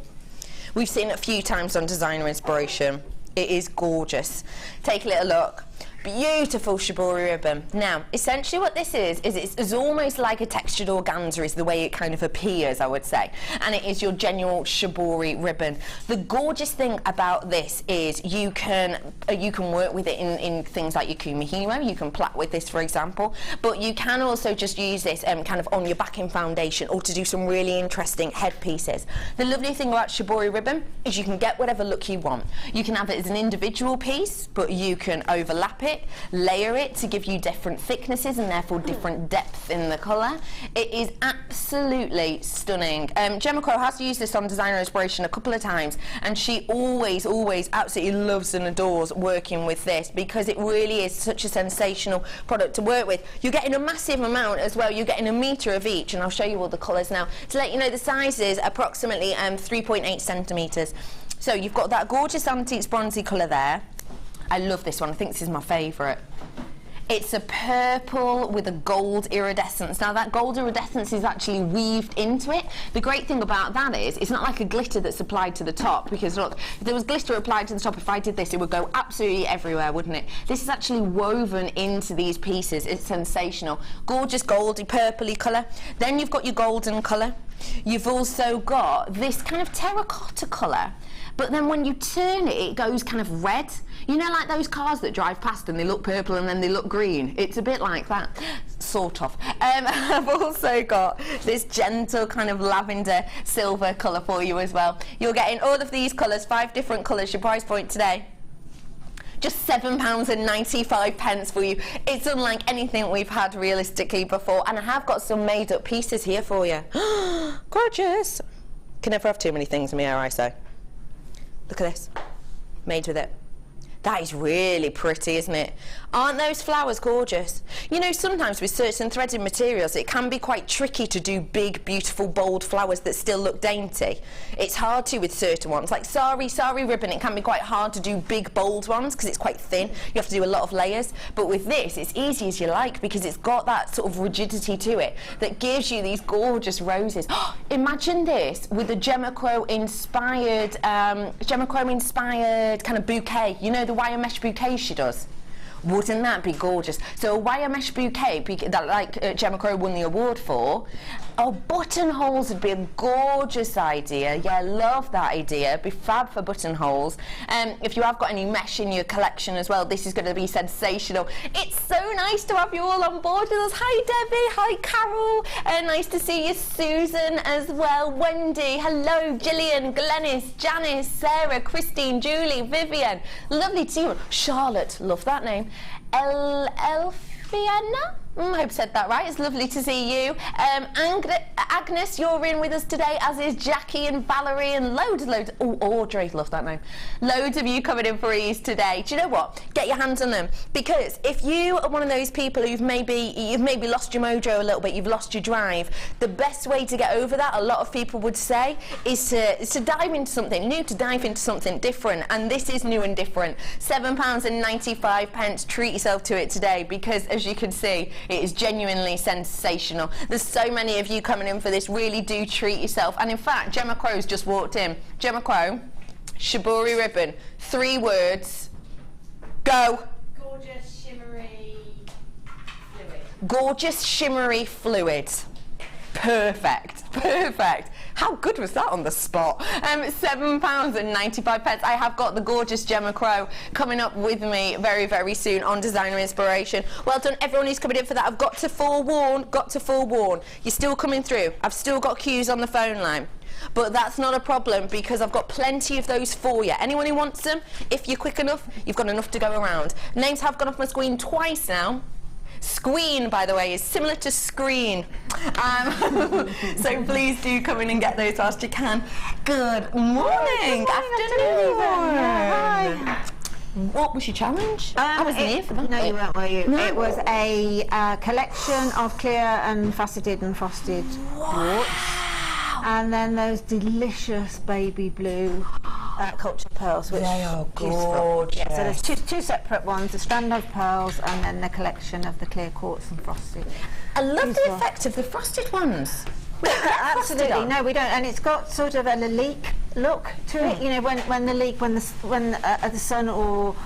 We've seen it a few times on Designer Inspiration. It is gorgeous. Take a little look. Beautiful shibori ribbon. Now, essentially what this is it's almost like a textured organza is the way it kind of appears, I would say. And it is your genuine shibori ribbon. The gorgeous thing about this is you can work with it in things like your kumihimo. You can plait with this, for example. But you can also just use this kind of on your backing foundation or to do some really interesting headpieces. The lovely thing about shibori ribbon is you can get whatever look you want. You can have it as an individual piece, but you can overlap it, layer it to give you different thicknesses and therefore different depth in the colour. It is absolutely stunning. Gemma Crow has used this on Designer Inspiration a couple of times, and she always absolutely loves and adores working with this because it really is such a sensational product to work with. You're getting a massive amount as well. You're getting a metre of each, and I'll show you all the colours now to let you know the size is approximately 3.8 centimetres. So you've got that gorgeous antiques bronzy colour there. I love this one. I think this is my favourite. It's a purple with a gold iridescence. Now that gold iridescence is actually weaved into it. The great thing about that is it's not like a glitter that's applied to the top, because look, if there was glitter applied to the top, if I did this, it would go absolutely everywhere, wouldn't it? This is actually woven into these pieces. It's sensational. Gorgeous goldy purpley colour. Then you've got your golden colour. You've also got this kind of terracotta colour, but then when you turn it, it goes kind of red. You know, like those cars that drive past and they look purple and then they look green? It's a bit like that, sort of. I've also got this gentle kind of lavender silver colour for you as well. You're getting all of these colours, 5 different colours. Your price point today, just £7.95 for you. It's unlike anything we've had realistically before, and I have got some made up pieces here for you. Gorgeous. Can never have too many things in my hair, I say. Look at this, made with it. That is really pretty, isn't it? Aren't those flowers gorgeous? You know, sometimes with certain threaded materials, it can be quite tricky to do big, beautiful, bold flowers that still look dainty. It's hard to with certain ones. Like sari ribbon, it can be quite hard to do big, bold ones because it's quite thin. You have to do a lot of layers. But with this, it's easy as you like because it's got that sort of rigidity to it that gives you these gorgeous roses. Imagine this with a Gemma Crow inspired kind of bouquet. You know, the wire mesh bouquet she does. Wouldn't that be gorgeous? So a wire mesh bouquet that Gemma Crow won the award for. Oh, buttonholes would be a gorgeous idea. Yeah, love that idea. Be fab for buttonholes. If you have got any mesh in your collection as well, this is going to be sensational. It's so nice to have you all on board with us. Hi Debbie, hi Carol, nice to see you. Susan as well, Wendy, hello, Gillian, Glenys, Janice, Sarah, Christine, Julie, Vivian, lovely to see you. Charlotte, love that name. Elfiana? I hope I said that right. It's lovely to see you. Agnes, you're in with us today, as is Jackie and Valerie and loads. Oh, Audrey, love that name. Loads of you coming in for ease today. Do you know what? Get your hands on them, because if you are one of those people who've maybe lost your mojo a little bit, you've lost your drive, the best way to get over that, a lot of people would say, is to dive into something new, to dive into something different, and this is new and different. £7.95. Treat yourself to it today, because as you can see, it is genuinely sensational. There's so many of you coming in for this. Really do treat yourself. And in fact, Gemma Crow's just walked in. Gemma Crow, shibori ribbon, 3 words. Go. Gorgeous shimmery fluid. Gorgeous shimmery fluid. Perfect, perfect. How good was that on the spot? £7.95. I have got the gorgeous Gemma Crow coming up with me very, very soon on Designer Inspiration. Well done, everyone who's coming in for that. I've got to forewarn, you're still coming through. I've still got queues on the phone line. But that's not a problem, because I've got plenty of those for you. Anyone who wants them, if you're quick enough, you've got enough to go around. Names have gone off my screen twice now. Squeen, by the way, is similar to screen. So please do come in and get those whilst you can. Good morning, afternoon. Hi. What was your challenge? I wasn't here for that. No, you weren't, were you? No. It was a collection of clear and faceted and frosted quartz. And then those delicious baby blue cultured pearls, which they are beautiful. gorgeous. Yeah, so there's two separate ones: the strand of pearls, and then the collection of the clear quartz and frosted. I love the effect of the frosted ones. Absolutely, no, we don't, and it's got sort of a lilique look to it. You know, when the sun or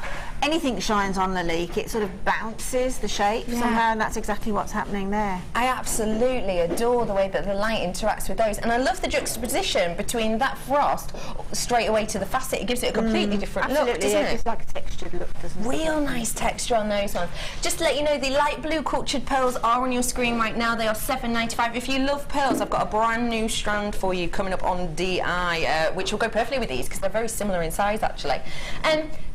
anything shines on the leek, it sort of bounces the shape somehow, and that's exactly what's happening there. I absolutely adore the way that the light interacts with those, and I love the juxtaposition between that frost straight away to the facet. It gives it a completely different look, doesn't it? It's like a textured look, doesn't it? Real nice texture on those ones. Just to let you know, the light blue cultured pearls are on your screen right now. They are $7.95. If you love pearls, I've got a brand new strand for you coming up on DI, which will go perfectly with these because they're very similar in size, actually.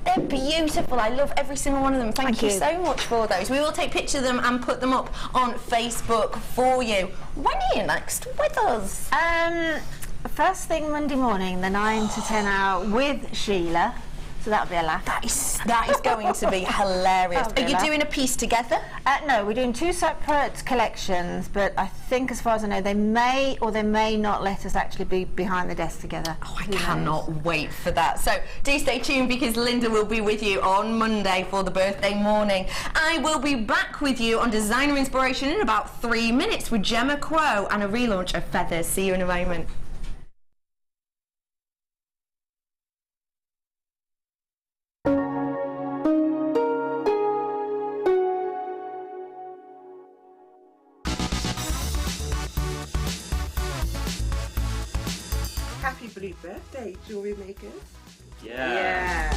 They're beautiful. I love every single one of them. Thank you so much for those. We will take pictures of them and put them up on Facebook for you. When are you next with us? First thing Monday morning, the 9 to 10 hour with Sheila. So that'll be a laugh. That is going to be hilarious. Are you doing a piece together? No, we're doing two separate collections, but I think, as far as I know, they may or they may not let us actually be behind the desk together. Oh, I cannot wait for that. So do stay tuned, because Linda will be with you on Monday for the birthday morning. I will be back with you on Designer Inspiration in about 3 minutes with Gemma Crow and a relaunch of Feathers. See you in a moment. Happy birthday, jewelry makers. Yeah.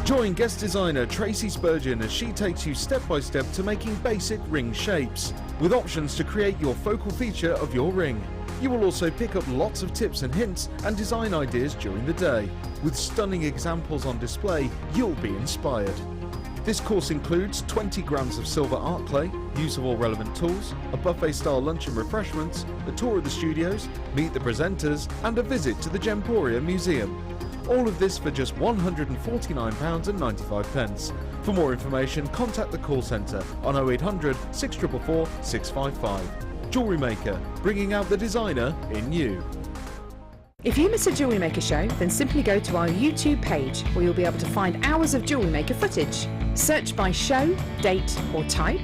Join guest designer Tracy Spurgeon as she takes you step by step to making basic ring shapes, with options to create your focal feature of your ring. You will also pick up lots of tips and hints and design ideas during the day. With stunning examples on display, you'll be inspired. This course includes 20 grams of silver art clay, use of all relevant tools, a buffet-style lunch and refreshments, a tour of the studios, meet the presenters, and a visit to the Gemporia Museum. All of this for just £149.95. For more information, contact the call centre on 0800 644 655. Jewellery Maker, bringing out the designer in you. If you miss a Jewellery Maker show, then simply go to our YouTube page, where you'll be able to find hours of Jewellery Maker footage. Search by show, date or type.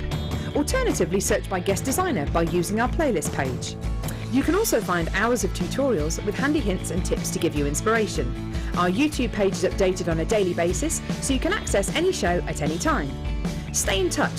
Alternatively, search by guest designer by using our playlist page. You can also find hours of tutorials with handy hints and tips to give you inspiration. Our YouTube page is updated on a daily basis, so you can access any show at any time. Stay in touch